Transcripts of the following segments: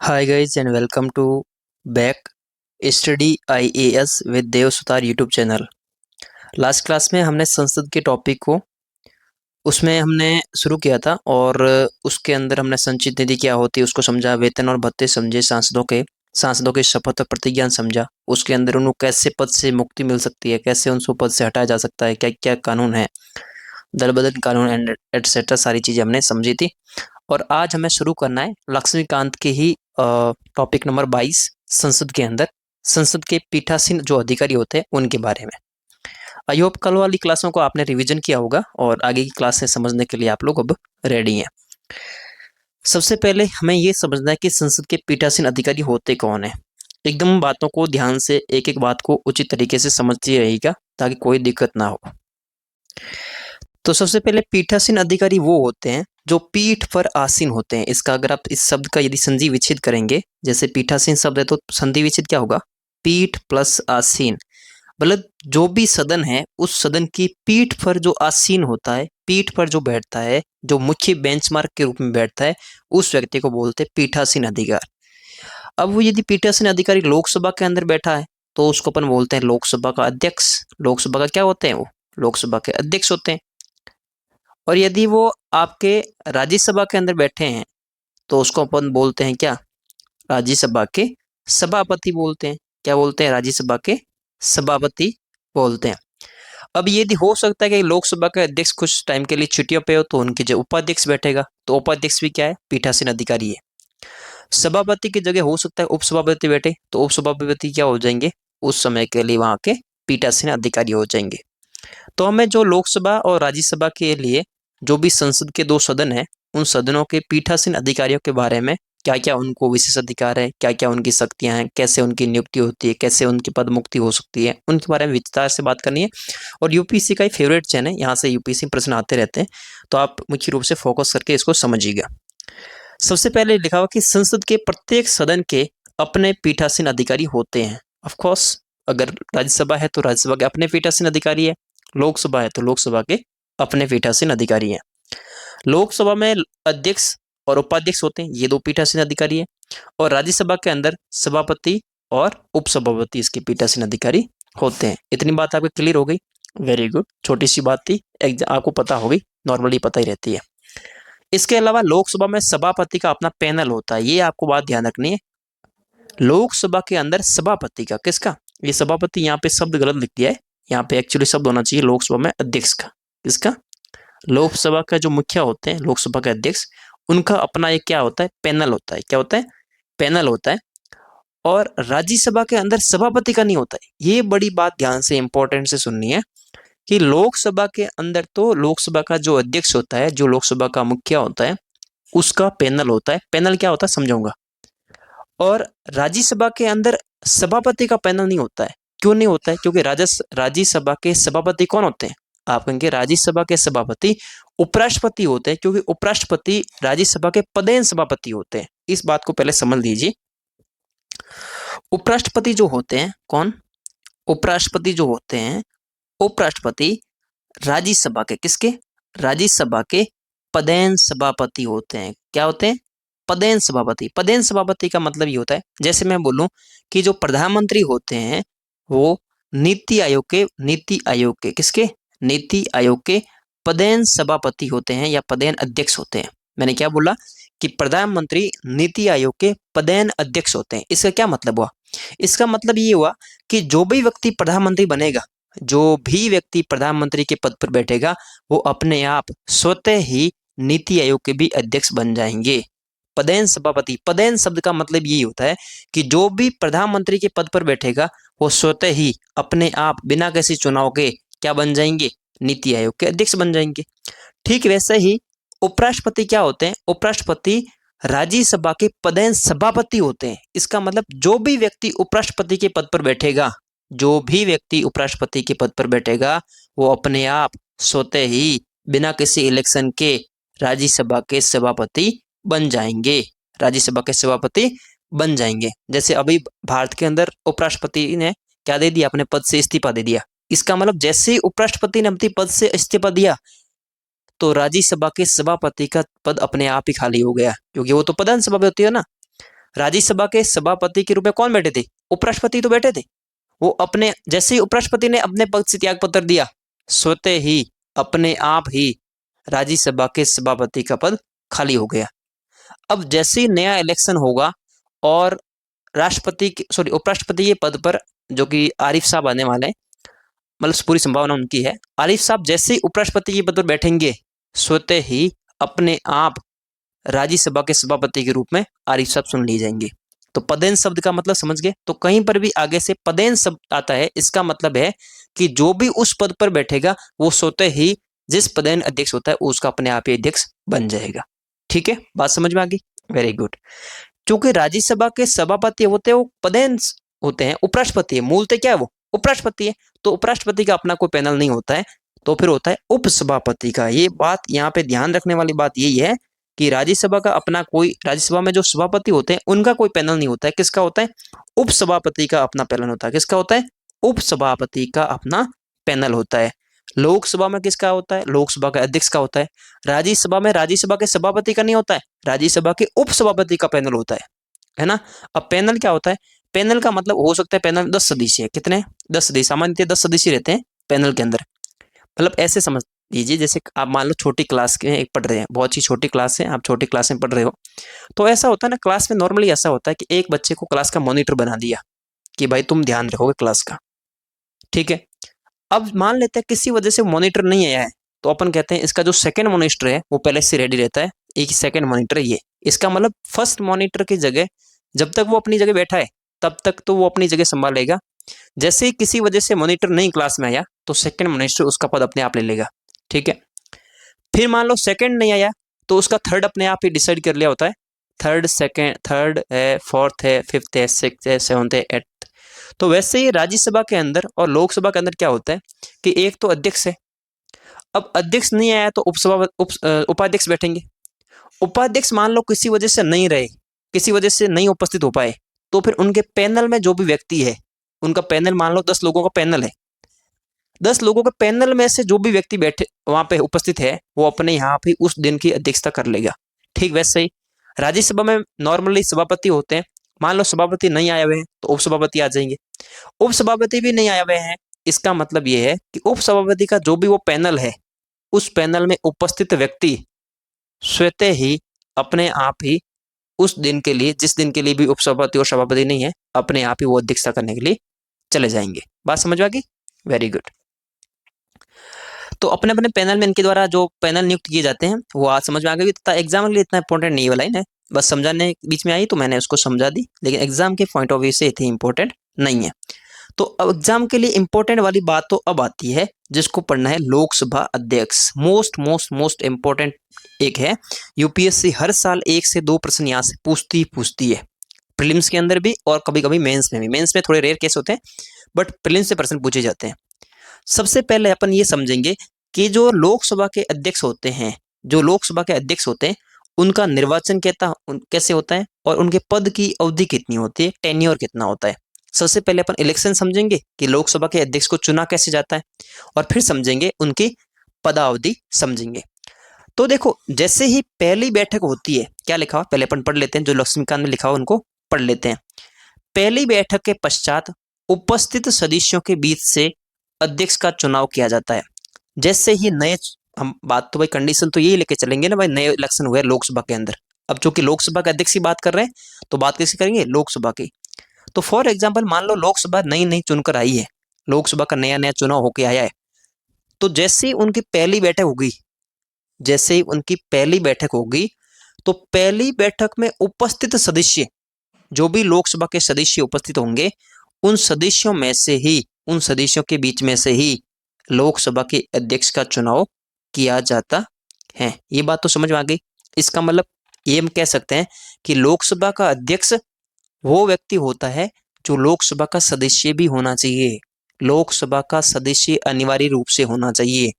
Hi guys and welcome to back study IAS with Dev Sutar YouTube channel. Last class में हमने संसद के topic को उसमें हमने शुरू किया था और उसके अंदर हमने संचित निधि क्या होती है उसको समझा, वेतन और भत्ते समझे, सांसदों के शपथ और प्रतिज्ञान समझा, उसके अंदर उनको कैसे पद से मुक्ति मिल सकती है, कैसे उनको पद से हटाया जा सकता है, क्या क्या कानून है, दल बदल कानून एंड एटसेट्रा, सारी चीज़ें हमने समझी थी। और आज हमें शुरू करना है लक्ष्मीकांत के ही टॉपिक नंबर 22 संसद के अंदर संसद के पीठासीन जो अधिकारी होते हैं उनके बारे में। आई होप कल वाली क्लासों को आपने रिवीजन किया होगा और आगे की क्लास से समझने के लिए आप लोग अब रेडी हैं। सबसे पहले हमें ये समझना है कि संसद के पीठासीन अधिकारी होते कौन है। एकदम बातों को ध्यान से एक एक बात को उचित तरीके से समझते रहिएगा ताकि कोई दिक्कत ना हो। तो सबसे पहले पीठासीन अधिकारी वो होते हैं जो पीठ पर आसीन होते हैं। इसका अगर आप इस शब्द का यदि संधि विच्छेद करेंगे, जैसे पीठासीन शब्द है तो संधि विच्छेद क्या होगा, पीठ प्लस आसीन, मतलब जो भी सदन है उस सदन की पीठ पर जो आसीन होता है, पीठ पर जो बैठता है, जो मुख्य बेंचमार्क के रूप में बैठता है, उस व्यक्ति को बोलते हैं पीठासीन अधिकार। अब वो यदि पीठासीन अधिकारी लोकसभा के अंदर बैठा है तो उसको अपन बोलते हैं लोकसभा का अध्यक्ष। लोकसभा का क्या होते हैं, वो लोकसभा के अध्यक्ष होते हैं। और यदि वो आपके राज्यसभा के अंदर बैठे हैं तो उसको अपन बोलते हैं क्या, राज्यसभा के सभापति बोलते हैं। क्या बोलते हैं, राज्यसभा के सभापति बोलते हैं। अब यदि हो सकता है कि लोकसभा का अध्यक्ष कुछ टाइम के लिए छुट्टियों पे हो तो उनके जो उपाध्यक्ष बैठेगा, तो उपाध्यक्ष भी क्या है, पीठासीन अधिकारी है। सभापति की जगह हो सकता है उपसभापति बैठे तो उपसभापति क्या हो जाएंगे, उस समय के लिए वहां के पीठासीन अधिकारी हो जाएंगे। तो हमें जो लोकसभा और राज्यसभा के लिए जो भी संसद के दो सदन है, उन सदनों के पीठासीन अधिकारियों के बारे में क्या क्या उनको विशेष अधिकार है, क्या क्या उनकी शक्तियां हैं, कैसे उनकी नियुक्ति होती है, कैसे उनकी पद मुक्ति हो सकती है, उनके बारे में विस्तार से बात करनी है। और यूपीएससी का ही फेवरेट चैनल है, यहाँ से यूपीएससी प्रश्न आते रहते हैं, तो आप मुख्य रूप से फोकस करके इसको समझिएगा। सबसे पहले लिखा हुआ कि संसद के प्रत्येक सदन के अपने पीठासीन अधिकारी होते हैं। ऑफकोर्स अगर राज्यसभा है तो राज्यसभा के अपने पीठासीन अधिकारी है, लोकसभा है तो लोकसभा के अपने पीठासीन अधिकारी हैं। लोकसभा में अध्यक्ष और उपाध्यक्ष होते हैं, ये दो पीठासीन अधिकारी है। और राज्यसभा के अंदर सभापति और उपसभापति इसके पीठासीन अधिकारी होते हैं। इतनी बात आपको क्लियर हो गई, वेरी गुड। छोटी सी बात थी, आपको पता होगी, नॉर्मली पता ही रहती है। इसके अलावा लोकसभा में सभापति का अपना पैनल होता है, ये आपको बात ध्यान रखनी है। लोकसभा के अंदर सभापति का, किसका, ये सभापति यहाँ पे शब्द गलत लिख दिया है, यहाँ पे एक्चुअली शब्द होना चाहिए लोकसभा में अध्यक्ष का। किसका, लोकसभा का जो मुखिया होते हैं, लोकसभा के अध्यक्ष, उनका अपना एक क्या होता है, पैनल होता है। क्या होता है, पैनल होता है। और राज्यसभा के अंदर सभापति का नहीं होता है। ये बड़ी बात ध्यान से इंपॉर्टेंट से सुननी है कि लोकसभा के अंदर तो लोकसभा का जो अध्यक्ष होता है, जो लोकसभा का मुखिया होता है, उसका पैनल होता है। पैनल क्या होता है समझाऊंगा। और राज्यसभा के अंदर सभापति का पैनल नहीं होता है। क्यों नहीं होता है, क्योंकि राज्यसभा के सभापति कौन होते हैं, आप कहेंगे राज्यसभा के सभापति उपराष्ट्रपति होते हैं, क्योंकि उपराष्ट्रपति राज्यसभा के पदेन सभापति होते हैं। इस बात को पहले समझ लीजिए। उपराष्ट्रपति जो होते हैं, कौन, उपराष्ट्रपति जो होते हैं, उपराष्ट्रपति राज्यसभा के, किसके, राज्यसभा के पदेन सभापति होते हैं। क्या होते हैं, पदेन सभापति। पदेन सभापति का मतलब ये होता है, जैसे मैं बोलूं कि जो प्रधानमंत्री होते हैं वो नीति आयोग के किसके, नीति आयोग के पदेन सभापति होते हैं या पदेन अध्यक्ष होते हैं। मैंने क्या बोला कि प्रधानमंत्री नीति आयोग के पदेन अध्यक्ष होते हैं। इसका क्या मतलब हुआ, इसका मतलब ये हुआ कि जो भी व्यक्ति प्रधानमंत्री बनेगा, जो भी व्यक्ति प्रधानमंत्री के पद पर बैठेगा, वो अपने आप स्वतः ही नीति आयोग के भी अध्यक्ष बन जाएंगे। पदेन सभापति, पदेन शब्द का मतलब ये होता है कि जो भी प्रधानमंत्री के पद पर बैठेगा वो स्वतः ही अपने आप बिना किसी चुनाव के क्या बन जाएंगे, नीति आयोग के अध्यक्ष बन जाएंगे। ठीक वैसे ही उपराष्ट्रपति क्या होते हैं, उपराष्ट्रपति राज्यसभा के पदेन सभापति होते हैं। इसका मतलब जो भी व्यक्ति उपराष्ट्रपति के पद पर बैठेगा, जो भी व्यक्ति उपराष्ट्रपति के पद पर बैठेगा, वो अपने आप स्वतः ही बिना किसी इलेक्शन के राज्यसभा के सभापति बन जाएंगे, राज्यसभा के सभापति बन जाएंगे। जैसे अभी भारत के अंदर उपराष्ट्रपति ने क्या दे दिया, अपने पद से इस्तीफा दे दिया। इसका मतलब जैसे ही उपराष्ट्रपति ने अपने पद से इस्तीफा दिया तो राज्यसभा के सभापति का पद अपने आप ही खाली हो गया, क्योंकि वो तो पदेन सभापति है ना। राज्यसभा के सभापति के रूप में कौन बैठे थे? उपराष्ट्रपति तो बैठे थे। वो अपने जैसे ही उपराष्ट्रपति ने अपने पद से त्याग पत्र दिया, स्वतः ही अपने आप ही राज्यसभा के सभापति का पद खाली हो गया। अब जैसे ही नया इलेक्शन होगा और उपराष्ट्रपति के पद पर जो कि आरिफ साहब आने वाले हैं, मतलब पूरी संभावना उनकी है, आरिफ साहब जैसे ही उपराष्ट्रपति के पद पर बैठेंगे, स्वतः ही अपने आप राज्यसभा के सभापति के रूप में आरिफ साहब सुन लिए जाएंगे। तो पदेन शब्द का मतलब समझ गए। तो कहीं पर भी आगे से पदेन शब्द आता है, इसका मतलब है कि जो भी उस पद पर बैठेगा वो स्वतः ही जिस पदेन अध्यक्ष होता है उसका अपने आप ही अध्यक्ष बन जाएगा। ठीक है, बात समझ में आ गई? Very good. क्योंकि राज्यसभा के सभापति होते हैं वो पदेन होते हैं, उपराष्ट्रपति है, मूलतः क्या है वो उपराष्ट्रपति है। तो उपराष्ट्रपति का अपना कोई पैनल नहीं होता है, तो फिर होता है उपसभापति का। ये बात यहाँ पे ध्यान रखने वाली बात यही है कि राज्यसभा का अपना कोई, राज्यसभा में जो सभापति होते हैं उनका कोई पैनल नहीं होता है। किसका होता है? उपसभापति का अपना पैनल होता है। किसका होता है? उपसभापति का अपना पैनल होता है। लोकसभा में किसका होता है? लोकसभा का अध्यक्ष का होता है। राज्यसभा में राज्यसभा के सभापति का नहीं होता है, राज्यसभा के उपसभापति का पैनल होता है ना। अब पैनल क्या होता है? पैनल का मतलब हो सकता है पैनल 10 सदस्य है। कितने? 10 सदस्य। सामान्यतः 10 सदस्य रहते हैं पैनल के अंदर। मतलब ऐसे समझ लीजिए, जैसे आप मान लो छोटी क्लास के एक पढ़ रहे हैं, बहुत ही छोटी क्लास है, आप छोटी क्लास में पढ़ रहे हो, तो ऐसा होता है ना, क्लास में नॉर्मली ऐसा होता है कि एक बच्चे को क्लास का मॉनिटर बना दिया कि भाई तुम ध्यान रखोगे क्लास का। ठीक है, अब मान लेते हैं किसी वजह से मॉनिटर नहीं आया है, तो अपन कहते हैं इसका जो सेकंड मॉनिटर है वो पहले से रेडी रहता है। एक सेकंड मॉनिटर है ये, इसका मतलब फर्स्ट मॉनिटर की जगह जब तक वो अपनी जगह बैठा है तब तक तो वो अपनी जगह संभालेगा। जैसे ही किसी वजह से मॉनिटर नहीं क्लास में आया तो सेकंड मॉनिटर उसका पद अपने आप ले लेगा। ठीक है, फिर मान लो सेकंड नहीं आया तो उसका थर्ड अपने आप ही डिसाइड कर लिया होता है। थर्ड है, फोर्थ है, फिफ्थ है, सिक्स्थ है, सेवंथ है, एट्थ। तो वैसे ही राज्यसभा के अंदर और लोकसभा के अंदर क्या होता है कि एक तो अध्यक्ष है। अब अध्यक्ष नहीं आया तो उपाध्यक्ष बैठेंगे। उपाध्यक्ष मान लो किसी वजह से नहीं रहे, किसी वजह से नहीं उपस्थित हो पाए, तो फिर उनके पैनल में जो भी व्यक्ति है, उनका पैनल मान लो 10 लोगों का पैनल है, 10 लोगों के पैनल में से जो भी व्यक्ति बैठे वहां पे उपस्थित है वो अपने यहाँ पे उस दिन की अध्यक्षता कर लेगा। ठीक वैसे ही राज्यसभा में नॉर्मली सभापति होते हैं। मान लो सभापति नहीं आए हुए हैं तो उपसभापति आ जाएंगे। उपसभापति भी नहीं आए हुए हैं, इसका मतलब ये है कि उपसभापति का जो भी वो पैनल है, उस पैनल में उपस्थित व्यक्ति स्वतः ही अपने आप ही उस दिन के लिए, जिस दिन के लिए भी उपसभापति और सभापति नहीं है, अपने आप ही वो अध्यक्षता करने के लिए चले जाएंगे। बात समझ में आ गई? Very good. तो अपने अपने पैनल में इनके द्वारा जो पैनल नियुक्त किए जाते हैं वो आज समझ में आ गई। तथा एग्जाम के लिए इतना इंपॉर्टेंट नहीं वाला है, बस समझाने बीच में आई तो मैंने उसको समझा दी, लेकिन एग्जाम के पॉइंट ऑफ व्यू से इतनी इंपॉर्टेंट नहीं है। तो अब एग्जाम के लिए इंपॉर्टेंट वाली बात तो अब आती है जिसको पढ़ना है लोकसभा अध्यक्ष। मोस्ट मोस्ट मोस्ट इंपॉर्टेंट एक है। यूपीएससी हर साल 1 से 2 प्रश्न यहाँ से पूछती है, प्रीलिम्स के अंदर भी और कभी कभी मेंस में भी। मेंस में थोड़े रेयर केस होते हैं बट प्रीलिम्स से प्रश्न पूछे जाते हैं। सबसे पहले अपन ये समझेंगे कि जो लोकसभा के अध्यक्ष होते हैं, जो लोकसभा के अध्यक्ष होते हैं उनका निर्वाचन कैसे होता है और उनके पद की अवधि कितनी होती है, टेन्योर कितना होता है। सबसे पहले अपन इलेक्शन समझेंगे कि लोकसभा के अध्यक्ष को चुना कैसे जाता है, और फिर समझेंगे उनकी पदावधि समझेंगे। तो देखो, जैसे ही पहली बैठक होती है, क्या लिखा हुआ पहले अपन पढ़ लेते हैं, जो लक्ष्मीकांत में लिखा हुआ उनको पढ़ लेते हैं। पहली बैठक के पश्चात उपस्थित सदस्यों के बीच से अध्यक्ष का चुनाव किया जाता है। जैसे ही नए, हम बात तो भाई कंडीशन तो यही लेके चलेंगे ना भाई, नए इलेक्शन हुए लोकसभा के अंदर। अब चूंकि लोकसभा के अध्यक्ष की बात कर रहे हैं तो बात कैसे करेंगे, लोकसभा की। तो फॉर एग्जाम्पल मान लो लोकसभा नई नई चुनकर आई है, लोकसभा का नया नया चुनाव होके आया है, तो जैसे ही उनकी पहली बैठक होगी, जैसे ही उनकी पहली बैठक होगी तो पहली बैठक में उपस्थित सदस्य, जो भी लोकसभा के सदस्य उपस्थित होंगे, उन सदस्यों में से ही, उन सदस्यों के बीच में से ही लोकसभा के अध्यक्ष का चुनाव किया जाता है। ये बात तो समझ में आ गई। इसका मतलब ये हम कह सकते हैं कि लोकसभा का अध्यक्ष वो व्यक्ति होता है जो लोकसभा का सदस्य भी होना चाहिए। लोकसभा का सदस्य अनिवार्य रूप से होना चाहिए।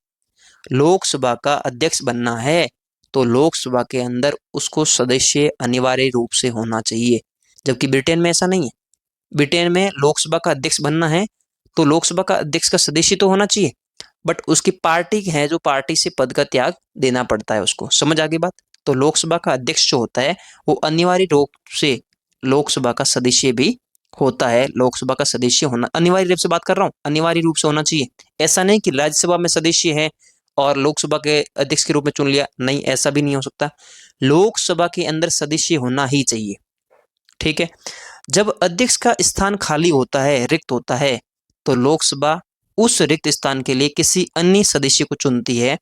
लोकसभा का अध्यक्ष बनना है तो लोकसभा के अंदर उसको सदस्य अनिवार्य रूप से होना चाहिए, जबकि ब्रिटेन में ऐसा नहीं है। ब्रिटेन में लोकसभा का अध्यक्ष बनना है तो लोकसभा का अध्यक्ष का सदस्य तो होना चाहिए, बट उसकी पार्टी है जो पार्टी से पद का त्याग देना पड़ता है उसको। समझ आ गई बात? तो लोकसभा का अध्यक्ष जो होता है वो अनिवार्य रूप से लोकसभा का सदस्य भी होता है। लोकसभा का सदस्य होना अनिवार्य रूप से बात कर रहा हूँ, अनिवार्य रूप से होना चाहिए। ऐसा नहीं कि राज्यसभा में सदस्य है और लोकसभा के अध्यक्ष के रूप में चुन लिया, नहीं, ऐसा भी नहीं हो सकता। लोकसभा के अंदर सदस्य होना ही चाहिए। ठीक है। जब अध्यक्ष का स्थान खाली होता है, रिक्त होता है, तो लोकसभा उस रिक्त स्थान के लिए किसी अन्य सदस्य को चुनती है।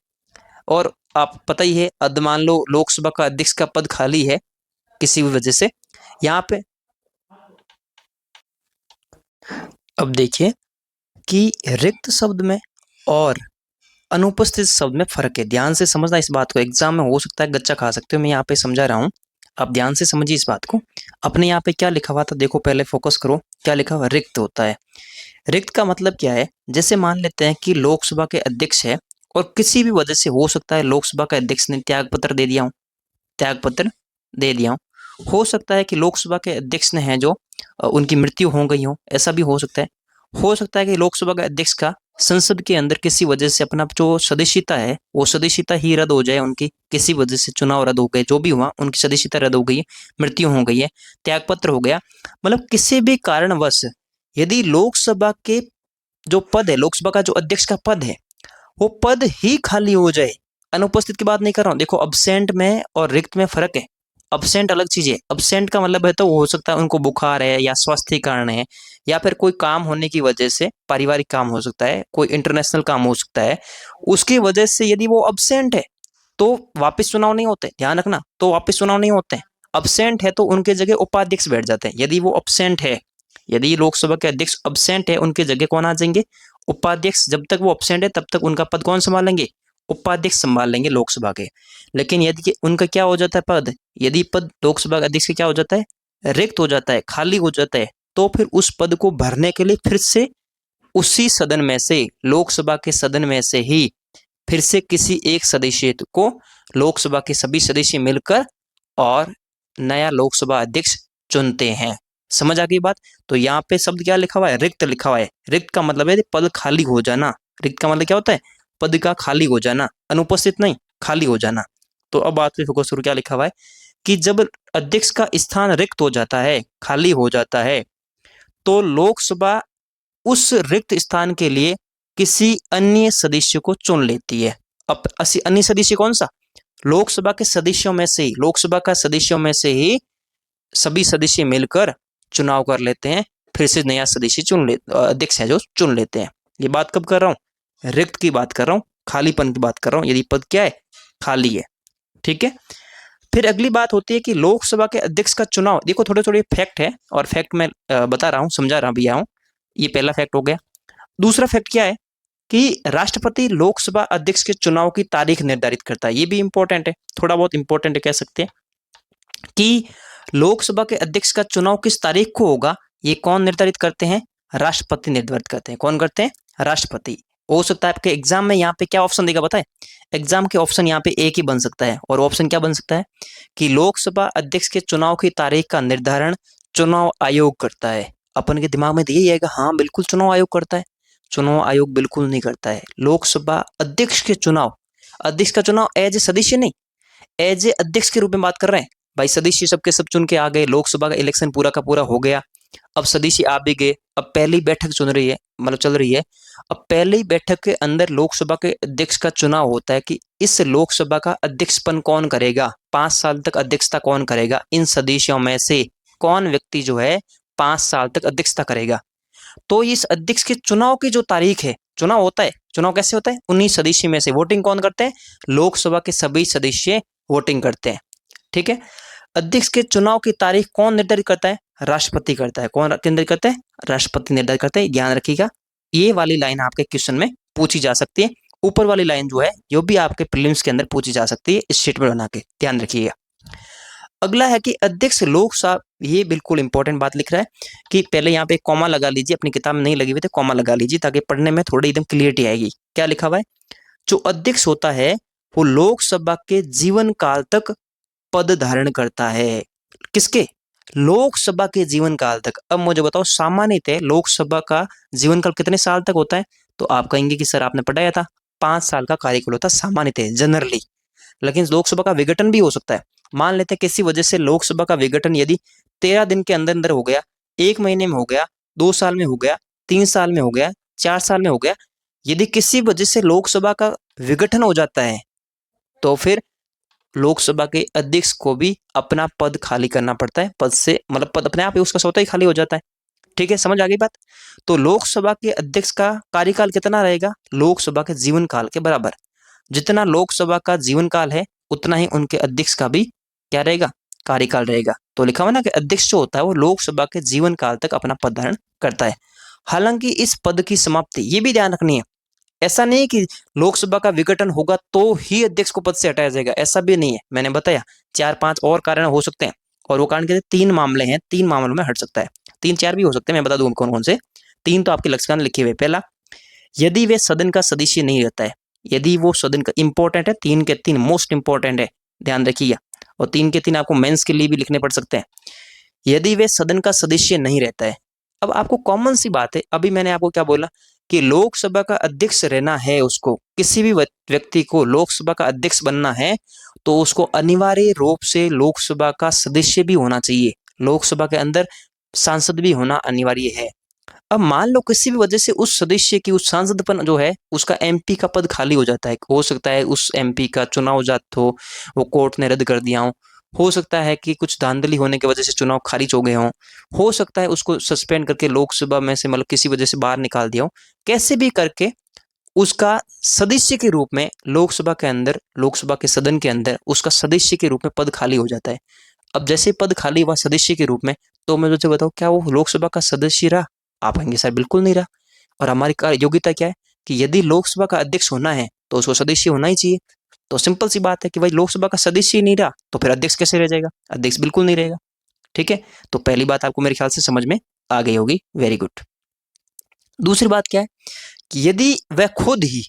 और आप पता ही है, अब मान लो लोकसभा का अध्यक्ष का पद खाली है किसी भी वजह से, यहाँ पे अब देखिए कि रिक्त शब्द में और अनुपस्थित शब्द में फर्क है। ध्यान से समझना इस बात को, एग्जाम में हो सकता है गच्चा खा सकते हो, मैं यहाँ पे समझा रहा हूँ, आप ध्यान से समझिए इस बात को। अपने यहाँ पे क्या लिखा हुआ था, देखो पहले फोकस करो, क्या लिखा हुआ, रिक्त होता है। रिक्त का मतलब क्या है, जैसे मान लेते हैं कि लोकसभा के अध्यक्ष है और किसी भी वजह से हो सकता है लोकसभा के अध्यक्ष ने त्याग पत्र दे दिया हूँ, त्याग पत्र दे दिया हूँ। हो सकता है कि लोकसभा के अध्यक्ष ने है जो उनकी मृत्यु हो गई हो, ऐसा भी हो सकता है। हो सकता है कि लोकसभा के अध्यक्ष का संसद के अंदर किसी वजह से अपना जो सदस्यता है वो सदस्यता ही रद्द हो जाए, उनकी किसी वजह से चुनाव रद्द हो गए, जो भी हुआ उनकी सदस्यता रद्द हो गई है, मृत्यु हो गई है, त्यागपत्र हो गया, मतलब किसी भी कारणवश यदि लोकसभा के जो पद है, लोकसभा का जो अध्यक्ष का पद है, वो पद ही खाली हो जाए, अनुपस्थित की बात नहीं कर रहा हूँ। देखो अब्सेंट में और रिक्त में फर्क है। अब्सेंट अलग चीज है, अब्सेंट का मतलब है तो हो सकता है उनको बुखार है या स्वास्थ्य कारण है या फिर कोई काम होने की वजह से, पारिवारिक काम हो सकता है, कोई इंटरनेशनल काम हो सकता है, उसकी वजह से यदि वो अब्सेंट है तो वापस चुनाव नहीं होते, ध्यान रखना, तो वापस चुनाव नहीं होते हैं। अब्सेंट है तो उनके जगह उपाध्यक्ष बैठ जाते हैं। यदि वो अब्सेंट है, यदि लोकसभा के अध्यक्ष अब्सेंट है, उनके जगह कौन आ जाएंगे, उपाध्यक्ष। जब तक वो अब्सेंट है तब तक उनका पद कौन संभालेंगे, उपाध्यक्ष संभाल लेंगे लोकसभा के। लेकिन यदि उनका क्या हो जाता है पद, यदि पद लोकसभा अध्यक्ष का क्या हो जाता है, रिक्त हो जाता है, खाली हो जाता है, तो फिर उस पद को भरने के लिए फिर से उसी सदन में से, लोकसभा के सदन में से ही फिर से किसी एक सदस्य को लोकसभा के सभी सदस्य मिलकर और नया लोकसभा अध्यक्ष चुनते हैं। समझ आ गई बात। तो यहाँ पे शब्द क्या लिखा हुआ है, रिक्त लिखा हुआ है। रिक्त का मतलब है पद खाली हो जाना। रिक्त का मतलब क्या होता है, पद का खाली हो जाना, अनुपस्थित नहीं, खाली हो जाना। तो अब बात पे फोकस करो, क्या लिखा हुआ है कि जब अध्यक्ष का स्थान रिक्त हो जाता है, खाली हो जाता है, तो लोकसभा उस रिक्त स्थान के लिए किसी अन्य सदस्य को चुन लेती है। अब अन्य सदस्य कौन सा, लोकसभा के सदस्यों में से ही, लोकसभा का सदस्यों में से ही सभी सदस्य मिलकर चुनाव कर लेते हैं, फिर से नया सदस्य चुन ले, अध्यक्ष है जो चुन लेते हैं। ये बात कब कर रहा हूँ, रिक्त की बात कर रहा हूँ, खालीपन की बात कर रहा हूँ, यदि पद क्या है, खाली है। ठीक है। फिर अगली बात होती है कि लोकसभा के अध्यक्ष का चुनाव, देखो थोड़े थोड़े फैक्ट है और फैक्ट मैं बता रहा हूँ, समझा रहा भी हूँ। ये पहला फैक्ट हो गया। दूसरा फैक्ट क्या है कि राष्ट्रपति लोकसभा अध्यक्ष के चुनाव की तारीख निर्धारित करता है। ये भी इंपॉर्टेंट है, थोड़ा बहुत इंपॉर्टेंट है कह सकते हैं कि लोकसभा के अध्यक्ष का चुनाव किस तारीख को होगा, ये कौन निर्धारित करते हैं, राष्ट्रपति निर्धारित करते हैं। कौन करते हैं, राष्ट्रपति। हो सकता है आपके एग्जाम में यहाँ पे क्या ऑप्शन देगा बताए, एग्जाम के ऑप्शन यहाँ पे एक ही बन सकता है, और ऑप्शन क्या बन सकता है कि लोकसभा अध्यक्ष के चुनाव की तारीख का निर्धारण चुनाव आयोग करता है। अपन के दिमाग में तो यही आएगा, हाँ बिल्कुल चुनाव आयोग करता है। चुनाव आयोग बिल्कुल नहीं करता है। लोकसभा अध्यक्ष के चुनाव, अध्यक्ष का चुनाव एज ए सदस्य नहीं, एज ए अध्यक्ष के रूप में बात कर रहे हैं। भाई सदस्य सबके सब चुन के आ गए, लोकसभा का इलेक्शन पूरा का पूरा हो गया, अब सदस्य आ भी गए, अब पहली बैठक चुन रही है, मतलब चल रही है। अब पहली बैठक के अंदर लोकसभा के अध्यक्ष का चुनाव होता है कि इस लोकसभा का अध्यक्षपन कौन करेगा, 5 साल तक अध्यक्षता कौन करेगा, इन सदस्यों में से कौन व्यक्ति जो है 5 साल तक अध्यक्षता करेगा। तो इस अध्यक्ष के चुनाव की जो तारीख है, चुनाव होता है, चुनाव कैसे होता है, 19 सदस्य में से वोटिंग कौन करते हैं, लोकसभा के सभी सदस्य वोटिंग करते हैं। ठीक है। अध्यक्ष के चुनाव की तारीख कौन निर्धारित करता है, राष्ट्रपति करता है। कौन निर्धारित करता है, राष्ट्रपति निर्धारित करता है। ध्यान रखिएगा, ये वाली लाइन आपके क्वेश्चन में पूछी जा सकती है। ऊपर वाली लाइन जो है जो भी आपके प्रीलिम्स के अंदर पूछी जा सकती है, स्टेटमेंट बना के, ध्यान रखिएगा। अगला है कि अध्यक्ष लोकसभा, ये बिल्कुल इंपॉर्टेंट बात लिख रहा है कि पहले यहाँ पे कॉमा लगा लीजिए, अपनी किताब में नहीं लगी हुई तो कॉमा लगा लीजिए ताकि पढ़ने में थोड़ी एकदम क्लियरिटी आएगी। क्या लिखा हुआ है, जो अध्यक्ष होता है वो लोकसभा के जीवन काल तक पद धारण करता है। किसके, लोकसभा के जीवन काल तक। अब मुझे बताओ सामान्यतः लोकसभा का जीवन काल कितने साल तक होता है, तो आप कहेंगे कि सर आपने पढ़ाया था 5 साल का कार्यकाल होता है सामान्यतः, जनरली। लेकिन लोकसभा का विघटन भी हो सकता है, मान लेते हैं किसी वजह से लोकसभा का विघटन यदि 13 दिन के अंदर अंदर हो गया, 1 महीने में हो गया, 2 साल में हो गया, 3 साल में हो गया, 4 साल में हो गया, यदि किसी वजह से लोकसभा का विघटन हो जाता है तो फिर लोकसभा के अध्यक्ष को भी अपना पद खाली करना पड़ता है। पद से मतलब पद अपने आप ही उसका स्वतः ही खाली हो जाता है। ठीक है, समझ आ गई बात। तो लोकसभा के अध्यक्ष का कार्यकाल कितना रहेगा? लोकसभा के जीवन काल के बराबर। जितना लोकसभा का जीवन काल है उतना ही उनके अध्यक्ष का भी क्या रहेगा? कार्यकाल रहेगा। तो लिखा हुआ ना कि अध्यक्ष जो होता है वो लोकसभा के जीवन काल तक अपना पद धारण करता है। हालांकि इस पद की समाप्ति ये भी ध्यान रखनी है, ऐसा नहीं है कि लोकसभा का विघटन होगा तो ही अध्यक्ष को पद से हटाया जाएगा, ऐसा भी नहीं है। मैंने बताया 4-5 और कारण हो सकते हैं, और वो कारण के 3 मामले हैं, 3 मामलों में हट सकता है, 3-4 भी हो सकते हैं, मैं बता दूं कौन कौन से। 3 तो आपके लक्ष्यकान लिखे हुए। पहला, यदि वे सदन का सदस्य नहीं रहता है, यदि वो सदन का इंपॉर्टेंट है, 3 के 3 मोस्ट इंपॉर्टेंट है, ध्यान रखिएगा, और 3 के 3 आपको मेंस के लिए भी लिखने पड़ सकते हैं। यदि वे सदन का सदस्य नहीं रहता है, अब आपको कॉमन सी बात है, अभी मैंने आपको क्या बोला कि लोकसभा का अध्यक्ष रहना है, उसको किसी भी व्यक्ति को लोकसभा का अध्यक्ष बनना है तो उसको अनिवार्य रूप से लोकसभा का सदस्य भी होना चाहिए, लोकसभा के अंदर सांसद भी होना अनिवार्य है। अब मान लो किसी भी वजह से उस सदस्य की उस सांसदपन जो है उसका एमपी का पद खाली हो जाता है, हो सकता है उस एमपी का चुनाव जात हो, वो कोर्ट ने रद्द कर दिया हो सकता है कि कुछ धांधली होने की वजह से चुनाव खारिज हो गए हों, हो सकता है उसको सस्पेंड करके लोकसभा में से मतलब किसी वजह से बाहर निकाल दिया हो, कैसे भी करके उसका सदस्य के रूप में लोकसभा के अंदर, लोकसभा के सदन के अंदर उसका सदस्य के रूप में पद खाली हो जाता है। अब जैसे पद खाली हुआ सदस्य के रूप में, तो मैं तुझे बताऊं क्या वो लोकसभा का सदस्य रहा? आप कहेंगे सर बिल्कुल नहीं रहा। और हमारी कार्य योग्यता क्या है कि यदि लोकसभा का अध्यक्ष होना है तो उसको सदस्य होना ही चाहिए। तो सिंपल सी बात है कि भाई लोकसभा का सदस्य ही नहीं रहा तो फिर अध्यक्ष कैसे रह जाएगा? अध्यक्ष बिल्कुल नहीं रहेगा। ठीक है, तो पहली बात आपको मेरे ख्याल से समझ में आ गई होगी, वेरी गुड। दूसरी बात क्या है कि यदि वह खुद ही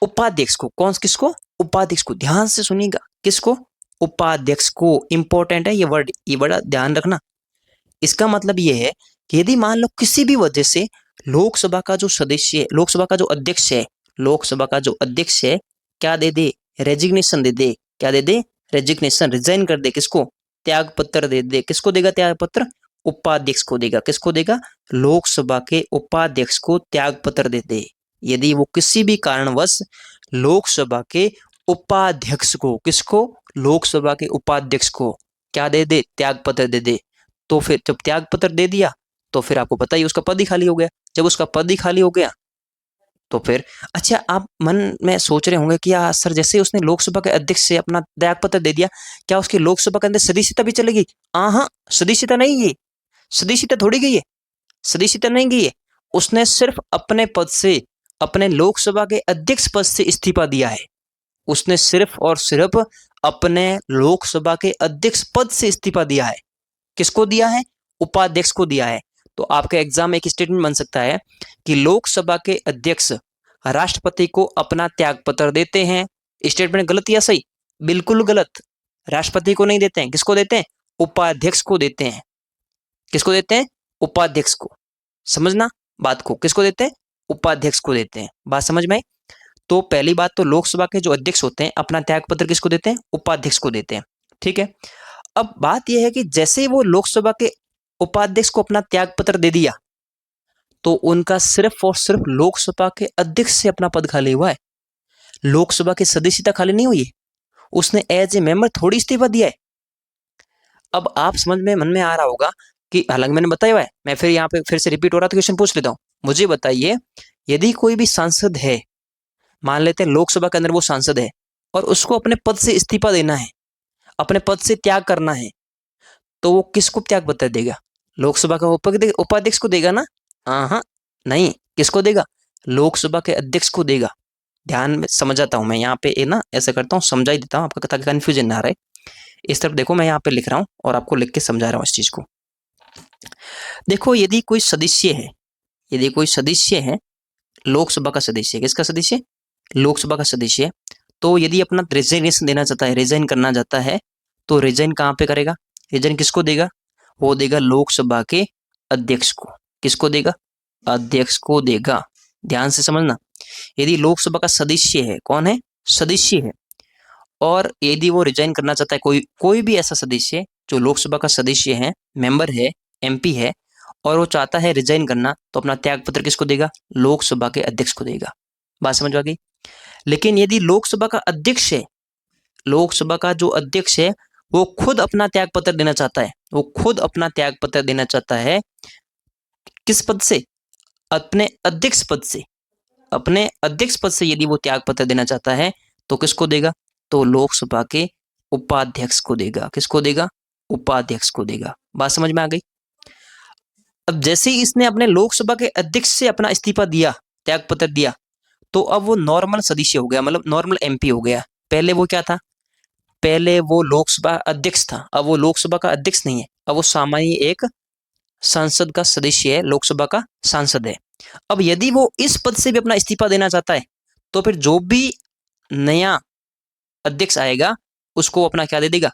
उपाध्यक्ष को, कौन किसको? उपाध्यक्ष को, ध्यान से सुनिएगा, किसको? उपाध्यक्ष को। इंपॉर्टेंट है ये वर्ड, ये बड़ा ध्यान रखना। इसका मतलब ये है कि यदि मान लो किसी भी वजह से लोकसभा का जो सदस्य है, लोकसभा का जो अध्यक्ष है, लोकसभा का जो अध्यक्ष है क्या दे दे? रेजिग्नेशन दे दे। क्या दे दे? रेजिग्नेशन, रिजाइन कर दे। किसको? त्याग पत्र दे दे। किसको देगा त्याग पत्र? उपाध्यक्ष को देगा। किसको देगा? लोकसभा के उपाध्यक्ष को त्याग पत्र दे दे। यदि वो किसी भी कारणवश लोकसभा के उपाध्यक्ष को, किसको? लोकसभा के उपाध्यक्ष को क्या दे दे? त्याग पत्र दे दे। तो फिर जब त्याग पत्र दे दिया तो फिर आपको पता ही उसका पद ही खाली हो गया। जब उसका पद ही खाली हो गया तो फिर, अच्छा आप मन में सोच रहे होंगे कि यार सर जैसे उसने लोकसभा के अध्यक्ष से अपना त्याग पत्र दे दिया, क्या उसकी लोकसभा के अंदर सदस्यता भी चलेगी? हाँ, सदस्यता नहीं गई, सदस्यता थोड़ी गई है, सदस्यता नहीं गई है। उसने सिर्फ अपने पद से, अपने लोकसभा के अध्यक्ष पद से इस्तीफा दिया है। उसने सिर्फ और सिर्फ अपने लोकसभा के अध्यक्ष पद से इस्तीफा दिया है। किसको दिया है? उपाध्यक्ष को दिया है। तो आपके एग्जाम में एक स्टेटमेंट बन सकता है कि लोकसभा के अध्यक्ष राष्ट्रपति को अपना त्याग पत्र देते हैं। स्टेटमेंट गलत या सही? बिल्कुल गलत। राष्ट्रपति को नहीं देते हैं, किसको देते हैं? उपाध्यक्ष को देते हैं। किसको देते हैं? उपाध्यक्ष को। समझना बात को, किसको देते हैं? उपाध्यक्ष को देते हैं। बात समझ में आई? तो पहली बात तो लोकसभा के जो अध्यक्ष होते हैं अपना त्याग पत्र किसको देते हैं? उपाध्यक्ष को देते हैं। ठीक है, अब बात यह है कि जैसे वो लोकसभा के उपाध्यक्ष को अपना त्याग पत्र दे दिया तो उनका सिर्फ और सिर्फ लोकसभा के अध्यक्ष से अपना पद खाली हुआ है, लोकसभा की सदस्यता खाली नहीं हुई है। उसने एज ए मेंबर थोड़ी इस्तीफा दिया है। अब आप समझ में, मन में आ रहा होगा कि हालांकि मैंने बताया हुआ है, मैं फिर यहाँ पे फिर से रिपीट हो रहा था, क्वेश्चन पूछ लेता हूँ। मुझे बताइए, यदि कोई भी सांसद है, मान लेते हैं लोकसभा के अंदर वो सांसद है और उसको अपने पद से इस्तीफा देना है, अपने पद से त्याग करना है, तो वो किसको त्याग पत्र देगा? लोकसभा का उपाध्यक्ष को देगा ना? हाँ, नहीं, किसको देगा? लोकसभा के अध्यक्ष को देगा। ध्यान में समझाता हूं मैं यहाँ पे ना, ऐसा करता हूँ, समझा ही देता हूँ आपका, ताकि कंफ्यूजन ना रहे। इस तरफ देखो, मैं यहाँ पे लिख रहा हूँ और आपको लिख के समझा रहा हूँ इस चीज को। देखो, यदि कोई सदस्य है, यदि कोई सदस्य है, लोकसभा का सदस्य है, किसका सदस्य? लोकसभा का सदस्य है, तो यदि अपना रिजाइनेशन देना चाहता है, रिजाइन करना चाहता है, तो रिजाइन कहाँ पे करेगा? रिजाइन किसको देगा? वो देगा लोकसभा के अध्यक्ष को। किसको देगा? अध्यक्ष को देगा। ध्यान से समझना, यदि लोकसभा का सदस्य है, कौन है? सदस्य है, और यदि वो रिजाइन करना चाहता है, कोई भी ऐसा सदस्य जो लोकसभा का सदस्य है, मेंबर है, एमपी है, और वो चाहता है रिजाइन करना, तो अपना त्याग पत्र किसको देगा? लोकसभा के अध्यक्ष को देगा। बात समझ आ गई? लेकिन यदि लोकसभा का अध्यक्ष है, लोकसभा का जो अध्यक्ष है, वो खुद अपना त्याग पत्र देना चाहता है, वो खुद अपना त्याग पत्र देना चाहता है, किस पद से? अपने अध्यक्ष पद से। अपने अध्यक्ष पद से यदि वो त्याग पत्र देना चाहता है, तो किसको देगा? तो लोकसभा के उपाध्यक्ष को देगा। किसको देगा? उपाध्यक्ष को देगा। बात समझ में आ गई? अब जैसे ही इसने अपने लोकसभा के अध्यक्ष से अपना इस्तीफा दिया, त्याग पत्र दिया, तो अब वो नॉर्मल सदस्य हो गया, मतलब नॉर्मल एमपी हो गया। पहले वो क्या था? पहले वो लोकसभा अध्यक्ष था, अब वो लोकसभा का अध्यक्ष नहीं है, अब वो सामान्य एक संसद का सदस्य है, लोकसभा का सांसद है। अब यदि वो इस पद से भी अपना इस्तीफा देना चाहता है, तो फिर जो भी नया अध्यक्ष आएगा, उसको अपना क्या दे देगा?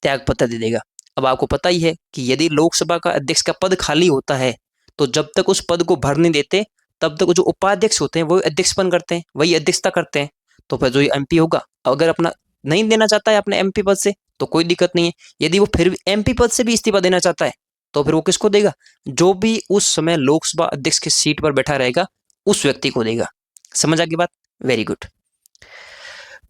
त्याग पत्र दे देगा। अब आपको पता ही है कि यदि लोकसभा का अध्यक्ष का पद खाली होता है, तो जब तक उस पद को भर नहीं देते, तब तक जो उपाध्यक्ष होते हैं, वही अध्यक्षपन करते हैं, वही अध्यक्षता करते हैं। तो फिर जो ये एमपी होगा, अगर अपना नहीं देना चाहता है अपने एमपी पद से, तो कोई दिक्कत नहीं है। यदि वो फिर भी एमपी पद से भी इस्तीफा देना चाहता है, तो फिर वो किसको देगा? जो भी उस समय लोकसभा अध्यक्ष की सीट पर बैठा रहेगा, उस व्यक्ति को देगा। समझ आ गई बात? Very good.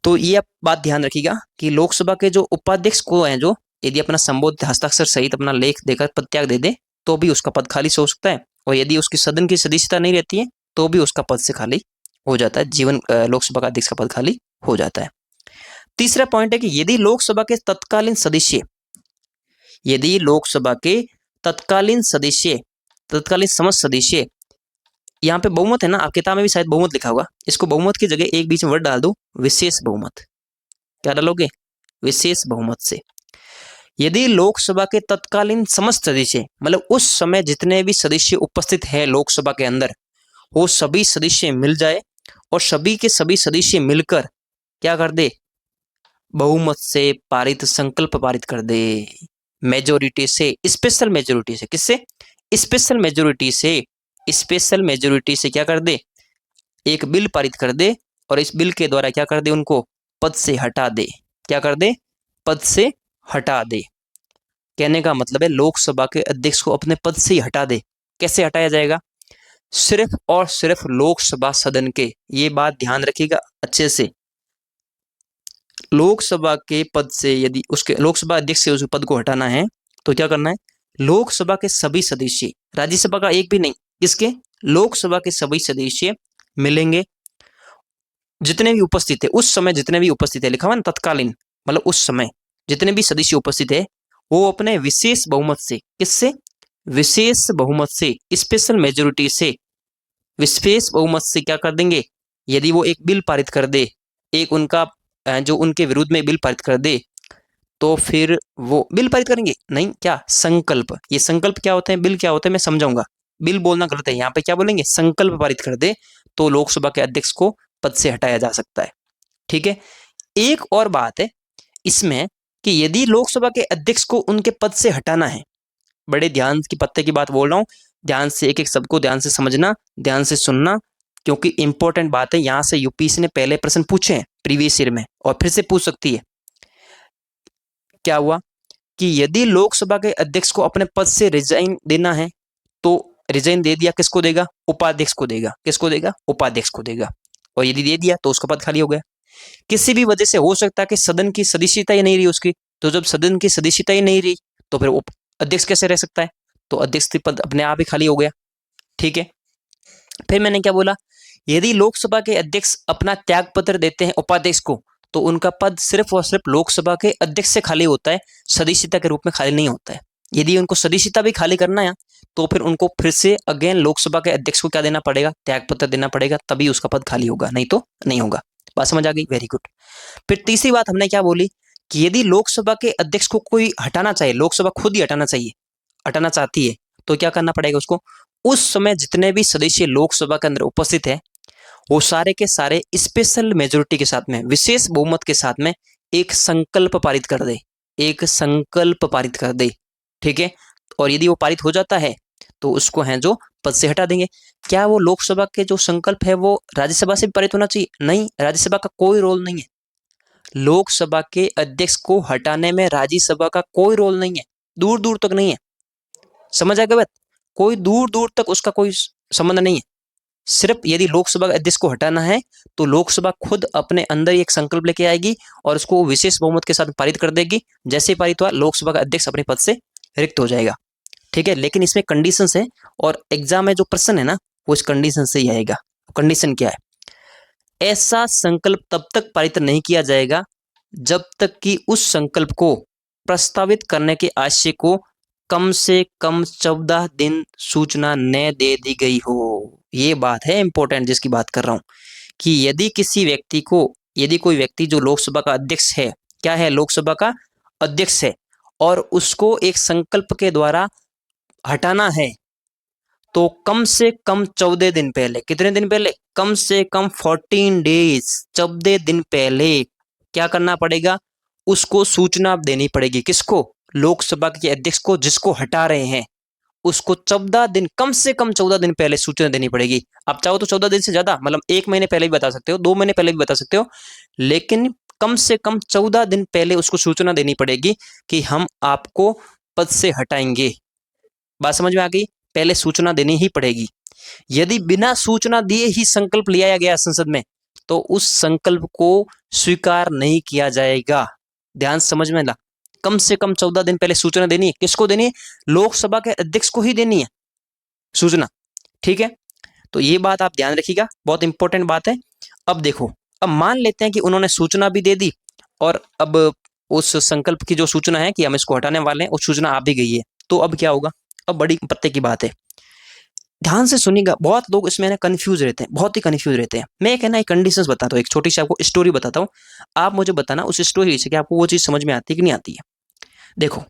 तो ये आप बात ध्यान रखिएगा कि लोकसभा के जो उपाध्यक्ष को हैं, जो यदि अपना संबोधित हस्ताक्षर सहित अपना लेख देकर पदत्याग दे दे, तो भी उसका पद खाली हो सकता है, और यदि उसकी सदन की सदस्यता नहीं रहती है, तो भी उसका पद से खाली हो जाता है, लोकसभा का अध्यक्ष का पद खाली हो जाता है। तीसरा पॉइंट है कि यदि लोकसभा के तत्कालीन सदस्य, यदि लोकसभा के तत्कालीन सदस्य, तत्कालीन समस्त सदस्य, यहाँ पे बहुमत है ना, आप किताब में भी शायद बहुमत लिखा होगा, इसको बहुमत की जगह एक बीच में वर्ड डाल दो, विशेष बहुमत। क्या डालोगे? विशेष बहुमत से। यदि लोकसभा के तत्कालीन समस्त सदस्य, मतलब उस समय जितने भी सदस्य उपस्थित है लोकसभा के अंदर, वो सभी सदस्य मिल जाए और सभी के सभी सदस्य मिलकर क्या कर दे? बहुमत से पारित संकल्प पारित कर दे, मेजोरिटी से, स्पेशल मेजोरिटी से। किससे? स्पेशल मेजोरिटी से। स्पेशल मेजोरिटी से क्या कर दे? एक बिल पारित कर दे, और इस बिल के द्वारा क्या कर दे? उनको पद से हटा दे। क्या कर दे? पद से हटा दे। कहने का मतलब है लोकसभा के अध्यक्ष को अपने पद से ही हटा दे। कैसे हटाया जाएगा? सिर्फ और सिर्फ लोकसभा सदन के, ये बात ध्यान रखिएगा अच्छे से, लोकसभा के पद से यदि उसके लोकसभा अध्यक्ष से उस पद को हटाना है, तो क्या करना है? लोकसभा के सभी सदस्य, राज्यसभा का एक भी नहीं, किसके? लोकसभा के सभी सदस्य मिलेंगे, जितने भी उपस्थित है उस समय, जितने भी उपस्थित है, लिखा हुआ ना तत्कालीन, मतलब उस समय जितने भी सदस्य उपस्थित है, वो अपने विशेष बहुमत से, किससे? विशेष बहुमत से, स्पेशल मेजोरिटी से, विशेष बहुमत से क्या कर देंगे? यदि वो एक बिल पारित कर दे, एक उनका जो उनके विरुद्ध में बिल पारित कर दे, तो फिर वो बिल पारित करेंगे नहीं, क्या? संकल्प। ये संकल्प क्या होते हैं, बिल क्या होते हैं, मैं समझाऊंगा। बिल बोलना गलत है, यहाँ पे क्या बोलेंगे? संकल्प पारित कर दे, तो लोकसभा के अध्यक्ष को पद से हटाया जा सकता है। ठीक है। एक और बात है इसमें कि यदि लोकसभा के अध्यक्ष को उनके पद से हटाना है, बड़े ध्यान की पत्ते की बात बोल रहा हूँ, ध्यान से एक एक शब्द को ध्यान से समझना, ध्यान से सुनना, क्योंकि इंपॉर्टेंट बात है। यहाँ से यूपीएससी ने पहले प्रश्न पूछे हैं प्रीवियस ईयर में, और फिर से पूछ सकती है। क्या हुआ कि यदि लोकसभा के अध्यक्ष को अपने पद से रिजाइन देना है, तो रिजाइन दे दिया, किसको देगा? उपाध्यक्ष को देगा। किसको देगा? उपाध्यक्ष को देगा। और यदि दे दिया तो उसका पद खाली हो गया। किसी भी वजह से हो सकता है कि सदन की सदस्यता ही नहीं रही उसकी, तो जब सदन की सदस्यता ही नहीं रही, तो फिर अध्यक्ष कैसे रह सकता है? तो अध्यक्ष पद अपने आप ही खाली हो गया। ठीक है। फिर मैंने क्या बोला? यदि लोकसभा के अध्यक्ष अपना त्याग पत्र देते हैं उपाध्यक्ष को, तो उनका पद सिर्फ और सिर्फ लोकसभा के अध्यक्ष से खाली होता है, सदस्यता के रूप में खाली नहीं होता है। यदि उनको सदस्यता भी खाली करना है, तो फिर उनको फिर से अगेन लोकसभा के अध्यक्ष को क्या देना पड़ेगा? त्याग पत्र देना पड़ेगा, तभी उसका पद खाली होगा, नहीं तो नहीं होगा। बात समझ आ गई? Very good. फिर तीसरी बात हमने क्या बोली कि यदि लोकसभा के अध्यक्ष को कोई हटाना चाहिए, लोकसभा खुद ही हटाना चाहिए, हटाना चाहती है, तो क्या करना पड़ेगा उसको? उस समय जितने भी सदस्य लोकसभा के अंदर उपस्थित है, वो सारे के सारे स्पेशल मेजोरिटी के साथ में, विशेष बहुमत के साथ में एक संकल्प पारित कर दे, एक संकल्प पारित कर दे। ठीक है। और यदि वो पारित हो जाता है, तो उसको है जो पद से हटा देंगे। क्या वो लोकसभा के जो संकल्प है वो राज्यसभा से भी पारित होना चाहिए? नहीं, राज्यसभा का कोई रोल नहीं है। लोकसभा के अध्यक्ष को हटाने में राज्यसभा का कोई रोल नहीं है, दूर दूर तक नहीं है। समझ आ गया बात? कोई दूर दूर तक उसका कोई संबंध नहीं है। सिर्फ यदि लोकसभा अध्यक्ष को हटाना है तो लोकसभा खुद अपने अंदर एक संकल्प लेके आएगी और उसको विशेष बहुमत के साथ पारित कर देगी। जैसे ही पारित हुआ, लोकसभा का अध्यक्ष अपने पद से रिक्त हो जाएगा। ठीक है, लेकिन इसमें कंडीशंस है और एग्जाम में जो प्रश्न है ना, वो इस कंडीशन से ही आएगा। कंडीशन क्या है? ऐसा संकल्प तब तक पारित नहीं किया जाएगा जब तक कि उस संकल्प को प्रस्तावित करने के आशय को कम से कम 14 दिन सूचना न दे दी गई हो। ये बात है इंपॉर्टेंट जिसकी बात कर रहा हूं कि यदि किसी व्यक्ति को, यदि कोई व्यक्ति जो लोकसभा का अध्यक्ष है, क्या है, लोकसभा का अध्यक्ष है, और उसको एक संकल्प के द्वारा हटाना है, तो कम से कम 14 दिन पहले, कितने दिन पहले? कम से कम 14 डेज, 14 दिन पहले क्या करना पड़ेगा? उसको सूचना देनी पड़ेगी। किसको? लोकसभा के अध्यक्ष को, जिसको हटा रहे हैं, उसको 14 दिन, कम से कम 14 दिन पहले सूचना देनी पड़ेगी। आप चाहो तो 14 दिन से ज्यादा, मतलब 1 महीने पहले भी बता सकते हो, 2 महीने पहले भी बता सकते हो, लेकिन कम से कम 14 दिन पहले उसको सूचना देनी पड़ेगी कि हम आपको पद से हटाएंगे। बात समझ में आ गई? पहले सूचना देनी ही पड़ेगी। यदि बिना सूचना दिए ही संकल्प लिया गया संसद में, तो उस संकल्प को स्वीकार नहीं किया जाएगा। ध्यान समझ में ला। कम से कम 14 दिन पहले सूचना देनी है। किसको देनी है? लोकसभा के अध्यक्ष को ही देनी है सूचना। ठीक है, तो ये बात आप ध्यान रखिएगा, बहुत इंपॉर्टेंट बात है। अब देखो, अब मान लेते हैं कि उन्होंने सूचना भी दे दी और अब उस संकल्प की जो सूचना है कि हम इसको हटाने वाले हैं, उस सूचना आ भी गई है, तो अब क्या होगा? अब बड़ी पत्ते की बात है, ध्यान से सुनिएगा। बहुत लोग इसमें ना कंफ्यूज रहते हैं, बहुत ही कंफ्यूज रहते हैं। मैं कहना एक कंडीशंस बताता हूँ, एक छोटी सी आपको स्टोरी बताता हूँ, आप मुझे बताना उस स्टोरी से कि आपको वो चीज समझ में आती है कि नहीं आती है। देखो,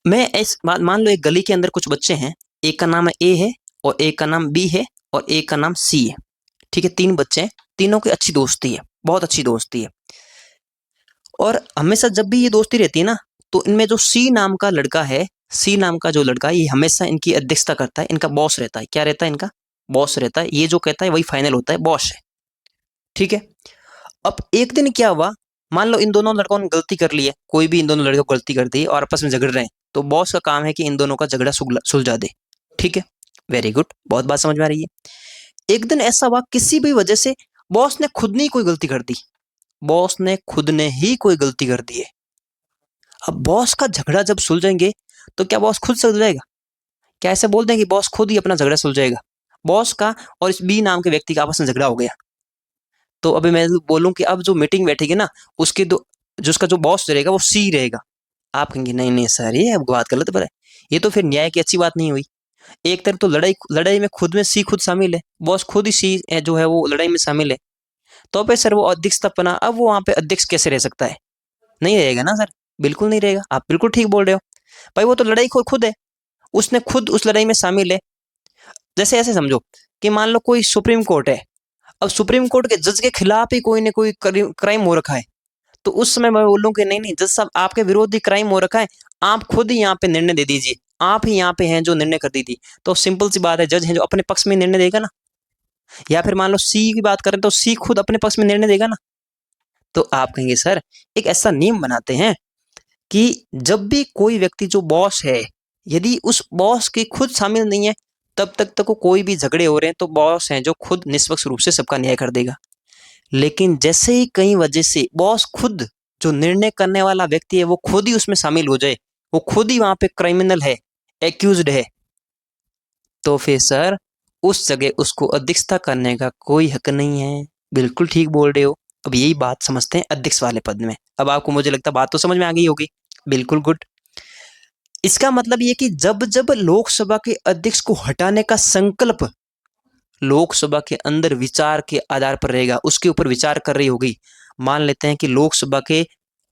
मैं इस मान लो एक गली के अंदर कुछ बच्चे हैं, एक का नाम ए है और एक का नाम बी है और एक का नाम सी है। ठीक है, 3 बच्चे हैं, तीनों की अच्छी दोस्ती है, बहुत अच्छी दोस्ती है। और हमेशा जब भी ये दोस्ती रहती है ना, तो इनमें जो सी नाम का लड़का है, सी नाम का जो लड़का है, ये हमेशा इनकी अध्यक्षता करता है, इनका बॉस रहता है। क्या रहता है? इनका बॉस रहता है। ये जो कहता है वही फाइनल होता है, बॉस है। ठीक है, अब एक दिन क्या हुआ, मान लो इन दोनों लड़कों ने गलती कर ली है, कोई भी इन दोनों लड़कों गलती कर दी और आपस में झगड़ रहे हैं, तो बॉस का काम है कि इन दोनों का झगड़ा सुलझा दे। ठीक है, वेरी गुड, बहुत बात समझ में आ रही है। एक दिन ऐसा हुआ, किसी भी वजह से बॉस ने खुद ने कोई गलती कर दी, बॉस ने खुद ने ही कोई गलती कर दी है। अब बॉस का झगड़ा जब सुलझेंगे, तो क्या बॉस खुद सुलझाएगा? क्या ऐसे बोल दें कि बॉस खुद ही अपना झगड़ा सुलझाएगा? बॉस का और इस बी नाम के व्यक्ति का आपस में झगड़ा हो गया, तो अभी मैं बोलूं कि अब जो मीटिंग बैठेगी ना, उसके दो, जो उसका जो बॉस रहेगा वो सी रहेगा। आप कहेंगे नहीं नहीं सर, ये अब बात गलत है, ये तो फिर न्याय की अच्छी बात नहीं हुई। एक तरफ तो लड़ाई लड़ाई में खुद में सी खुद शामिल है, बॉस खुद ही सी जो है वो लड़ाई में शामिल है, तो फिर सर वो अध्यक्ष बना, अब वो वहां पे अध्यक्ष कैसे रह सकता है? नहीं रहेगा ना सर, बिल्कुल नहीं रहेगा। आप बिल्कुल ठीक बोल रहे हो भाई, वो तो लड़ाई खुद है, उसने खुद उस लड़ाई में शामिल है। जैसे ऐसे समझो कि मान लो कोई सुप्रीम कोर्ट है, अब सुप्रीम कोर्ट के जज के खिलाफ ही कोई ना कोई क्राइम हो रखा है, तो उस समय मैं बोलूं कि नहीं नहीं जज साहब, आपके विरोधी क्राइम हो रखा है, आप खुद ही यहाँ पे निर्णय दे दीजिए, आप ही यहाँ पे हैं जो निर्णय कर दी थी। तो सिंपल सी बात है, जज है जो अपने पक्ष में निर्णय देगा ना। या फिर मान लो सी की बात करें तो सी खुद अपने पक्ष में निर्णय देगा ना। तो आप कहेंगे सर एक ऐसा नियम बनाते हैं कि जब भी कोई व्यक्ति जो बॉस है, यदि उस बॉस के खुद शामिल नहीं है, तब तक तो कोई भी झगड़े हो रहे हैं तो बॉस हैं जो खुद निष्पक्ष रूप से सबका न्याय कर देगा। लेकिन जैसे ही कई वजह से बॉस खुद, जो निर्णय करने वाला व्यक्ति है, वो खुद ही उसमें शामिल हो जाए, वो खुद ही वहां पे क्रिमिनल है, एक्यूज्ड है, तो फिर सर उस जगह उसको अध्यक्षता करने का कोई हक नहीं है। बिल्कुल ठीक बोल रहे हो। अब यही बात समझते हैं अध्यक्ष वाले पद में। अब आपको मुझे लगता है बात तो समझ में आ गई होगी। बिल्कुल गुड। इसका मतलब ये कि जब जब लोकसभा के अध्यक्ष को हटाने का संकल्प लोकसभा के अंदर विचार के आधार पर रहेगा, उसके ऊपर विचार कर रही होगी। मान लेते हैं कि लोकसभा के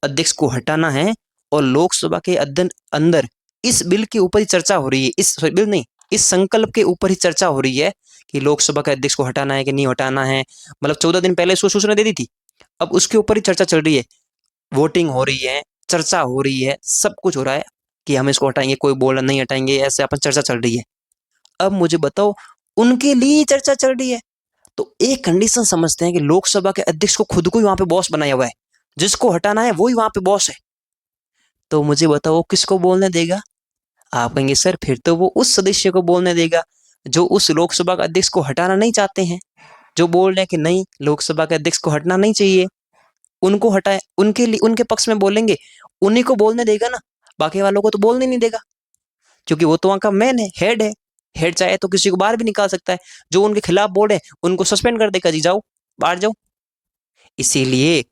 अध्यक्ष को हटाना है और लोकसभा के अंदर इस बिल के ऊपर ही चर्चा हो रही है, इस बिल नहीं, इस संकल्प के ऊपर ही चर्चा हो रही है कि लोकसभा के अध्यक्ष को हटाना है कि नहीं हटाना है। मतलब 14 दिन पहले उसको सूचना दे दी थी, अब उसके ऊपर ही चर्चा चल रही है, वोटिंग हो रही है, चर्चा हो रही है, सब कुछ हो रहा है कि हम इसको हटाएंगे, कोई बोल नहीं हटाएंगे, ऐसे अपन चर्चा चल रही है। अब मुझे बताओ, उनके लिए चर्चा चल रही है, तो एक कंडीशन समझते हैं कि लोकसभा के अध्यक्ष को खुद को ही वहां पे बॉस बनाया हुआ है, जिसको हटाना है वो ही वहां पे बॉस है। तो मुझे बताओ वो किसको बोलने देगा? आप कहेंगे सर फिर तो वो उस सदस्य को बोलने देगा जो उस लोकसभा के अध्यक्ष को हटाना नहीं चाहते हैं, जो बोल रहे हैं कि नहीं लोकसभा के अध्यक्ष को हटना नहीं चाहिए, उनको हटाए, उनके लिए उनके पक्ष में बोलेंगे, उन्हीं को बोलने देगा ना, बाकी वालों को तो बोलने नहीं देगा, क्योंकि वो तो वहां का मैन है, हेड है। हेड चाहे तो किसी को बाहर भी निकाल सकता है, जो उनके खिलाफ बोल रहे हैं उनको सस्पेंड कर देगा, जी जाओ बाहर जाओ। इसीलिए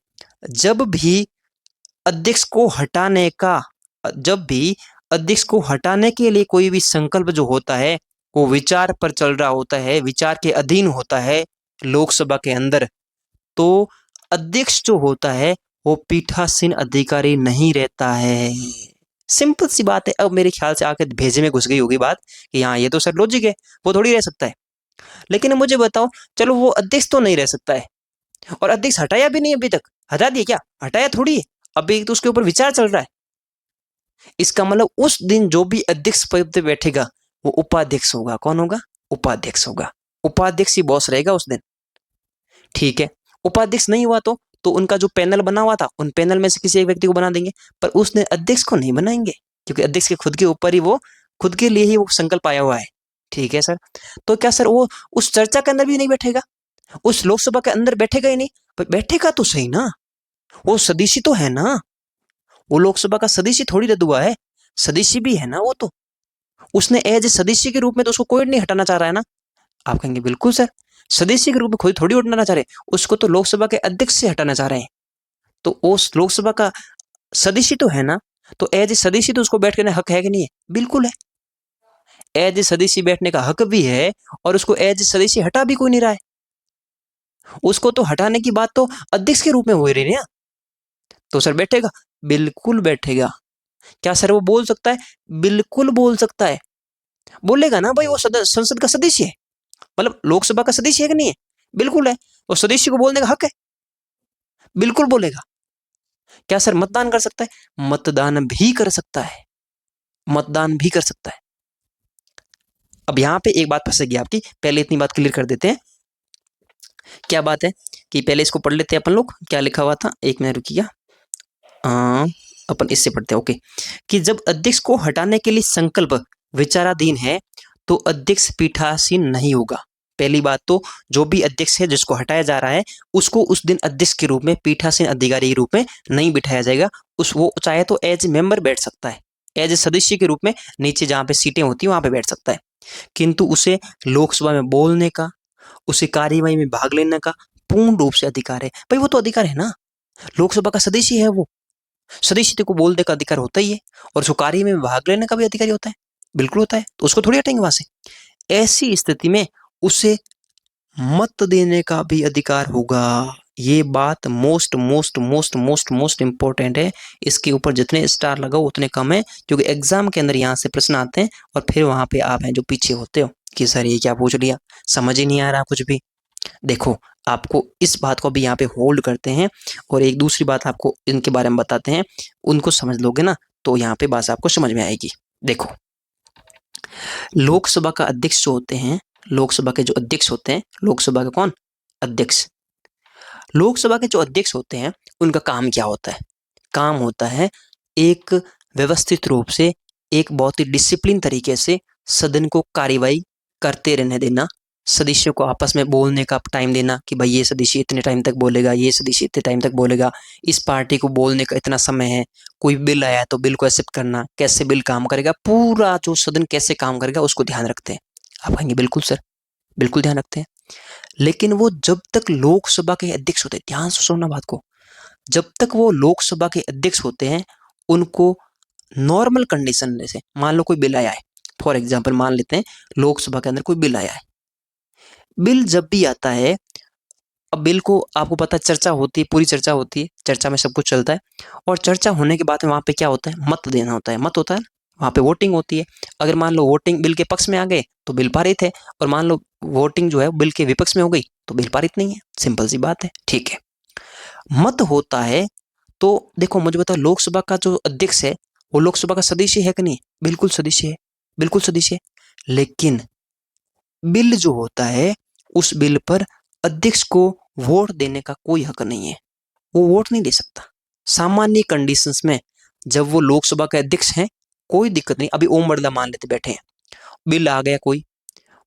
जब भी अध्यक्ष को हटाने का जब भी अध्यक्ष को हटाने के लिए कोई भी संकल्प जो होता है वो विचार पर चल रहा होता है, विचार के अधीन होता है लोकसभा के अंदर, तो अध्यक्ष जो होता है वो पीठासीन अधिकारी नहीं रहता है। सिंपल सी बात है। अब मेरे ख्याल से आके भेजे में घुस गई होगी बात कि हाँ ये तो सर लॉजिक है, वो थोड़ी रह सकता है। लेकिन मुझे बताओ, चलो वो अध्यक्ष तो नहीं रह सकता है, और अध्यक्ष हटाया भी नहीं अभी तक, हटा दिया क्या? हटाया थोड़ी है, अभी तो उसके ऊपर विचार चल रहा है। इसका मतलब उस दिन जो भी अध्यक्ष पद पे बैठेगा वो उपाध्यक्ष होगा। कौन होगा? उपाध्यक्ष होगा। उपाध्यक्ष ही बॉस रहेगा उस दिन। ठीक है, उपाध्यक्ष नहीं हुआ तो उनका जो पैनल बना हुआ था उन पैनल में से किसी एक व्यक्ति को बना देंगे, पर उस दिन अध्यक्ष को नहीं बनाएंगे, क्योंकि अध्यक्ष के खुद के ऊपर ही वो खुद के लिए ही वो संकल्प आया हुआ है। ठीक है सर, तो क्या सर वो उस चर्चा के अंदर भी नहीं बैठेगा? उस लोकसभा के अंदर बैठेगा ही नहीं? पर बैठेगा तो सही ना, वो सदस्य तो है ना, वो लोकसभा का सदस्य थोड़ी रद्द हुआ है, सदस्य भी है ना वो तो। उसने एज ए सदस्य के रूप में तो उसको कोई नहीं हटाना चाह रहा है ना। आप कहेंगे बिल्कुल सर, सदस्य के रूप में कोई थोड़ी हटाना चाह रहे, उसको तो लोकसभा के अध्यक्ष से हटाना चाह रहे हैं। तो उस लोकसभा का सदस्य तो है ना, तो एज ए सदस्य तो उसको बैठने का हक है कि नहीं है? बिल्कुल है, एज ए सदस्य बैठने का हक भी है, और उसको एज ए सदस्य हटा भी कोई नहीं रहा है। उसको तो हटाने की बात तो अध्यक्ष के रूप में हो रही है ना। तो सर बैठेगा? बिल्कुल बैठेगा। क्या सर वो बोल सकता है? बिल्कुल बोल सकता है। बोलेगा ना भाई वो संसद का सदस्य है, मतलब लोकसभा का सदस्य है कि नहीं है? बिल्कुल है। वो सदस्य को बोलने का हक है, बिल्कुल बोलेगा। क्या सर मतदान कर सकता है? मतदान भी कर सकता है, मतदान भी कर सकता है। अब यहां पे एक बात फंसेगी आपकी, पहले इतनी बात क्लियर कर देते हैं। क्या बात है कि पहले इसको पढ़ लेते हैं अपन लोग, क्या लिखा हुआ था, एक मिनट रुकिए। अपन इससे पढ़ते हैं, ओके। कि जब अध्यक्ष को हटाने के लिए संकल्प विचाराधीन है तो अध्यक्ष पीठासीन नहीं होगा। पहली बात तो जो भी अध्यक्ष है जिसको हटाया जा रहा है उसको उस दिन अध्यक्ष के रूप में, पीठासीन अधिकारी के रूप में नहीं बिठाया जाएगा। वो चाहे तो एज मेंबर बैठ सकता है, एज सदस्य के रूप में नीचे जहाँ पे सीटें होती है वहां पे बैठ सकता है, किंतु उसे लोकसभा में बोलने का, उसे कार्यवाही में भाग लेने का पूर्ण रूप से अधिकार है। भाई वो तो अधिकार है ना, लोकसभा का सदस्य है वो, सदस्य को बोलने का अधिकार होता ही है, और उसको कार्य में भाग लेने का भी अधिकार होता है, बिल्कुल होता है, तो उसको थोड़ी हटाएंगे वहां से। ऐसी स्थिति में उसे मत देने का भी अधिकार होगा। ये बात most most most most most important है, इसके ऊपर जितने स्टार लगाओ उतने कम है, क्योंकि एग्जाम के अंदर यहाँ से प्रश्न आते हैं और फिर वहां पे आप हैं जो पीछे होते हो कि सर ये क्या पूछ लिया, समझ ही नहीं आ रहा कुछ भी। देखो आपको इस बात को भी यहाँ पे होल्ड करते हैं, और एक दूसरी बात आपको इनके बारे में बताते हैं, उनको समझ लोगे ना तो यहाँ पे बात आपको समझ में आएगी। देखो लोकसभा का अध्यक्ष जो होते हैं, लोकसभा के जो अध्यक्ष होते हैं, लोकसभा के कौन? अध्यक्ष। लोकसभा के जो अध्यक्ष होते हैं उनका काम क्या होता है? काम होता है एक व्यवस्थित रूप से, एक बहुत ही डिसिप्लिन तरीके से सदन को कार्यवाही करते रहने देना, सदस्यों को आपस में बोलने का टाइम देना कि भाई ये सदस्य इतने टाइम तक बोलेगा, ये सदस्य इतने टाइम तक बोलेगा, इस पार्टी को बोलने का इतना समय है, कोई बिल आया तो बिल को एक्सेप्ट करना, कैसे बिल काम करेगा, पूरा जो सदन कैसे काम करेगा उसको ध्यान रखते हैं। आप कहेंगे बिल्कुल सर, बिल्कुल ध्यान रखते हैं। लेकिन वो जब तक लोकसभा के अध्यक्ष होते हैं, ध्यान से सुनना बात को, जब तक वो लोकसभा के अध्यक्ष होते हैं उनको नॉर्मल कंडीशन में से, मान लो कोई बिल आया है, फॉर एग्जाम्पल मान लेते हैं लोकसभा के अंदर कोई बिल आया है, बिल जब भी आता है, अब बिल को आपको पता है चर्चा होती है, पूरी चर्चा होती है, चर्चा में सब कुछ चलता है, और चर्चा होने के बाद में वहां पे क्या होता है? मत देना होता है, मत होता है, वहां पे वोटिंग होती है। अगर मान लो वोटिंग बिल के पक्ष में आ गए तो बिल पारित है, और मान लो वोटिंग जो है बिल के विपक्ष में हो गई तो बिल पारित नहीं है, सिंपल सी बात है। ठीक है, मत होता है तो देखो मुझे बताओ, लोकसभा का जो अध्यक्ष है वो लोकसभा का सदस्य है कि नहीं? बिल्कुल सदस्य है, बिल्कुल सदस्य है। लेकिन बिल जो होता है उस बिल पर अध्यक्ष को वोट देने का कोई हक नहीं है, वो वोट नहीं दे सकता। सामान्य कंडीशंस में जब वो लोकसभा के अध्यक्ष हैं, कोई दिक्कत नहीं। अभी ओम बिरला मान लेते बैठे हैं, बिल आ गया, कोई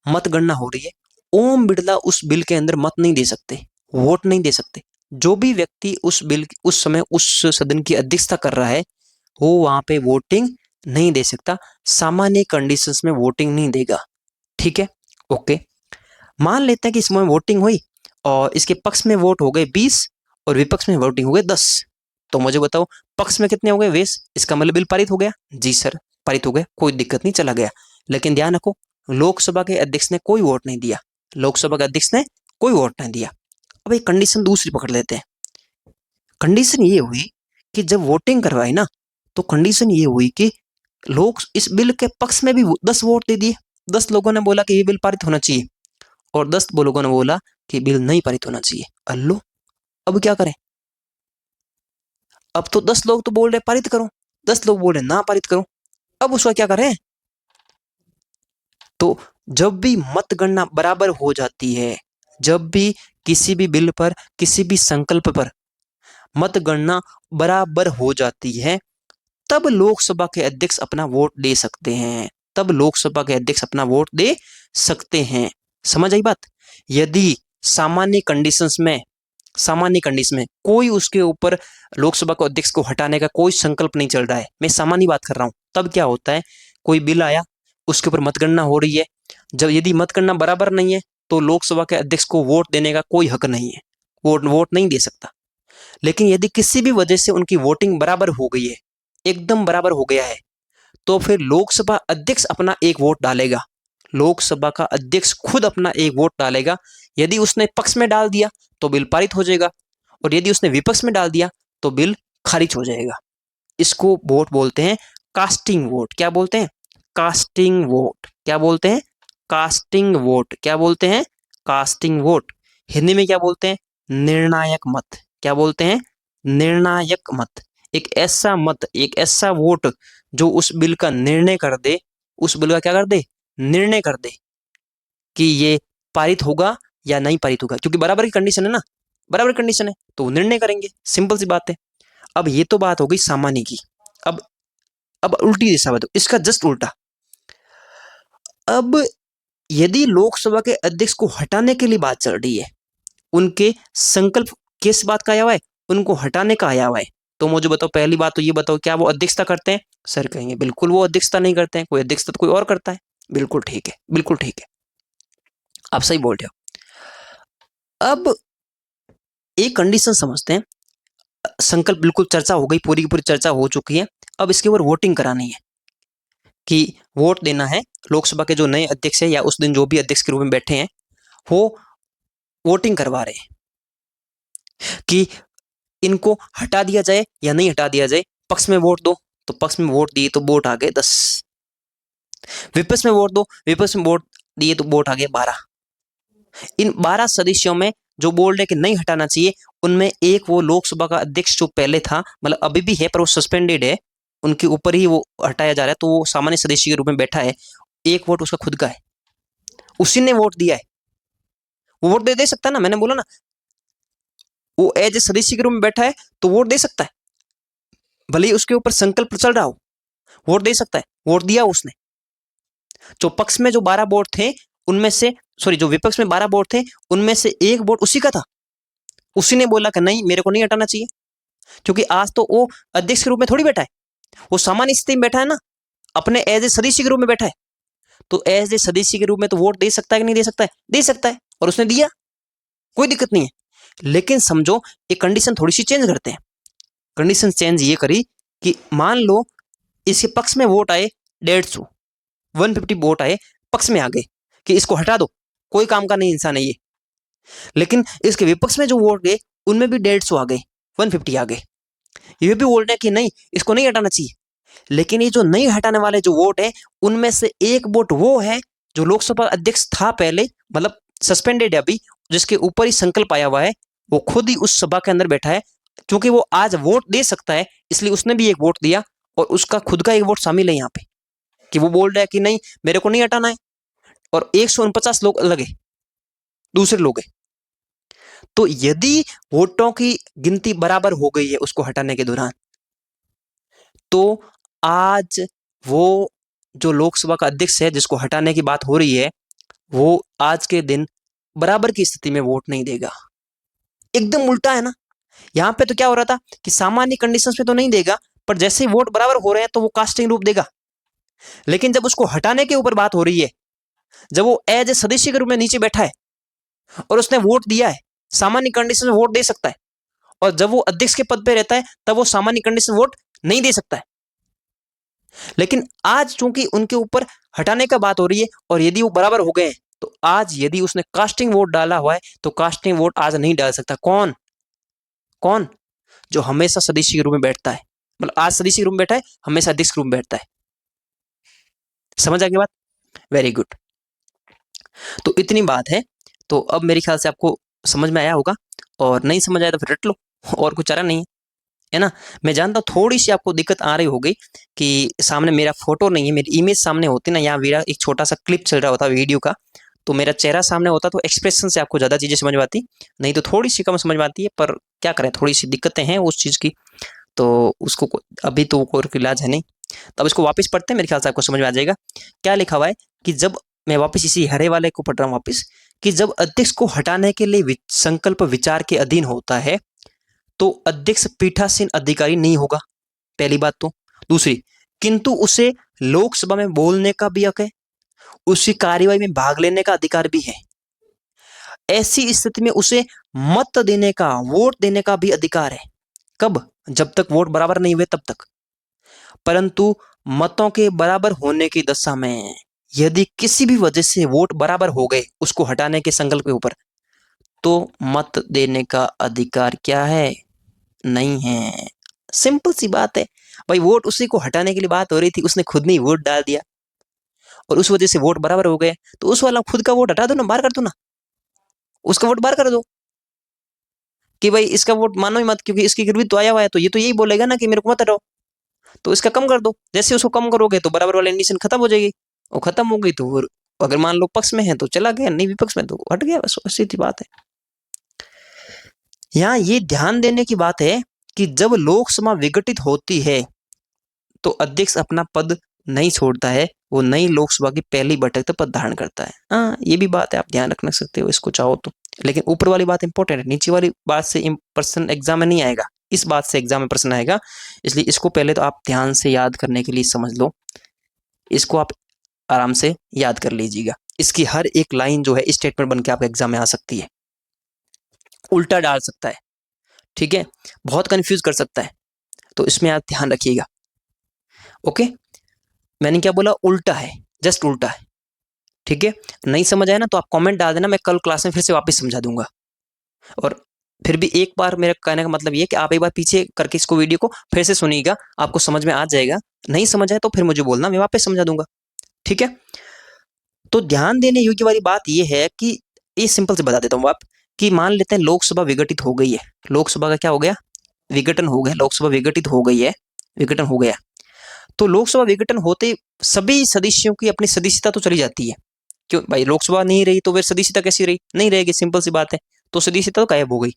मतगणना हो रही है, ओम बिरला उस बिल के अंदर मत नहीं दे सकते, वोट नहीं दे सकते। जो भी व्यक्ति उस बिल उस समय उस सदन की अध्यक्षता कर रहा है, वो वहां पे वोटिंग नहीं दे सकता, सामान्य कंडीशंस में वोटिंग नहीं देगा। ठीक है, ओके। मान लेते हैं कि इसमें वोटिंग हुई और इसके पक्ष में वोट हो गए 20 और विपक्ष में वोटिंग हो गए 10। तो मुझे बताओ पक्ष में कितने हो गए 20, इसका मतलब बिल पारित हो गया। जी सर, पारित हो गया, कोई दिक्कत नहीं, चला गया। लेकिन ध्यान रखो, लोकसभा के अध्यक्ष ने कोई वोट नहीं दिया, लोकसभा के अध्यक्ष ने कोई वोट नहीं दिया। अब एक कंडीशन दूसरी पकड़ लेते हैं। कंडीशन ये हुई कि जब वोटिंग करवाई ना, तो कंडीशन ये हुई कि लोग इस बिल के पक्ष में भी 10 वोट दे दिए। 10 लोगों ने बोला कि ये बिल पारित होना चाहिए और 10 लोगों ने बोला कि बिल नहीं पारित होना चाहिए। अल्लो, अब क्या करें? अब तो 10 लोग तो बोल रहे पारित करो, 10 लोग बोल रहे ना पारित करो, अब उसका क्या करें? तो जब भी मतगणना बराबर हो जाती है, जब भी किसी भी बिल पर, किसी भी संकल्प पर मतगणना बराबर हो जाती है, तब लोकसभा के अध्यक्ष अपना वोट दे सकते हैं, तब लोकसभा के अध्यक्ष अपना वोट दे सकते हैं। समझ आई बात? यदि सामान्य कंडीशंस में, सामान्य कंडीशन में कोई उसके ऊपर लोकसभा को अध्यक्ष को हटाने का कोई संकल्प नहीं चल रहा है, मैं सामान्य बात कर रहा हूं, तब क्या होता है, कोई बिल आया, उसके ऊपर मतगणना हो रही है, जब यदि मतगणना बराबर नहीं है तो लोकसभा के अध्यक्ष को वोट देने का कोई हक नहीं है, वोट नहीं दे सकता। लेकिन यदि किसी भी वजह से उनकी वोटिंग बराबर हो गई है, एकदम बराबर हो गया है, तो फिर लोकसभा अध्यक्ष अपना एक वोट डालेगा, लोकसभा का अध्यक्ष खुद अपना एक वोट डालेगा। यदि उसने पक्ष में डाल दिया तो बिल पारित हो जाएगा, और यदि उसने विपक्ष में डाल दिया तो बिल खारिज हो जाएगा। इसको वोट बोलते हैं कास्टिंग वोट। क्या बोलते हैं? Casting vote. क्या बोलते हैं? Casting vote. क्या बोलते हैं? Casting vote. हिंदी में क्या बोलते हैं? निर्णायक मत। क्या बोलते हैं? निर्णायक मत। एक ऐसा मत, एक ऐसा वोट जो उस बिल का निर्णय कर दे, उस बिल का क्या कर दे? निर्णय कर दे कि ये पारित होगा या नहीं पारित होगा, क्योंकि बराबर की कंडीशन है ना, बराबर कंडीशन है तो निर्णय करेंगे, सिंपल सी बात है। अब ये तो बात हो गई सामान्य की। अब अब उल्टी दिशा बताओ, इसका जस्ट उल्टा। अब यदि लोकसभा के अध्यक्ष को हटाने के लिए बात चल रही है, उनके संकल्प किस बात का आया हुआ है? उनको हटाने का आया हुआ है। तो मुझे बताओ, पहली बात तो ये बताओ, क्या वो अध्यक्षता करते हैं? सर कहेंगे बिल्कुल वो अध्यक्षता नहीं करते हैं, कोई अध्यक्षता तो कोई और करता है। बिल्कुल ठीक है, बिल्कुल ठीक है, आप सही बोल रहे हो। अब एक कंडीशन समझते हैं, संकल्प बिल्कुल चर्चा हो गई, पूरी की पूरी चर्चा हो चुकी है। अब इसके ऊपर वोटिंग करानी है कि वोट देना है। लोकसभा के जो नए अध्यक्ष है या उस दिन जो भी अध्यक्ष के रूप में बैठे हैं, वो वोटिंग करवा रहे हैं कि इनको हटा दिया जाए या नहीं हटा दिया जाए। पक्ष में वोट दो तो पक्ष में वोट दिए तो वोट आ गए 10, विपक्ष में वोट दो, विपक्ष में वोट दिए तो वोट आ गए 12। इन 12 सदस्यों में जो बोल रहे कि नहीं हटाना चाहिए, उनमें एक वो लोकसभा का अध्यक्ष जो पहले था, मतलब अभी भी है पर वो सस्पेंडेड है, उनके ऊपर ही वो हटाया जा रहा है, तो वो सामान्य सदस्य के रूप में बैठा है। एक वोट उसका खुद का है, उसी ने वोट दिया है, वो वोट दे सकता है ना, मैंने बोला ना, वो एज ए सदस्य के रूप में बैठा है तो वोट दे सकता है, भले ही उसके ऊपर संकल्प चल रहा हो, वोट दे सकता है, वोट दिया उसने। जो पक्ष में जो 12 वोट थे उनमें से, सॉरी, जो विपक्ष में 12 वोट थे उनमें से एक वोट उसी का था, उसी ने बोला कि नहीं मेरे को नहीं हटाना चाहिए, क्योंकि आज तो वो अध्यक्ष के रूप में थोड़ी बैठा है, वो सामान्य स्थिति में बैठा है ना, अपने एज ए सदस्य के रूप में बैठा है, तो एज ए सदस्य के रूप में तो वोट दे सकता है कि नहीं दे सकता है? दे सकता है, और उसने दिया, कोई दिक्कत नहीं है। लेकिन समझो, एक कंडीशन थोड़ी सी चेंज करते हैं। कंडीशन चेंज ये करी कि मान लो इसके पक्ष में वोट आए 150, 150 वोट आए पक्ष में आ गए कि इसको हटा दो, कोई काम का नहीं इंसान है ये। लेकिन इसके विपक्ष में जो वोट गए उनमें भी 150 आ गए, 150 आ गए, ये भी बोल रहे हैं कि नहीं इसको नहीं हटाना चाहिए। लेकिन ये जो नहीं हटाने वाले जो वोट है, उनमें से एक वोट वो है जो लोकसभा अध्यक्ष था पहले, मतलब सस्पेंडेड है अभी, जिसके ऊपर ही संकल्प आया हुआ है, वो खुद ही उस सभा के अंदर बैठा है। क्योंकि वो आज वोट दे सकता है इसलिए उसने भी एक वोट दिया, और उसका खुद का एक वोट शामिल है यहाँ पे, कि वो बोल रहा है कि नहीं मेरे को नहीं हटाना है, और 149 लोग अलग है, दूसरे लोग है, तो यदि वोटों की गिनती बराबर हो गई है उसको हटाने के दौरान, तो आज वो जो लोकसभा का अध्यक्ष है जिसको हटाने की बात हो रही है, वो आज के दिन बराबर की स्थिति में वोट नहीं देगा। एकदम उल्टा है ना। यहाँ पे तो क्या हो रहा था कि सामान्य कंडीशंस में तो नहीं देगा, पर जैसे ही वोट बराबर हो रहे हैं तो वो कास्टिंग रूप देगा। लेकिन जब उसको हटाने के ऊपर बात हो रही है, जब वो एज ए सदस्य के रूप में नीचे बैठा है और उसने वोट दिया है, सामान्य कंडीशन में वोट दे सकता है, और जब वो अध्यक्ष के पद पे रहता है तब वो सामान्य कंडीशन वोट नहीं दे सकता है। लेकिन आज चूंकि उनके ऊपर हटाने का बात हो रही है और यदि वो बराबर हो गए हैं, तो आज यदि उसने कास्टिंग वोट डाला हुआ है तो कास्टिंग वोट आज नहीं डाल सकता। कौन? कौन? जो हमेशा सदस्य के रूप में बैठता है, मतलब आज सदस्य के रूप में बैठा है, हमेशा अध्यक्ष के रूप में बैठता है। समझ आ गई बात? Very good. तो इतनी बात है। तो अब मेरे ख्याल से आपको समझ में आया होगा, और नहीं समझ आया तो फिर रट लो, और कुछ चारा नहीं है, है ना। मैं जानता हूँ थोड़ी सी आपको दिक्कत आ रही होगी कि सामने मेरा फोटो नहीं है, मेरी इमेज सामने होती ना, यहाँ मेरा एक छोटा सा क्लिप चल रहा होता वीडियो का, तो मेरा चेहरा सामने होता तो एक्सप्रेशन से आपको ज़्यादा चीज़ें समझ में आती, नहीं तो थोड़ी सी कम समझ में आती है। पर क्या करें, थोड़ी सी दिक्कतें हैं उस चीज़ की, तो उसको अभी तो कोई इलाज है नहीं। तब इसको वापस पढ़ते हैं, मेरे ख्याल से आपको समझ में आ जाएगा। क्या लिखा हुआ है कि जब, मैं वापस इसी हरे वाले को पढ़ रहा हूँ वापस, कि जब अध्यक्ष को हटाने के लिए संकल्प विचार के अधीन होता है तो अध्यक्ष पीठासीन अधिकारी नहीं होगा, पहली बात तो। दूसरी, किंतु उसे लोकसभा में बोलने का भी हक है, उसी कार्यवाही में भाग लेने का अधिकार भी है। ऐसी स्थिति में उसे मत देने का, वोट देने का भी अधिकार है। कब? जब तक वोट बराबर नहीं हुए तब तक। परंतु मतों के बराबर होने की दशा में यदि किसी भी वजह से वोट बराबर हो गए उसको हटाने के संकल्प के ऊपर, तो मत देने का अधिकार क्या है? नहीं है। सिंपल सी बात है भाई। वोट उसी को हटाने के लिए बात हो रही थी, उसने खुद नहीं वोट डाल दिया और उस वजह से वोट बराबर हो गए, तो उस वाला खुद का वोट हटा दो ना, बाहर कर दो ना, उसका वोट बाहर कर दो कि भाई इसका वोट मानो ही मत, क्योंकि इसकी गिरवी तो आया हुआ है, तो ये तो यही बोलेगा ना कि मेरे को मत हटाओ, तो इसका कम कर दो। जैसे उसको कम करोगे तो बराबर वाली इंडिशन खत्म हो जाएगी, और खत्म हो गई तो अगर मान लो पक्ष में है तो चला गया, नहीं विपक्ष में तो हट गया, बस सीधी बात है। यहाँ ये ध्यान देने की बात है कि जब लोकसभा विघटित होती है तो अध्यक्ष अपना पद नहीं छोड़ता है, वो नई लोकसभा की पहली बैठक तक पद धारण करता है। हाँ, ये भी बात है, आप ध्यान रख सकते हो इसको चाहो तो। लेकिन ऊपर वाली बात इंपॉर्टेंट है, नीचे वाली बात से प्रश्न एग्जाम में नहीं आएगा, इस बात से एग्जाम में प्रश्न आएगा। इसलिए इसको पहले तो आप ध्यान से याद करने के लिए समझ लो, इसको आप आराम से याद कर लीजिएगा। इसकी हर एक लाइन जो है स्टेटमेंट बन के आपके एग्जाम में आ सकती है, उल्टा डाल सकता है, ठीक है, बहुत कंफ्यूज कर सकता है, तो इसमें आप ध्यान रखिएगा। ओके, मैंने क्या बोला? उल्टा है, जस्ट उल्टा है, ठीक है। नहीं समझ आया ना तो आप कमेंट डाल देना, मैं कल क्लास में फिर से वापस समझा दूंगा। और फिर भी एक बार, मेरा कहने का मतलब ये कि आप एक बार पीछे करके इसको वीडियो को फिर से सुनिएगा, आपको समझ में आ जाएगा। नहीं समझ आए तो फिर मुझे बोलना, मैं वापस समझा दूंगा, ठीक है। तो ध्यान देने योग्य वाली बात यह है कि ये सिंपल से बता देता हूँ आप, कि मान लेते हैं लोकसभा विघटित हो गई है, लोकसभा का क्या हो गया? विघटन हो गया, लोकसभा विघटित हो गई है, विघटन हो गया। तो लोकसभा विघटन होते सभी सदस्यों की अपनी सदस्यता तो चली जाती है। क्यों भाई? लोकसभा नहीं रही तो फिर सदस्यता कैसी रही? नहीं रहेगी, सिंपल सी बात है, तो सदस्यता तो गायब हो गई।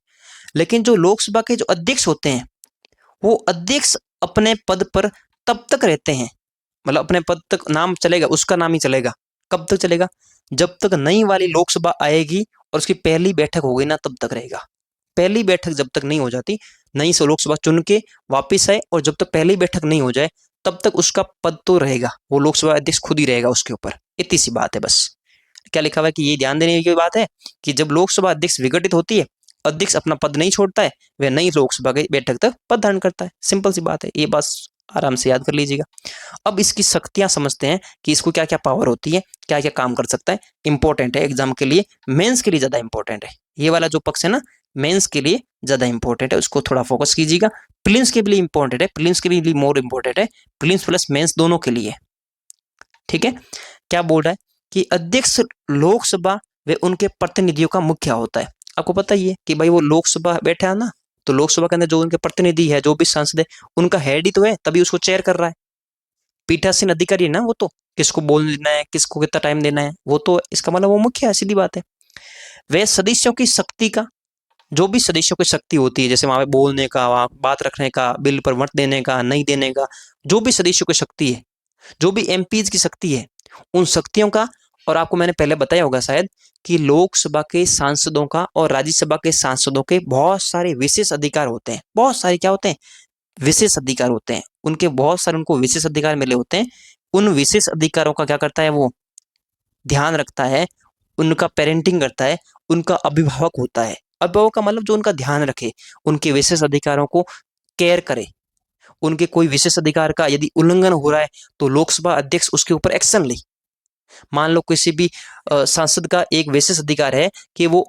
लेकिन जो लोकसभा के जो अध्यक्ष होते हैं, वो अध्यक्ष अपने पद पर तब तक रहते हैं, मतलब अपने पद तक नाम चलेगा, उसका नाम ही चलेगा। कब तक चलेगा? जब तक नई वाली लोकसभा आएगी और उसकी पहली बैठक होगी ना, तब तक रहेगा। पहली बैठक जब तक नहीं हो जाती, नई से लोकसभा चुन के वापिस आए, और जब तक पहली बैठक नहीं हो जाए तब तक उसका पद तो रहेगा, वो लोकसभा अध्यक्ष खुद ही रहेगा उसके ऊपर। इतनी सी बात है बस। क्या लिखा हुआ है कि ये ध्यान देने की बात है कि जब लोकसभा अध्यक्ष विघटित होती है, अध्यक्ष अपना पद नहीं छोड़ता है, वह नई लोकसभा की बैठक तक पद धारण करता है। सिंपल सी बात है, ये बस आराम से याद कर लीजिएगा। अब इसकी शक्तियां समझते हैं कि इसको क्या क्या पावर होती है, क्या क्या काम कर सकता है। इंपॉर्टेंट है एग्जाम के लिए, मेंस के लिए ज्यादा इंपॉर्टेंट है ये वाला जो पक्ष है ना, मेंस के लिए ज्यादा इंपॉर्टेंट है, उसको थोड़ा फोकस कीजिएगा। प्रीलिम्स के लिए इंपॉर्टेंट है, प्रीलिम्स के लिए मोर इंपॉर्टेंट है, प्रीलिम्स प्लस मेंस दोनों के लिए, ठीक है। क्या बोल रहा है कि अध्यक्ष लोकसभा व उनके प्रतिनिधियों का मुखिया होता है। आपको पता ही है कि भाई वो लोकसभा बैठा है ना, तो लोकसभा के अंदर जो उनके प्रतिनिधि है, जो भी सांसद है, उनका हेड ही तो है, तभी उसको चेयर कर रहा है। पीठासीन अधिकारी है ना वो, तो किसको बोलने देना है, किसको कितना टाइम देना है, वो तो इसका मतलब वो मुखिया है, सीधी बात है। वह सदस्यों की शक्ति का जो भी सदस्यों की शक्ति होती है, जैसे वहाँ पे बोलने का, वहाँ बात रखने का, बिल पर मत देने का, नहीं देने का, जो भी सदस्यों की शक्ति है, जो भी एमपीज की शक्ति है, उन शक्तियों का, और आपको मैंने पहले बताया होगा शायद कि लोकसभा के सांसदों का और राज्यसभा के सांसदों के बहुत सारे विशेष अधिकार होते हैं। बहुत सारे क्या होते हैं? विशेष अधिकार होते हैं। उनके बहुत सारे उनको विशेष अधिकार मिले होते हैं। उन विशेष अधिकारों का क्या करता है? वो ध्यान रखता है, उनका पेरेंटिंग करता है, उनका अभिभावक होता है। अभिभावक का मतलब जो उनका ध्यान रखे, उनके विशेष अधिकारों को केयर करे, उनके कोई विशेष अधिकार का यदि उल्लंघन हो रहा है तो लोकसभा अध्यक्ष उसके ऊपर एक्शन ले। मान लो किसी भी सांसद का एक विशेष अधिकार है कि वो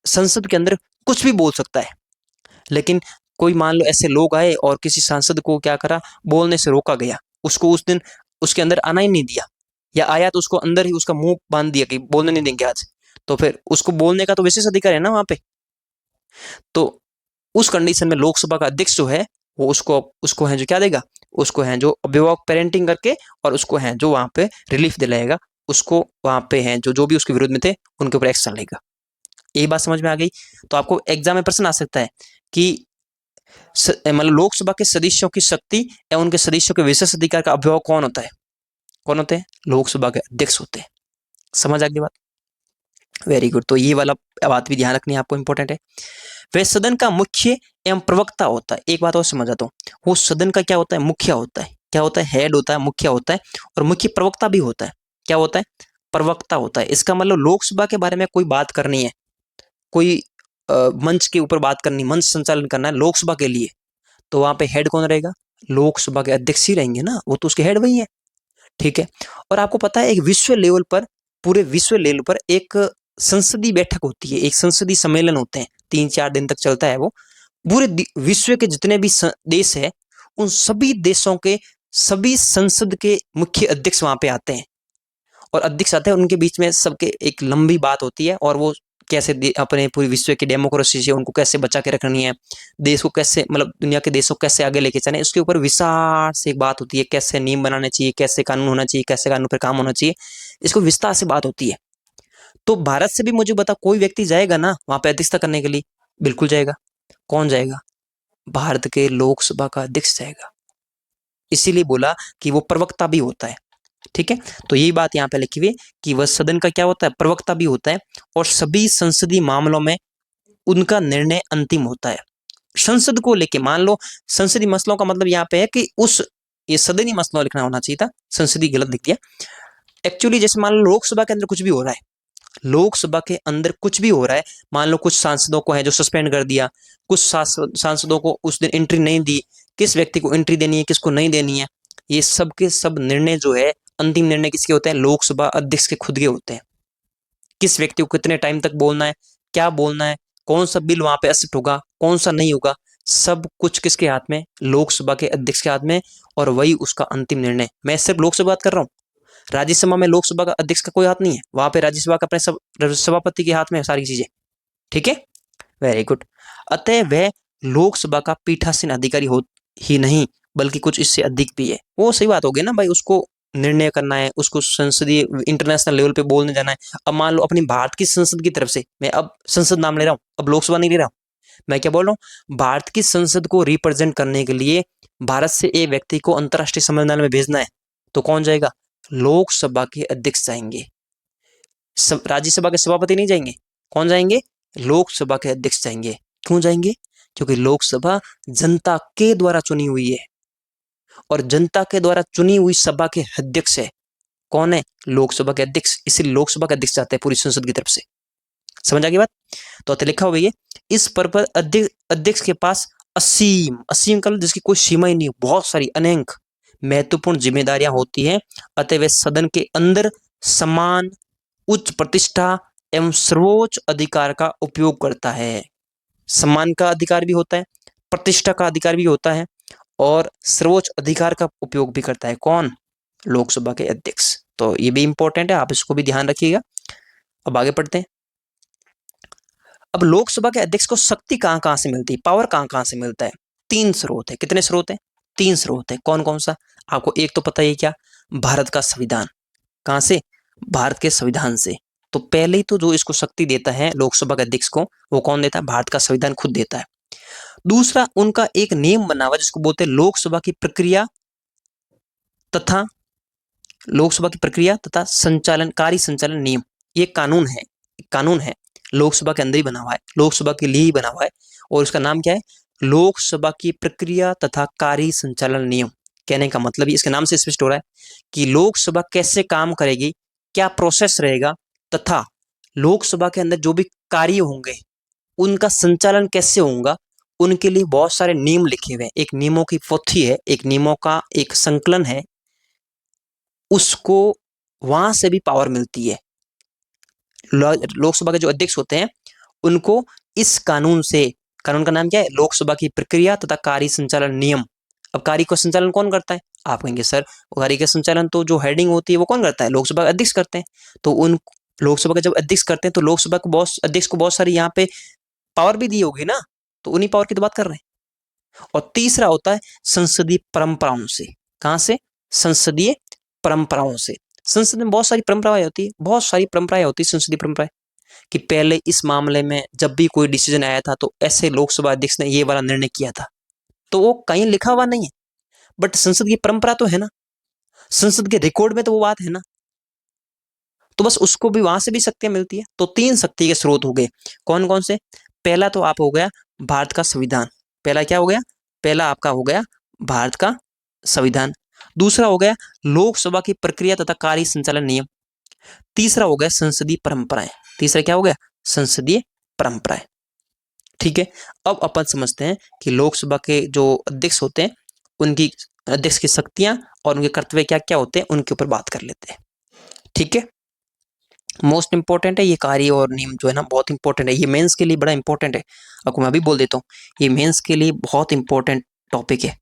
संसद के अंदर कुछ भी बोल सकता है, लेकिन कोई मान लो ऐसे लोग आए और किसी सांसद को क्या करा, बोलने से रोका गया, उसको उस दिन उसके अंदर आना ही नहीं दिया, या आया तो उसको अंदर ही उसका मुंह बांध दिया कि बोलने नहीं देंगे आज, तो फिर उसको बोलने का तो विशेष अधिकार है ना वहां पे। तो उस कंडीशन में लोकसभा का अध्यक्ष जो है वो उसको है जो क्या देगा, उसको है जो अभिभावक पेरेंटिंग करके, और उसको है जो वहां पे रिलीफ दिलाएगा, उसको वहां पे है जो जो भी उसके विरोध में थे उनके ऊपर एक्शन लेगा। यही बात समझ में आ गई? तो आपको एग्जाम में प्रश्न आ सकता है कि मतलब लोकसभा के सदस्यों की शक्ति या उनके सदस्यों के विशेष अधिकार का अभिभावक कौन होता है? कौन होते हैं? लोकसभा के अध्यक्ष होते हैं। समझ आ गई बात? Very good. तो ये वाला बात भी ध्यान रखनी है आपको, इंपॉर्टेंट है। वह सदन का मुख्य एवं प्रवक्ता होता है। एक बात और समझ आता हूँ, वो सदन का क्या होता है? मुखिया होता है। क्या होता है? हेड होता है, मुखिया होता है, और मुख्य प्रवक्ता भी होता है। क्या होता है? प्रवक्ता होता है। इसका मतलब लोकसभा के बारे में कोई बात करनी है, कोई मंच के ऊपर बात करनी, मंच संचालन करना है लोकसभा के लिए, तो वहां पे हेड कौन रहेगा? लोकसभा के अध्यक्ष ही रहेंगे ना, वो तो उसके हेड वही है। ठीक है। और आपको पता है एक विश्व लेवल पर, पूरे विश्व लेवल पर एक संसदीय बैठक होती है, एक संसदीय सम्मेलन होते हैं, 3-4 दिन तक चलता है वो। पूरे विश्व के जितने भी देश है, उन सभी देशों के सभी संसद के मुख्य अध्यक्ष वहां पे आते हैं, और अध्यक्ष आते हैं, उनके बीच में सबके एक लंबी बात होती है, और वो कैसे अपने पूरी विश्व की डेमोक्रेसी से उनको कैसे बचा के रखनी है, देश को कैसे मतलब दुनिया के देशों को कैसे आगे लेके चले, उसके ऊपर विस्तार से एक बात होती है, कैसे नियम बनाने चाहिए, कैसे कानून होना चाहिए, कैसे कानून पर काम होना चाहिए, इसको विस्तार से बात होती है। तो भारत से भी मुझे बता, कोई व्यक्ति जाएगा ना वहां पे अध्यक्षता करने के लिए? बिल्कुल जाएगा। कौन जाएगा? भारत के लोकसभा का अध्यक्ष जाएगा। इसीलिए बोला कि वो प्रवक्ता भी होता है। ठीक है। तो यही बात यहाँ पे लिखी हुई है कि वह सदन का क्या होता है? प्रवक्ता भी होता है, और सभी संसदीय मामलों में उनका निर्णय अंतिम होता है। संसद को लेके, मान लो संसदीय मसलों का मतलब यहाँ पे है कि उस, ये सदनी मसला लिखना होना चाहिए था, संसदीय गलत लिख दिया। एक्चुअली जैसे मान लो लोकसभा के अंदर कुछ भी हो रहा है, लोकसभा के अंदर कुछ भी हो रहा है, मान लो कुछ सांसदों को है जो सस्पेंड कर दिया, कुछ सांसदों को उस दिन एंट्री नहीं दी, किस व्यक्ति को एंट्री देनी है, किसको नहीं देनी है, ये सब के सब निर्णय जो है, अंतिम निर्णय किसके होते हैं? लोकसभा अध्यक्ष के खुद के होते हैं। किस व्यक्ति को कितने टाइम तक बोलना है, क्या बोलना है, कौन सा बिल वहां पे एक्सेप्ट होगा, कौन सा नहीं होगा, सब कुछ किसके हाथ में? लोकसभा के अध्यक्ष के हाथ में, और वही उसका अंतिम निर्णय। मैं सिर्फ लोकसभा बात कर रहा हूँ, राज्यसभा में लोकसभा का अध्यक्ष का कोई हाथ नहीं है, वहां पे राज्यसभा का अपने सब सभापति के हाथ में है सारी चीजें। ठीक है। Very good. अतः वह लोकसभा का पीठासीन अधिकारी हो ही नहीं, बल्कि कुछ इससे अधिक भी है। वो सही बात हो गई ना भाई, उसको निर्णय करना है, उसको संसदीय इंटरनेशनल लेवल पे बोलने जाना है। अब मान लो अपनी भारत की संसद की तरफ से, मैं अब संसद नाम ले रहा हूँ, अब लोकसभा नहीं ले रहा हूँ, मैं क्या बोल रहा हूँ, भारत की संसद को रिप्रेजेंट करने के लिए भारत से एक व्यक्ति को अंतर्राष्ट्रीय सम्मेलन में भेजना है, तो कौन जाएगा? लोकसभा के अध्यक्ष जाएंगे। राज्यसभा के सभापति नहीं जाएंगे। कौन जाएंगे? लोकसभा के अध्यक्ष जाएंगे। क्यों जाएंगे? क्योंकि लोकसभा जनता के द्वारा चुनी हुई है, और जनता के द्वारा चुनी हुई सभा के अध्यक्ष है कौन? है लोकसभा के अध्यक्ष। इसलिए लोकसभा के अध्यक्ष जाते हैं पूरी संसद की तरफ से। समझ आ गई बात? तो अतः लिखा हुआ है इस पर अध्यक्ष के पास असीम, असीम का जिसकी कोई सीमा ही नहीं, बहुत सारी अनेक महत्वपूर्ण जिम्मेदारियां होती हैं। अतः वह सदन के अंदर समान, उच्च प्रतिष्ठा एवं सर्वोच्च अधिकार का उपयोग करता है। सम्मान का अधिकार भी होता है, प्रतिष्ठा का अधिकार भी होता है, और सर्वोच्च अधिकार का उपयोग भी करता है। कौन? लोकसभा के अध्यक्ष। तो ये भी इंपॉर्टेंट है, आप इसको भी ध्यान रखिएगा। अब आगे पढ़ते हैं। अब लोकसभा के अध्यक्ष को शक्ति कहां कहां से मिलती है, पावर कहां कहां से मिलता है? 3 स्रोत है। कितने स्रोत है? 3 स्रोत है। कौन कौन सा? आपको एक तो पता ही क्या, भारत का संविधान। कहां से? भारत के संविधान से। तो पहले ही तो जो इसको शक्ति देता है लोकसभा के अध्यक्ष को, वो कौन देता है? भारत का संविधान खुद देता है। दूसरा, उनका एक नियम बना हुआ जिसको बोलते हैं तथा लोकसभा की प्रक्रिया तथा संचालन, कार्य संचालन नियम। ये कानून है, लोकसभा के अंदर ही बना हुआ है, लोकसभा के लिए ही बना हुआ है, और उसका नाम क्या है? लोकसभा की प्रक्रिया तथा कार्य संचालन नियम। कहने का मतलब इसके नाम से स्पष्ट हो रहा है कि लोकसभा कैसे काम करेगी, क्या प्रोसेस रहेगा, तथा लोकसभा के अंदर जो भी कार्य होंगे उनका संचालन कैसे होगा, उनके लिए बहुत सारे नियम लिखे हुए हैं। एक नियमों की पोथी है, एक नियमों का एक संकलन है, उसको वहां से भी पावर मिलती है। लोकसभा के जो अध्यक्ष होते हैं उनको इस कानून से, कानून का नाम क्या है? लोकसभा की प्रक्रिया तथा कार्य संचालन नियम। अब कार्य का संचालन कौन करता है? आप कहेंगे सर कार्य का संचालन तो जो हेडिंग होती है वो कौन करता है? लोकसभा के अध्यक्ष करते हैं। तो उन लोकसभा के जब अध्यक्ष करते हैं तो लोकसभा को अध्यक्ष को बहुत सारी यहाँ पे पावर भी दी होगी ना, तो उन्हीं पावर की तो बात कर रहे हैं। और तीसरा होता है संसदीय परंपराओं से। कहां से? संसदीय परंपराओं से। संसद में बहुत सारी परंपराएं होती है, बहुत सारी परंपराएं होती है संसदीय परंपराएं, कि पहले इस मामले में जब भी कोई डिसीजन आया था तो ऐसे लोकसभा अध्यक्ष ने ये वाला निर्णय किया था। तो वो कहीं लिखा हुआ नहीं है, बट संसद की परंपरा तो है ना, संसद के रिकॉर्ड में तो वो बात है ना, तो बस उसको भी वहां से भी शक्तियां मिलती है। तो 3 शक्ति के स्रोत हो गए। कौन कौन से? पहला तो आप हो गया भारत का संविधान। पहला क्या हो गया? पहला आपका हो गया भारत का संविधान। दूसरा हो गया लोकसभा की प्रक्रिया तथा कार्य संचालन नियम। तीसरा हो गया संसदीय परंपराएं। तीसरा क्या हो गया? संसदीय परंपराएं। ठीक है, अब अपन समझते हैं कि लोकसभा के जो अध्यक्ष होते हैं उनकी, अध्यक्ष की शक्तियां और उनके कर्तव्य क्या क्या होते हैं, उनके ऊपर बात कर लेते हैं। ठीक है, मोस्ट इंपॉर्टेंट है ये कार्य और नियम जो है ना, बहुत इंपॉर्टेंट है। ये मेंस के लिए बड़ा इंपॉर्टेंट है, आपको मैं अभी बोल देता हूँ, ये मेंस के लिए बहुत इंपॉर्टेंट टॉपिक है।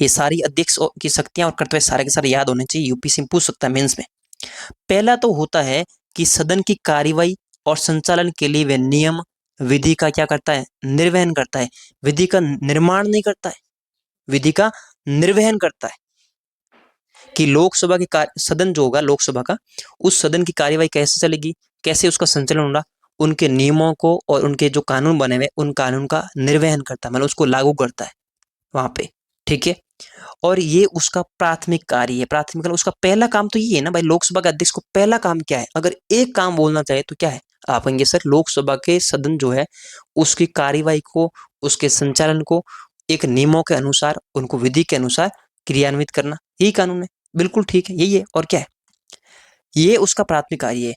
ये सारी अध्यक्ष की शक्तियां और कर्तव्य सारे के सारे याद होने चाहिए, यूपीएससी में पूछ सकता है मेंस में। पहला तो होता है कि सदन की कार्यवाही और संचालन के लिए वह नियम विधि का क्या करता है? निर्वहन करता है। विधि का निर्माण नहीं करता है, विधि का निर्वहन करता है। कि लोकसभा के सदन जो होगा लोकसभा का, उस सदन की कार्यवाही कैसे चलेगी, कैसे उसका संचालन होगा, उनके नियमों को और उनके जो कानून बने हुए उन कानून का निर्वहन करता है, मतलब उसको लागू करता है वहां पे। ठीक है, और ये उसका प्राथमिक कार्य है। प्राथमिक उसका पहला काम तो ये है ना भाई, लोकसभा के अध्यक्ष को पहला काम क्या है? अगर एक काम बोलना चाहे तो क्या है? आप कहेंगे सर लोकसभा के सदन जो है उसकी कार्यवाही को, उसके संचालन को एक नियमों के अनुसार, उनको विधि के अनुसार क्रियान्वित करना, यही कानून है। बिल्कुल ठीक है, यही है। और क्या है? ये उसका प्राथमिक कार्य है।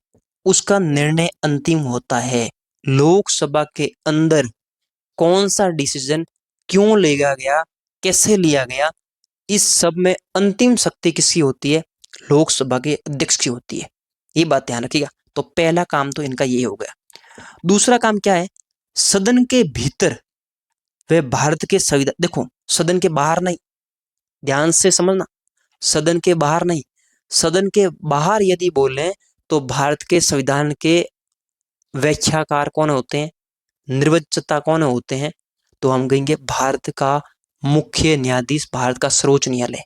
उसका निर्णय अंतिम होता है। लोकसभा के अंदर कौन सा डिसीजन क्यों लिया गया, कैसे लिया गया, इस सब में अंतिम शक्ति किसकी होती है? लोकसभा के अध्यक्ष की होती है। ये बात ध्यान रखिएगा। तो पहला काम तो इनका ये हो गया। दूसरा काम क्या है? सदन के भीतर वे भारत के संविधान, देखो सदन के बाहर नहीं, ध्यान से समझना, सदन के बाहर नहीं, सदन के बाहर यदि बोले तो भारत के संविधान के व्याख्याकार कौन होते हैं, निर्वक्ता कौन होते हैं? तो हम कहेंगे भारत का मुख्य न्यायाधीश, भारत का सर्वोच्च न्यायालय।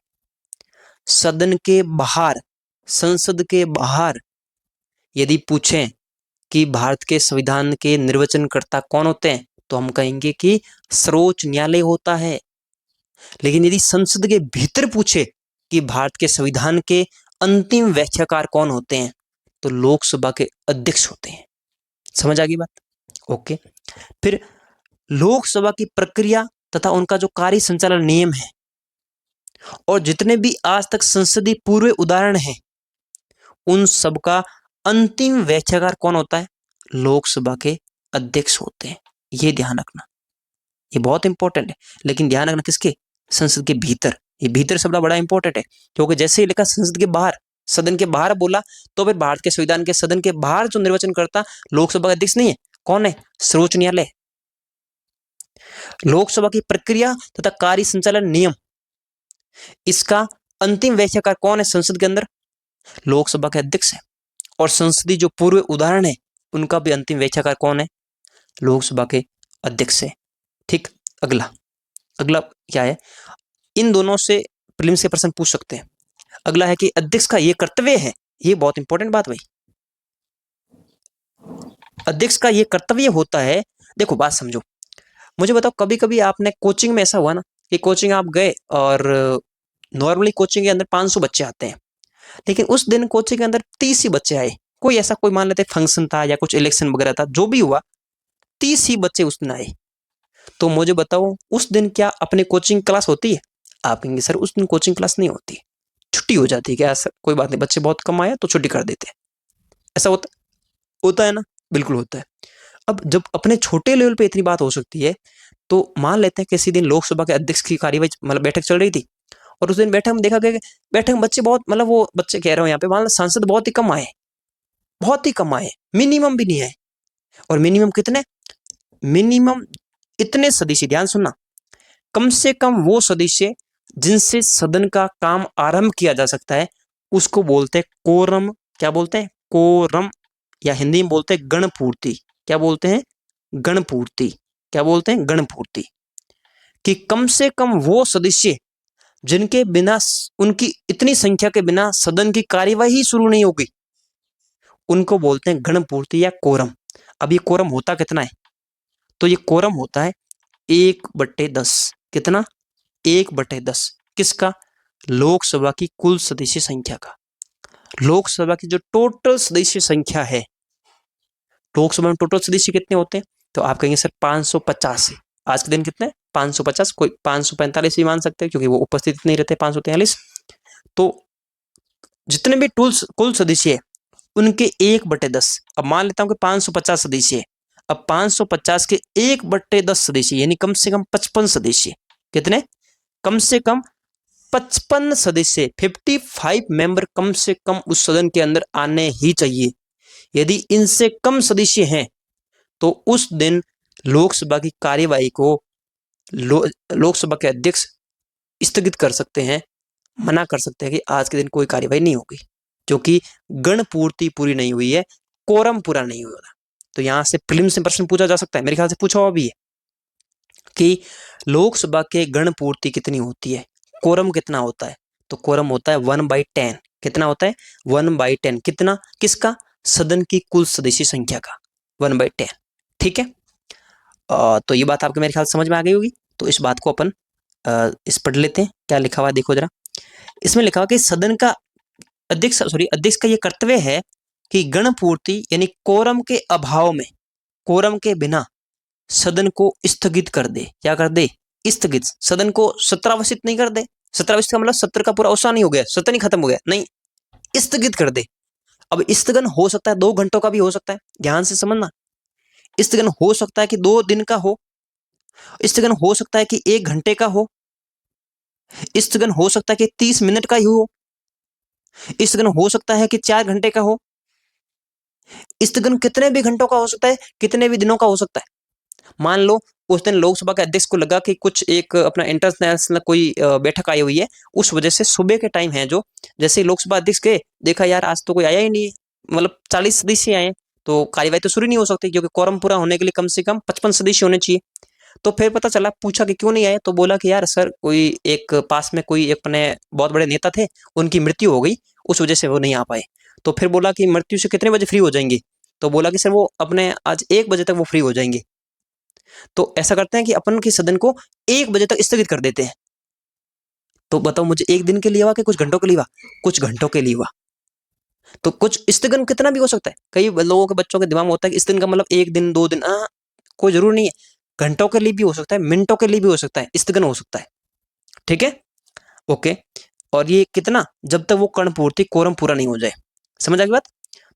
सदन के बाहर, संसद के बाहर यदि पूछें कि भारत के संविधान के निर्वचनकर्ता कौन होते हैं, तो हम कहेंगे कि सर्वोच्च न्यायालय होता है। लेकिन यदि संसद के भीतर पूछे कि भारत के संविधान के अंतिम व्याख्याकार कौन होते हैं, तो लोकसभा के अध्यक्ष होते हैं। समझ आ गई बात? ओके। फिर लोकसभा की प्रक्रिया तथा उनका जो कार्य संचालन नियम है, और जितने भी आज तक संसदीय पूर्व उदाहरण हैं, उन सब का अंतिम व्याख्याकार कौन होता है? लोकसभा के अध्यक्ष होते हैं। ये ध्यान रखना, ये बहुत इंपॉर्टेंट है। लेकिन ध्यान रखना किसके? संसद के भीतर। ये भीतर शब्द बड़ा इंपॉर्टेंट है, क्योंकि जैसे ही लिखा संसद के बाहर, सदन के बाहर बोला, तो फिर भारत के संविधान के सदन के बाहर जो निर्वाचन करता लोकसभा का अध्यक्ष नहीं है, कौन है? सर्वोच्च न्यायालय। लोकसभा की प्रक्रिया तथा कार्य संचालन नियम, इसका अंतिम व्याख्याकार कौन है संसद के अंदर? लोकसभा के अध्यक्ष है। और संसदीय जो पूर्व उदाहरण है उनका भी अंतिम व्याख्याकार कौन है? लोकसभा के अध्यक्ष है। ठीक, अगला अगला क्या है? इन दोनों से प्रीलिम्स के प्रश्न पूछ सकते हैं। अगला है कि अध्यक्ष का ये कर्तव्य है, ये बहुत इंपॉर्टेंट बात भाई। अध्यक्ष का ये कर्तव्य होता है। देखो बात समझो, मुझे बताओ कभी कभी आपने कोचिंग में ऐसा हुआ ना कि कोचिंग आप गए और नॉर्मली कोचिंग के अंदर 500 बच्चे आते हैं, लेकिन उस दिन कोचिंग के अंदर 30 ही बच्चे आए। कोई ऐसा कोई मान लेते फंक्शन था या कुछ इलेक्शन वगैरह था, जो भी हुआ 30 ही बच्चे उस दिन आए। तो मुझे बताओ उस दिन क्या अपनी कोचिंग क्लास होती है? आप कहेंगे सर उस दिन कोचिंग क्लास नहीं होती, छुट्टी हो जाती है। क्या सर? कोई बात नहीं, बच्चे बहुत कम आए तो छुट्टी कर देते हैं। ऐसा होता है ना? बिल्कुल होता है। अब जब अपने छोटे लेवल पे इतनी बात हो सकती है, तो मान लेते हैं किसी दिन लोकसभा के अध्यक्ष की कार्यवाही मतलब बैठक चल रही थी, और उस दिन बैठक में देखा गया कि बैठक में बच्चे बहुत मतलब वो बच्चे कह रहे हो यहाँ पे मान लो सांसद बहुत ही कम आए, बहुत ही कम आए, मिनिमम भी नहीं आए। और मिनिमम कितने? मिनिमम इतने सदस्य, ध्यान सुनना, कम से कम वो सदस्य जिनसे सदन का काम आरंभ किया जा सकता है, उसको बोलते हैं कोरम। क्या बोलते हैं? कोरम। या हिंदी में बोलते हैं गणपूर्ति। क्या बोलते हैं? गणपूर्ति। क्या बोलते हैं? गणपूर्ति। कि कम से कम वो सदस्य जिनके बिना, उनकी इतनी संख्या के बिना सदन की कार्यवाही शुरू नहीं होगी, उनको बोलते हैं गणपूर्ति या कोरम। अब ये कोरम होता कितना है? तो ये कोरम होता है 1/10। कितना? 1/10। किसका? लोकसभा की कुल सदस्य संख्या का। लोकसभा की जो टोटल सदस्य संख्या है, लोकसभा में टोटल सदस्य कितने होते हैं? तो आप कहेंगे सर 550। आज के दिन कितने? 550। कोई 545 भी मान सकते हैं क्योंकि वो उपस्थित नहीं रहते 543। तो जितने भी कुल सदस्य है उनके 1/10। अब मान लेता हूं कि 550 सदस्य है। अब 550 के 1/10 सदस्य यानी कम से कम 55 सदस्य। कितने? कम से कम 55 सदस्य, 55 मेंबर कम से कम उस सदन के अंदर आने ही चाहिए। यदि इनसे कम सदस्य हैं तो उस दिन लोकसभा की कार्यवाही को लोकसभा के अध्यक्ष स्थगित कर सकते हैं, मना कर सकते हैं कि आज के दिन कोई कार्यवाही नहीं होगी, क्योंकि गणपूर्ति पूरी नहीं हुई है, कोरम पूरा नहीं हुआ। तो यहां से प्रीलिम्स में प्रश्न पूछा जा सकता है, मेरे ख्याल से पूछा हुआ भी है कि लोकसभा के गणपूर्ति कितनी होती है, कोरम कितना होता है? तो कोरम होता है 1/10। कितना होता है? 1/10। कितना? किसका? सदन की कुल सदस्य संख्या का 1/10। ठीक है। तो ये बात आपके मेरे ख्याल से समझ में आ गई होगी। तो इस बात को अपन इस पढ़ लेते हैं, क्या लिखा हुआ है देखो जरा। इसमें लिखा हुआ कि सदन का अध्यक्ष का ये कर्तव्य है कि गणपूर्ति यानी कोरम के अभाव में, कोरम के बिना सदन को स्थगित कर दे। क्या कर दे? स्थगित। सदन को सत्रावसित नहीं कर दे। सत्रावसित का मतलब सत्र का पूरा अवसान नहीं हो गया, सत्र नहीं खत्म हो गया, नहीं, स्थगित कर दे। अब स्थगन हो सकता है 2 घंटों का भी हो सकता है, ध्यान से समझना। स्थगन हो सकता है कि 2 दिन का हो, स्थगन हो सकता है कि 1 घंटे का हो, स्थगन हो सकता है कि 30 मिनट का ही हो, स्थगन हो सकता है कि 4 घंटे का हो, स्थगन कितने भी घंटों का हो सकता है, कितने भी दिनों का हो सकता है। मान लो उस दिन लोकसभा के अध्यक्ष को लगा कि कुछ एक अपना इंटरनेशनल कोई बैठक आई हुई है, उस वजह से सुबह के टाइम है जो, जैसे लोकसभा अध्यक्ष गए, देखा यार आज तो कोई आया ही नहीं है, मतलब 40 सदस्य आए, तो कार्यवाही तो शुरू नहीं हो सकती क्योंकि quorum पूरा होने के लिए कम से कम 55 सदस्य होने चाहिए। तो फिर पता चला, पूछा कि क्यों नहीं आए, तो बोला कि यार सर कोई एक पास में कोई अपने बहुत बड़े नेता थे, उनकी मृत्यु हो गई, उस वजह से वो नहीं आ पाए। तो फिर बोला कि मृत्यु से कितने बजे फ्री हो जाएंगे? तो बोला कि सर वो अपने आज 1 बजे तक वो फ्री हो जाएंगे। तो ऐसा करते हैं कि अपन के सदन को 1 बजे तक स्थगित कर देते हैं। तो बताओ मुझे 1 दिन के लिए हुआ कि कुछ घंटों के लिए हुआ? कुछ घंटों के लिए हुआ। तो कुछ स्थगन कितना भी हो सकता है, कई लोगों के बच्चों के दिमाग में होता है कि स्थगन का मतलब 1 दिन 2 दिन, कोई जरूर नहीं है, घंटों के लिए भी हो सकता है, मिनटों के लिए भी हो सकता है, स्थगन हो सकता है। ठीक है, ओके। और ये कितना? जब तक वो कर्ण पूर्ति कोरम पूरा नहीं हो जाए। समझ आ गई बात?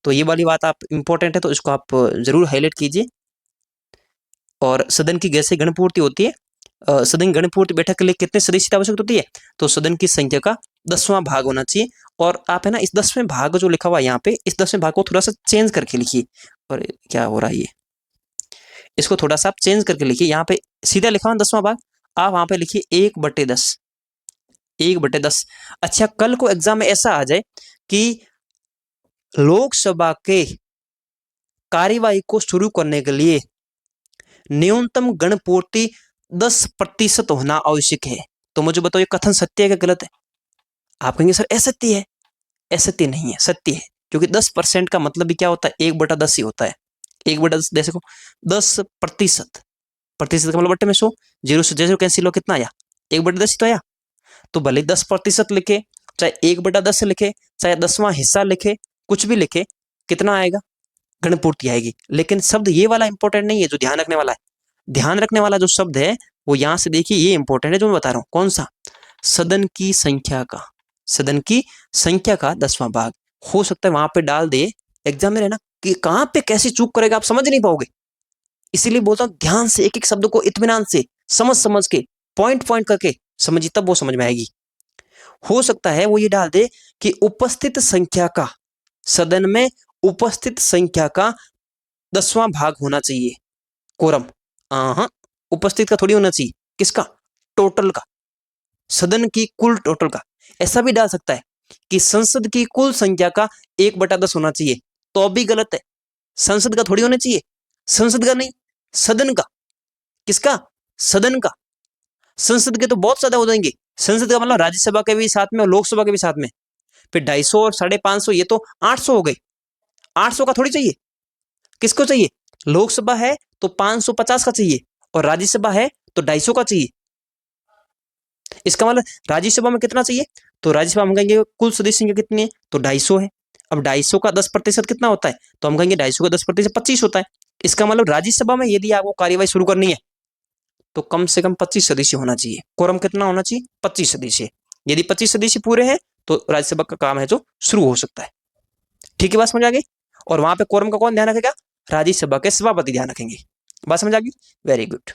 तो ये वाली बात आप इंपॉर्टेंट है, तो इसको आप जरूर हाईलाइट कीजिए। और सदन की जैसे गणपूर्ति होती है, सदन की गणपूर्ति बैठक के लिए कितने सदस्य की आवश्यकता होती है? तो सदन की संख्या का 10वां भाग होना चाहिए। और आप है ना, इस 10वें भाग जो लिखा हुआ है यहाँ पे, इस 10वें भाग को थोड़ा सा चेंज करके लिखिए। और क्या हो रहा है ये, इसको थोड़ा सा आप चेंज करके लिखिए। यहाँ पे सीधा लिखा हुआ 10वां भाग, आप वहां पे लिखिए 1/10। 1/10। अच्छा, कल को एग्जाम में ऐसा आ जाए कि लोकसभा के कार्यवाही को शुरू करने के लिए न्यूनतम गणपूर्ति 10% होना आवश्यक है, तो मुझे बताओ ये कथन सत्य है कि गलत है? आप कहेंगे सर असत्य है। असत्य नहीं है, सत्य है, क्योंकि 10% का मतलब भी क्या होता है? 1/10 ही होता है। 1/10 जैसे को 10%, प्रतिशत का मतलब बट्टे में 100, 0 से 0 कैंसिल हो, कितना आया 1/10 ही तो आया। तो भले 10% लिखे, चाहे 1/10 लिखे, चाहे 10वां हिस्सा लिखे, कुछ भी लिखे, कितना आएगा, गणपूर्ति आएगी। लेकिन शब्द ये वाला इंपॉर्टेंट नहीं है जो ध्यान रखने वाला है। ध्यान रखने वाला जो शब्द है वो यहां से देखिए, ये इंपॉर्टेंट है जो मैं बता रहा हूं। कौन सा? सदन की संख्या का, सदन की संख्या का 10वां भाग। हो सकता है वहां पे डाल दे एग्जाम में रहना कि कहां पे कैसे चूक करेगा आप समझ नहीं पाओगे। इसीलिए बोलता हूं ध्यान से एक एक शब्द को इत्मीनान से समझ समझ के पॉइंट पॉइंट करके समझिए, तब वो समझ में आएगी। हो सकता है वो ये डाल दे कि उपस्थित संख्या का, सदन में उपस्थित संख्या का 10वां भाग होना चाहिए, कोरम। हाँ, उपस्थित का थोड़ी होना चाहिए, किसका? टोटल का, सदन की कुल टोटल का। ऐसा भी डाल सकता है कि संसद की कुल संख्या का 1/10 होना चाहिए, तो भी गलत है। संसद का थोड़ी होना चाहिए, संसद का नहीं, सदन का। किसका? सदन का। संसद के तो बहुत ज्यादा हो जाएंगे। संसद का मतलब राज्यसभा के भी साथ में और लोकसभा के भी साथ में। फिर 250 और 550, ये तो 800 हो गई। 800 का थोड़ी चाहिए, किसको चाहिए? लोकसभा है तो 550 का चाहिए, और राज्यसभा है तो 250 का चाहिए। इसका मतलब राज्यसभा में कितना चाहिए? तो राज्यसभा में कहेंगे कुल सदस्य संख्या कितनी है, तो 250 है। अब 250 का 10% कितना होता है, तो हम कहेंगे 250 का 10% 25 होता है। इसका मतलब राज्यसभा में यदि आपको कार्यवाही शुरू करनी है तो कम से कम 25 सदस्य होना चाहिए। कोरम कितना होना चाहिए? 25 सदस्य। यदि 25 सदस्य पूरे हैं तो राज्यसभा का काम है जो शुरू हो सकता है। ठीक है, बात समझ आ गई। और वहां पे कोरम का कौन ध्यान रखेगा? राज्यसभा के सभापति ध्यान रखेंगे। बात समझ आ गई, वेरी गुड।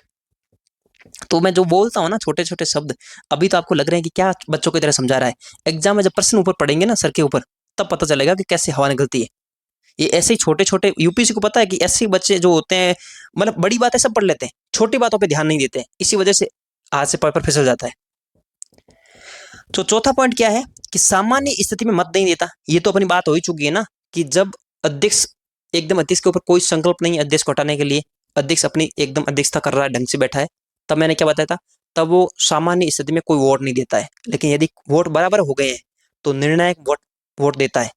तो मैं जो बोलता हूँ ना छोटे छोटे शब्द, अभी तो आपको लग रहे हैं कि क्या बच्चों की तरह समझा रहा है। एग्जाम में जब प्रश्न ऊपर पड़ेंगे ना सर के ऊपर, तब पता चलेगा कि कैसे हवा निकलती है। ये ऐसे ही छोटे छोटे, यूपीएससी को पता है कि ऐसे बच्चे जो होते हैं, मतलब बड़ी बातें सब पढ़ लेते हैं, छोटी बातों पे ध्यान नहीं देते हैं, इसी वजह से आज से पेपर फिसल जाता है। तो चौथा पॉइंट क्या है कि सामान्य स्थिति में मत नहीं देता। ये तो अपनी बात हो ही चुकी है ना कि जब अध्यक्ष, एकदम अध्यक्ष के ऊपर कोई संकल्प नहीं है अध्यक्ष को हटाने के लिए, अध्यक्ष अपनी एकदम अध्यक्षता कर रहा है, ढंग से बैठा है, तब मैंने क्या बताया था, तब वो सामान्य स्थिति में कोई वोट नहीं देता है। लेकिन यदि वोट बराबर हो गए हैं तो निर्णायक वोट वोट देता है।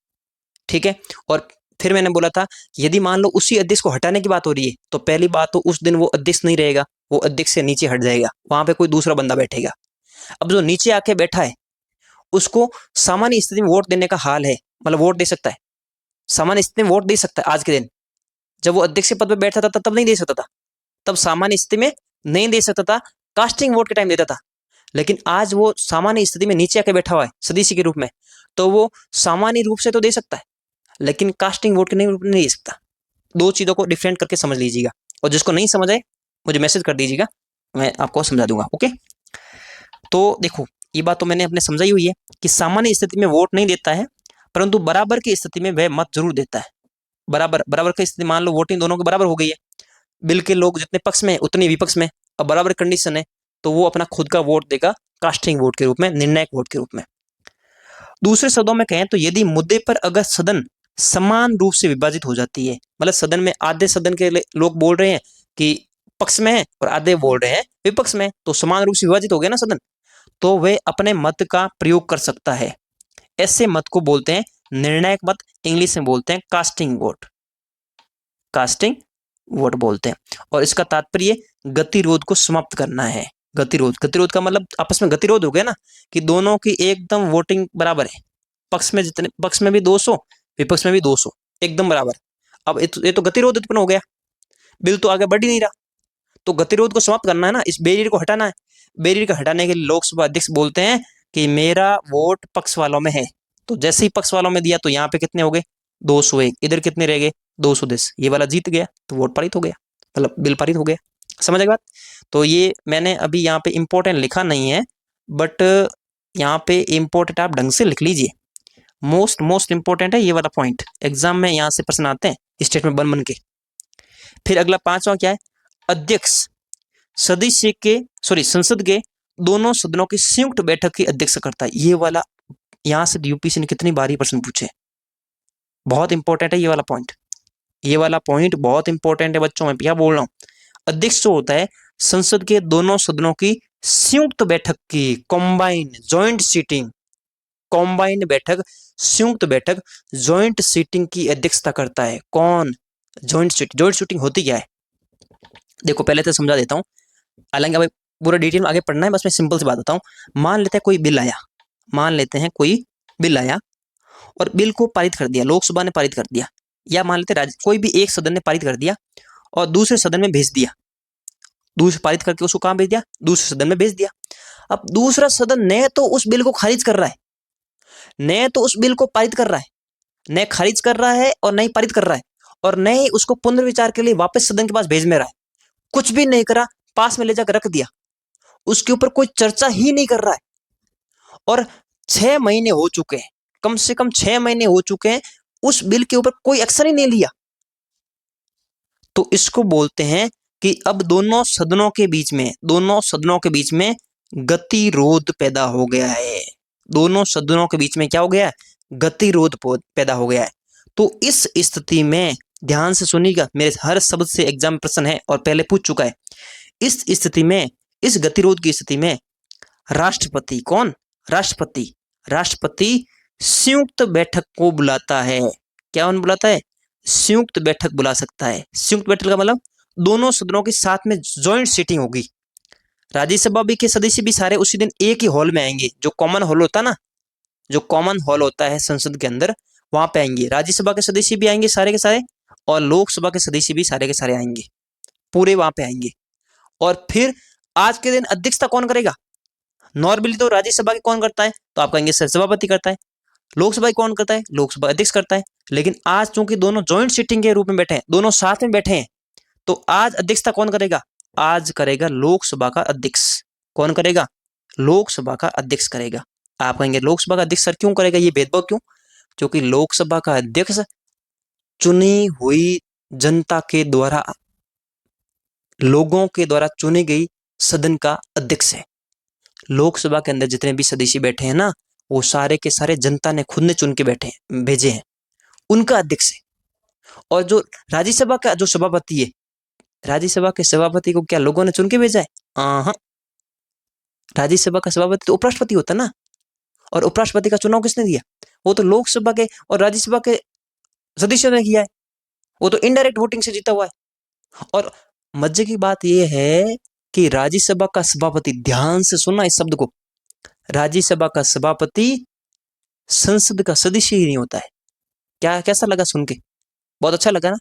ठीक है। और फिर मैंने बोला था यदि मान लो उसी अध्यक्ष को हटाने की बात हो रही है तो पहली बात तो उस दिन वो अध्यक्ष नहीं रहेगा, वो अध्यक्ष से नीचे हट जाएगा, वहां पे कोई दूसरा बंदा बैठेगा। अब जो नीचे आके बैठा है उसको सामान्य स्थिति में वोट देने का हाल है, मतलब वोट दे सकता है, सामान्य स्थिति में वोट दे सकता है। आज के दिन जब वो अध्यक्ष के पद पर बैठा था तब नहीं दे सकता था, तब सामान्य स्थिति में नहीं दे सकता था, कास्टिंग वोट के टाइम देता था। लेकिन आज वो सामान्य स्थिति में नीचे आके बैठा हुआ है सदस्य के रूप में, तो वो सामान्य रूप से तो दे सकता है लेकिन कास्टिंग वोट के नहीं रूप में नहीं दे सकता। दो चीजों को डिफरेंट करके समझ लीजिएगा, और जिसको नहीं समझ आए मुझे मैसेज कर दीजिएगा, मैं आपको समझा दूंगा। ओके, तो देखो ये बात तो मैंने अपने समझाई हुई है कि सामान्य स्थिति में वोट नहीं देता है, परंतु बराबर की स्थिति में वह मत जरूर देता है। बराबर बराबर की स्थिति, मान लो वोटिंग दोनों के बराबर हो गई है, बिल के लोग जितने पक्ष में उतने विपक्ष में, अब बराबर कंडीशन है, तो वो अपना खुद का वोट देगा कास्टिंग वोट के रूप में, निर्णायक वोट के रूप में। दूसरे शब्दों में कहें तो यदि मुद्दे पर अगर सदन समान रूप से विभाजित हो जाती है, मतलब सदन में आधे सदन के लोग बोल रहे हैं कि पक्ष में है और आधे बोल रहे हैं विपक्ष में, तो समान रूप से विभाजित हो गया ना सदन, तो वे अपने मत का प्रयोग कर सकता है। ऐसे मत को बोलते हैं निर्णायक मत, इंग्लिश में बोलते हैं कास्टिंग वोट, कास्टिंग वोट बोलते हैं। और इसका तात्पर्य गतिरोध को समाप्त करना है। गतिरोध, गतिरोध का मतलब आपस में गतिरोध हो गया ना, कि दोनों की एकदम वोटिंग बराबर है, पक्ष में जितने, पक्ष में भी 200 विपक्ष में भी 200 एकदम बराबर। अब ये तो गतिरोध उत्पन्न हो गया, बिल तो आगे बढ़ ही नहीं रहा, तो गतिरोध को समाप्त करना है ना, इस बैरियर को हटाना है। बैरियर को हटाने के लिए लोकसभा अध्यक्ष बोलते हैं कि मेरा वोट पक्ष वालों में है, तो जैसे ही पक्ष वालों में दिया तो यहाँ पे कितने हो गए 201, इधर कितने रह गए 210, ये वाला जीत गया तो वोट पारित हो गया, मतलब बिल पारित हो गया। समझ गए बात। तो ये मैंने अभी यहाँ पे इंपॉर्टेंट लिखा नहीं है, बट यहाँ पे इंपॉर्टेंट आप ढंग से लिख लीजिए, मोस्ट मोस्ट इंपॉर्टेंट है ये वाला पॉइंट, एग्जाम में यहाँ से प्रश्न आते हैं स्टेटमेंट बन बन के। फिर अगला पांचवा क्या है, अध्यक्ष सदस्य के संसद के दोनों सदनों की संयुक्त बैठक की अध्यक्ष करता है। ये वाला यहां से यूपीएससी ने कितनी बारी प्रश्न पूछे, बहुत इंपॉर्टेंट है ये वाला पॉइंट, ये वाला पॉइंट बहुत इंपॉर्टेंट है बच्चों। में क्या बोल रहा हूं, अध्यक्ष जो होता है संसद के दोनों सदनों की संयुक्त बैठक की, कॉम्बाइन जॉइंट सीटिंग, कॉम्बाइन बैठक, संयुक्त बैठक, जॉइंट सीटिंग की अध्यक्षता करता है। कौन? जॉइंट शूटिंग होती क्या है? देखो पहले तो समझा देता हूँ, हालांकि अब पूरा डिटेल में आगे पढ़ना है, बस मैं सिंपल सी बात बताऊँ। मान लेते हैं कोई बिल आया, मान लेते हैं कोई बिल आया और बिल को पारित कर दिया, लोकसभा ने पारित कर दिया, या मान लेते राज्य कोई भी एक सदन ने पारित कर दिया और दूसरे सदन में भेज दिया, दूसरे पारित करके उसको कहाँ भेज दिया? दूसरे सदन में भेज दिया। अब दूसरा सदन न तो उस बिल को खारिज कर रहा है, न तो उस बिल को पारित कर रहा है, न खारिज कर रहा है और न ही पारित कर रहा है, और न ही उसको पुनर्विचार के लिए वापस सदन के पास भेज में रहा है। कुछ भी नहीं करा, पास में ले जाकर रख दिया, उसके ऊपर कोई चर्चा ही नहीं कर रहा है। और 6 महीने हो चुके हैं, कम से कम 6 महीने हो चुके हैं, उस बिल के ऊपर कोई एक्शन ही नहीं लिया। तो इसको बोलते हैं कि अब दोनों सदनों के बीच में गतिरोध पैदा हो गया है। दोनों सदनों के बीच में क्या हो गया है? गतिरोध पैदा हो गया है। तो इस स्थिति में ध्यान से सुनिएगा, मेरे हर शब्द से एग्जाम प्रश्न है और पहले पूछ चुका है। इस स्थिति में, इस गतिरोध की स्थिति में राष्ट्रपति, कौन? राष्ट्रपति संयुक्त बैठक को बुलाता है। क्या बुलाता है? संयुक्त बैठक बुला सकता है। संयुक्त बैठक का मतलब दोनों सदनों के साथ में ज्वाइंट सीटिंग होगी। राज्यसभा भी के सदस्य भी सारे उसी दिन एक ही हॉल में आएंगे, जो कॉमन हॉल होता है ना, जो कॉमन हॉल होता है संसद के अंदर, वहां पे आएंगे। राज्यसभा के सदस्य भी आएंगे सारे के सारे, और लोकसभा के सदस्य भी सारे के सारे आएंगे, पूरे वहां पे आएंगे। और फिर आज के दिन अध्यक्षता कौन करेगा? नॉर्मली तो राज्यसभा की कौन करता है? तो आप कहेंगे सभापति करता है। लोकसभा की कौन करता है? लोकसभा अध्यक्ष करता है। लेकिन आज चूंकि दोनों ज्वाइंट सीटिंग के रूप में बैठे हैं, दोनों साथ में बैठे हैं, तो आज अध्यक्षता कौन करेगा? आज करेगा लोकसभा का अध्यक्ष। कौन करेगा? लोकसभा का अध्यक्ष करेगा। आप कहेंगे लोकसभा का अध्यक्ष सर क्यों करेगा, ये भेदभाव क्यों? क्योंकि लोकसभा का अध्यक्ष चुनी हुई जनता के द्वारा, लोगों के द्वारा चुनी गई सदन का अध्यक्ष है। लोकसभा के अंदर जितने भी सदस्य बैठे हैं ना, वो सारे के सारे जनता ने खुद ने चुन के भेजे हैं, उनका अध्यक्ष है। और जो राज्यसभा का जो सभापति है, राज्यसभा के सभापति को क्या लोगों ने चुन के भेजा है? हाँ, राज्यसभा का सभापति तो उपराष्ट्रपति होता ना, और उपराष्ट्रपति का चुनाव किसने दिया? वो तो लोकसभा के और राज्यसभा के सदस्यों ने किया है, वो तो इनडायरेक्ट वोटिंग से जीता हुआ है। और मजे की बात यह है कि राज्यसभा का सभापति, ध्यान से सुनना इस शब्द को, राज्यसभा का सभापति संसद का सदस्य ही नहीं होता है। क्या, कैसा लगा सुन के? बहुत अच्छा लगा ना?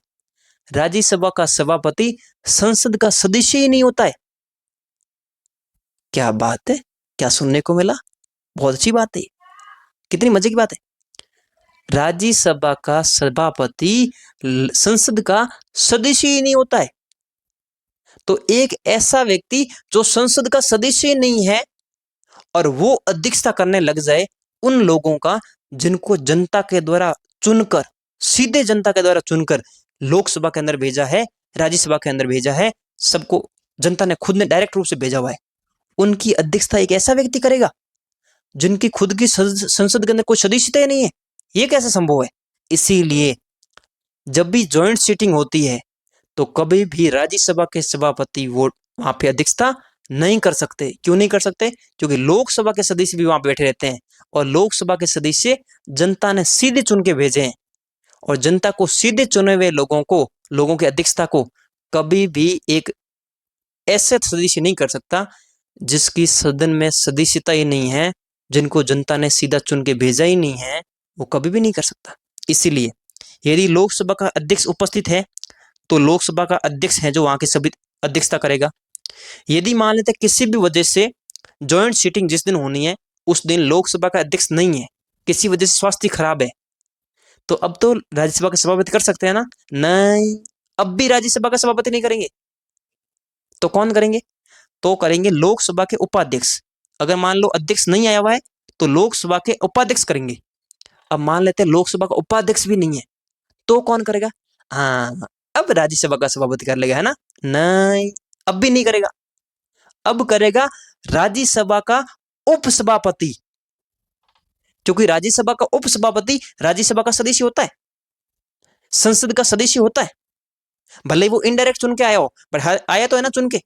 राज्यसभा का सभापति संसद का सदस्य ही नहीं होता है। क्या बात है, क्या सुनने को मिला? बहुत अच्छी बात है, कितनी मजे की बात है। राज्यसभा का सभापति संसद का सदस्य ही नहीं होता है। तो एक ऐसा व्यक्ति जो संसद का सदस्य नहीं है और वो अध्यक्षता करने लग जाए उन लोगों का, जिनको जनता के द्वारा चुनकर, सीधे जनता के द्वारा चुनकर लोकसभा के अंदर भेजा है, राज्यसभा के अंदर भेजा है, सबको जनता ने खुद ने डायरेक्ट रूप से भेजा हुआ है, उनकी अध्यक्षता एक ऐसा व्यक्ति करेगा जिनकी खुद की संसद के अंदर कोई सदस्यता ही नहीं है। ये कैसे संभव है? इसीलिए जब भी ज्वाइंट सीटिंग होती है तो कभी भी राज्यसभा के सभापति वोट वहां पे अध्यक्षता नहीं कर सकते। क्यों नहीं कर सकते? क्योंकि लोकसभा के सदस्य भी वहां बैठे रहते हैं, और लोकसभा के सदस्य जनता ने सीधे चुन के भेजे हैं, और जनता को सीधे चुने हुए लोगों को, लोगों की अध्यक्षता को कभी भी एक ऐसे सदस्य नहीं कर सकता जिसकी सदन में सदस्यता ही नहीं है, जिनको जनता ने सीधा चुन के भेजा ही नहीं है, वो कभी भी नहीं कर सकता। इसीलिए यदि लोकसभा का अध्यक्ष उपस्थित है तो लोकसभा का अध्यक्ष है जो वहां की सभी अध्यक्षता करेगा। यदि मान लेते किसी भी वजह से ज्वाइंट सीटिंग जिस दिन होनी है उस दिन लोकसभा का अध्यक्ष नहीं है, किसी वजह से स्वास्थ्य खराब है, तो अब तो राज्यसभा के सभापति कर सकते हैं ना? नहीं, अब भी राज्यसभा का सभापति नहीं करेंगे, तो कौन करेंगे? तो करेंगे लोकसभा के उपाध्यक्ष। अगर मान लो अध्यक्ष नहीं आया हुआ है तो लोकसभा के उपाध्यक्ष करेंगे। अब मान लेते हैं लोकसभा का उपाध्यक्ष भी नहीं है, तो कौन करेगा? हाँ, अब राज्यसभा का सभापति कर लेगा, है ना? नहीं, अब भी नहीं करेगा, अब करेगा राज्यसभा का उपसभापति, क्योंकि राज्यसभा का उपसभापति राज्यसभा का सदस्य होता है, संसद का सदस्य होता है, भले वो इनडायरेक्ट चुन के आया हो, पर आया तो है ना चुन के।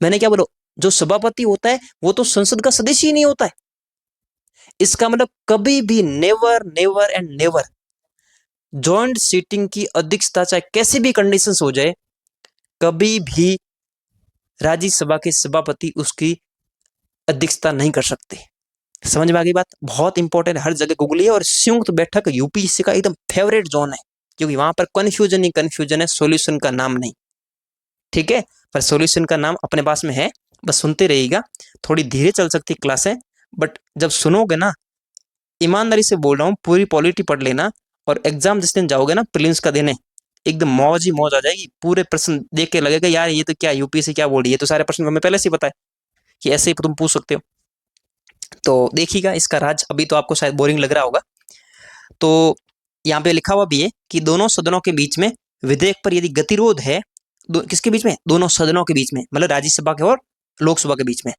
मैंने क्या बोला? जो सभापति होता है वो तो संसद का सदस्य ही नहीं होता है। इसका मतलब कभी भी never never and never joint sitting की अध्यक्षता चाहे कैसी भी कंडीशंस हो जाए, कभी भी राज्यसभा के सभापति उसकी अध्यक्षता नहीं कर सकते। समझ में आ गई बात? बहुत इंपॉर्टेंट, हर जगह गूगल है। और संयुक्त बैठक यूपीएससी का एकदम फेवरेट जोन है, क्योंकि वहां पर कंफ्यूजन ही कंफ्यूजन है, सॉल्यूशन का नाम नहीं। ठीक है, पर सॉल्यूशन का नाम अपने पास में है, बस सुनते रहिएगा। थोड़ी धीरे चल सकती क्लास है, बट जब सुनोगे ना, ईमानदारी से बोल रहा हूँ, पूरी पॉलिटी पढ़ लेना, और एग्जाम जिस दिन जाओगे ना प्रीलिम्स का देने, एकदम मौज ही मौज आ जाएगी। पूरे प्रश्न देख के लगेगा यार ये तो क्या यूपीएससी क्या बोल रही है, तो सारे प्रश्न हमें पहले से ही पता है कि ऐसे ही तुम पूछ सकते हो। तो देखिएगा इसका राज। अभी तो आपको शायद बोरिंग लग रहा होगा, तो यहाँ पे लिखा हुआ भी है कि दोनों सदनों के बीच में विधेयक पर यदि गतिरोध है, किसके बीच में? दोनों सदनों के बीच में, मतलब राज्यसभा के और लोकसभा के बीच में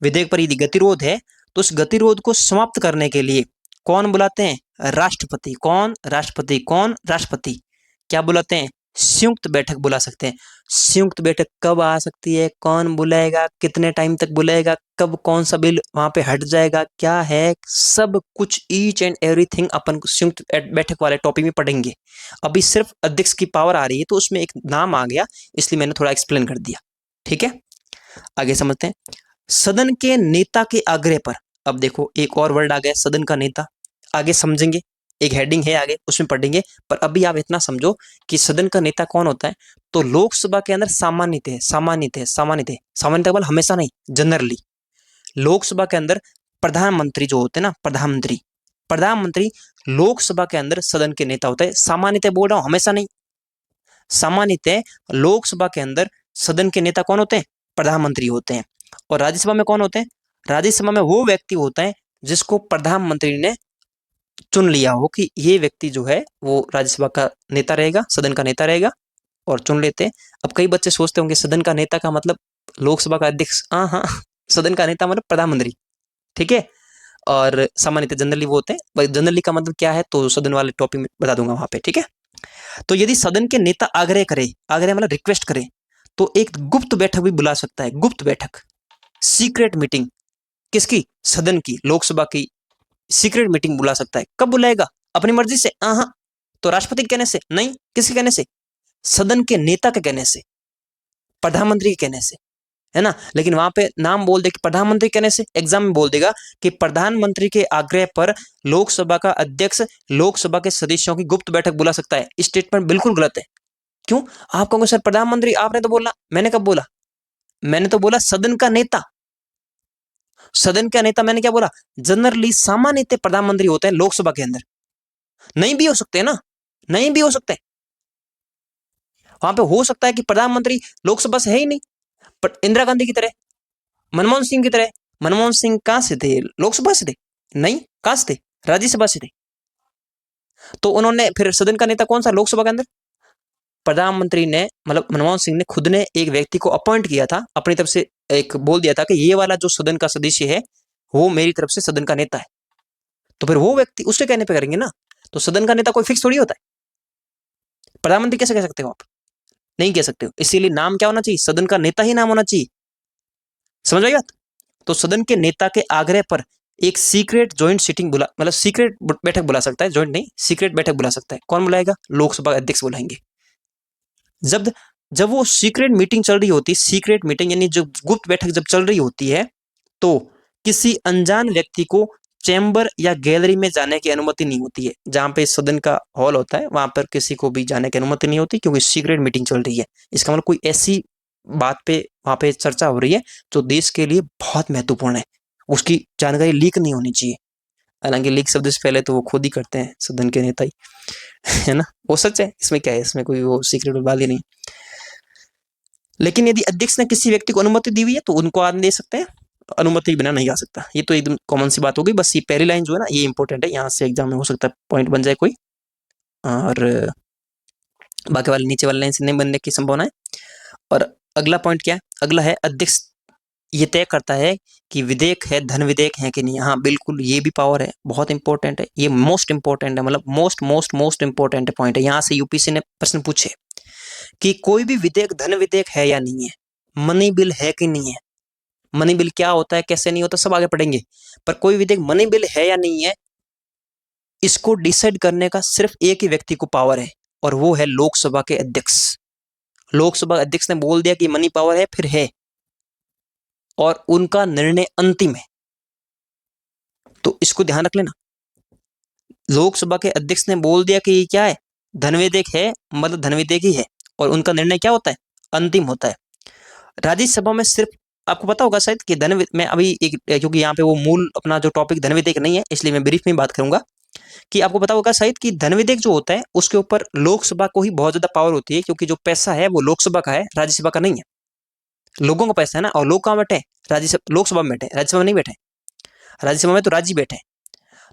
विधेयक पर यदि गतिरोध है, तो उस गतिरोध को समाप्त करने के लिए कौन बुलाते हैं? राष्ट्रपति। कौन? राष्ट्रपति। कौन? राष्ट्रपति। क्या बुलाते हैं? संयुक्त बैठक बुला सकते हैं। संयुक्त बैठक कब आ सकती है, कौन बुलाएगा, कितने टाइम तक बुलाएगा, कब कौन सा बिल वहां पे हट जाएगा, क्या है, सब कुछ ईच एंड एवरीथिंग अपन संयुक्त बैठक वाले टॉपिक में पढ़ेंगे। अभी सिर्फ अध्यक्ष की पावर आ रही है, तो उसमें एक नाम आ गया, इसलिए मैंने थोड़ा एक्सप्लेन कर दिया। ठीक है, आगे समझते हैं। सदन के नेता के आग्रह पर, अब देखो एक और वर्ड आ गया, सदन का नेता। आगे समझेंगे, एक हेडिंग है आगे, उसमें पढ़ेंगे, पर अभी आप इतना समझो कि सदन का नेता कौन होता है। तो लोकसभा के अंदर सामान्यतः बल हमेशा नहीं, जनरली लोकसभा के अंदर प्रधानमंत्री जो होते हैं ना, प्रधानमंत्री लोकसभा के अंदर सदन के नेता होते हैं। सामान्यतः बोल रहा हूं, हमेशा नहीं। सामान्यतः लोकसभा के अंदर सदन के नेता कौन होते हैं? प्रधानमंत्री होते हैं। और राज्यसभा में कौन होते हैं? राज्यसभा में वो व्यक्ति होता है जिसको प्रधानमंत्री ने चुन लिया हो कि ये व्यक्ति जो है वो राज्यसभा का नेता रहेगा, सदन का नेता रहेगा, और चुन लेते हैं। अब कई बच्चे सोचते होंगे सदन का नेता का मतलब लोकसभा का अध्यक्ष। हाँ हाँ, सदन का नेता मतलब प्रधानमंत्री। ठीक है, और सामान्यतः जनरली वो होते हैं। जनरली का मतलब क्या है, तो सदन वाले टॉपिक में बता दूंगा वहां पे। ठीक है, तो यदि सदन के नेता आग्रह करे, आग्रह मतलब रिक्वेस्ट करे, तो एक गुप्त बैठक भी बुला सकता है। गुप्त बैठक, सीक्रेट मीटिंग। किसकी? सदन की, लोकसभा की सीक्रेट मीटिंग बुला सकता है। कब बुलाएगा? अपनी मर्जी से। हाँ, तो राष्ट्रपति के कहने से नहीं, किसके कहने से? सदन के नेता के कहने से, प्रधानमंत्री के कहने से, है ना। लेकिन वहां पे नाम बोल दे कि प्रधानमंत्री कहने से, एग्जाम में बोल देगा कि प्रधानमंत्री के आग्रह पर लोकसभा का अध्यक्ष लोकसभा के सदस्यों की गुप्त बैठक बुला सकता है। स्टेटमेंट बिल्कुल गलत है। क्यों? आप कहोगे सर प्रधानमंत्री आपने तो बोला। मैंने कब बोला? मैंने तो बोला सदन का नेता। सदन का नेता मैंने क्या बोला? जनरली सामान्यतः प्रधानमंत्री होते हैं लोकसभा के अंदर। नहीं भी हो सकते ना, नहीं भी हो सकते। वहां पे हो सकता है कि प्रधानमंत्री लोकसभा से है ही नहीं, पर इंदिरा गांधी की तरह, मनमोहन सिंह की तरह। मनमोहन सिंह कहां से थे? लोकसभा से थे? नहीं, कहां से थे? राज्यसभा से थे। तो उन्होंने फिर सदन का नेता कौन सा लोकसभा के अंदर? प्रधानमंत्री ने, मतलब मनमोहन सिंह ने खुद ने एक व्यक्ति को अपॉइंट किया था अपनी तरफ से, एक बोल दिया था कि ये वाला जो सदन का सदस्य है वो मेरी तरफ से सदन का नेता है। तो फिर वो व्यक्ति उसके कहने पे करेंगे ना। तो सदन का नेता कोई फिक्स थोड़ी होता है। प्रधानमंत्री कैसे कह सकते हो आप? नहीं कह सकते हो। इसीलिए नाम क्या होना चाहिए? सदन का नेता ही नाम होना चाहिए। समझ आई बात? तो सदन के नेता के आग्रह पर एक सीक्रेट ज्वाइंट सीटिंग बुला, मतलब सीक्रेट बैठक बुला सकता है, ज्वाइंट नहीं, सीक्रेट बैठक बुला सकता है। कौन बुलाएगा? लोकसभा अध्यक्ष बुलाएंगे। जब जब वो सीक्रेट मीटिंग चल रही होती है, सीक्रेट मीटिंग यानी जो गुप्त बैठक जब चल रही होती है, तो किसी अनजान व्यक्ति को चैम्बर या गैलरी में जाने की अनुमति नहीं होती है। जहां पे सदन का हॉल होता है वहां पर किसी को भी जाने की अनुमति नहीं होती, क्योंकि सीक्रेट मीटिंग चल रही है। इसका मतलब कोई ऐसी बात पे वहां पे चर्चा हो रही है जो देश के लिए बहुत महत्वपूर्ण है, उसकी जानकारी लीक नहीं होनी चाहिए। हालांकि लीक शब्द से पहले तो वो खुद ही करते हैं सदन के नेता ही, है ना। वो सच है, इसमें क्या है, इसमें कोई वो सीक्रेट वाली नहीं। लेकिन यदि अध्यक्ष ने किसी व्यक्ति को अनुमति दी हुई है तो उनको आने दे सकते हैं, अनुमति के बिना नहीं आ सकता। ये तो एकदम कॉमन सी बात हो गई। बस ये पहली लाइन जो है ना, ये इंपॉर्टेंट है, यहाँ से एग्जाम में हो सकता है पॉइंट बन जाए कोई, और बाकी वाले नीचे वाले लाइन से नहीं बनने की संभावना है। और अगला पॉइंट क्या है? अगला है अध्यक्ष ये तय करता है कि विधेयक है, धन विधेयक है कि नहीं। हाँ बिल्कुल, ये भी पावर है, बहुत इंपॉर्टेंट है, ये मोस्ट इंपॉर्टेंट है, मतलब most most most important point है। यहाँ से यूपीएससी ने प्रश्न पूछे कि कोई भी विधेयक धन विधेयक है या नहीं है, मनी बिल है कि नहीं है। मनी बिल क्या होता है, कैसे नहीं होता, सब आगे पढ़ेंगे। पर कोई विधेयक मनी बिल है या नहीं है, इसको डिसाइड करने का सिर्फ एक ही व्यक्ति को पावर है, और वो है लोकसभा के अध्यक्ष। लोकसभा अध्यक्ष ने बोल दिया कि मनी पावर है, फिर है, और उनका निर्णय अंतिम है। तो इसको ध्यान रख लेना। लोकसभा के अध्यक्ष ने बोल दिया कि ये क्या है, धन विधेयक है, मतलब धन विधेयक ही है, और उनका निर्णय क्या होता है, अंतिम होता है। राज्यसभा में सिर्फ, आपको पता होगा शायद कि मैं अभी एक, क्योंकि यहाँ पे वो मूल अपना जो टॉपिक धन विधेयक नहीं है, इसलिए मैं ब्रीफ में बात करूंगा कि आपको पता होगा शायद कि धन विधेयक जो होता है उसके ऊपर लोकसभा को ही बहुत ज्यादा पावर होती है, क्योंकि जो पैसा है वो लोकसभा का है, राज्यसभा का नहीं है। लोगों का पैसा है ना, और लोग कहाँ बैठे, राज्यसभा, लोकसभा में बैठे, राज्यसभा में नहीं बैठे। राज्यसभा में तो राज्य बैठे।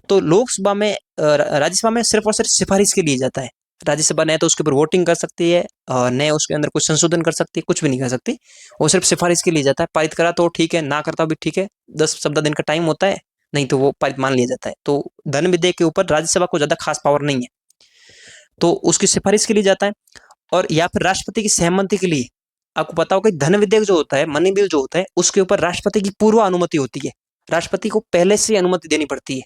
तो लोकसभा में, राज्यसभा में सिर्फ और सिर्फ सिफारिश के लिए जाता है। राज्यसभा न तो उसके ऊपर वोटिंग कर सकती है, और न उसके अंदर कुछ संशोधन कर सकती है, कुछ भी नहीं कर सकती। वो सिर्फ सिफारिश के लिए जाता है। पारित करा तो ठीक है, ना करता भी ठीक है, 10-14 दिन का टाइम होता है, नहीं तो वो पारित मान लिया जाता है। तो धन विधेयक के ऊपर राज्यसभा को ज्यादा खास पावर नहीं है, तो उसकी सिफारिश के लिए जाता है। और या फिर राष्ट्रपति की सहमति के लिए, आपको पता होगा कि धन विधेयक जो होता है, मनी बिल जो होता है, उसके ऊपर राष्ट्रपति की पूर्व अनुमति होती है। राष्ट्रपति को पहले से अनुमति देनी पड़ती है।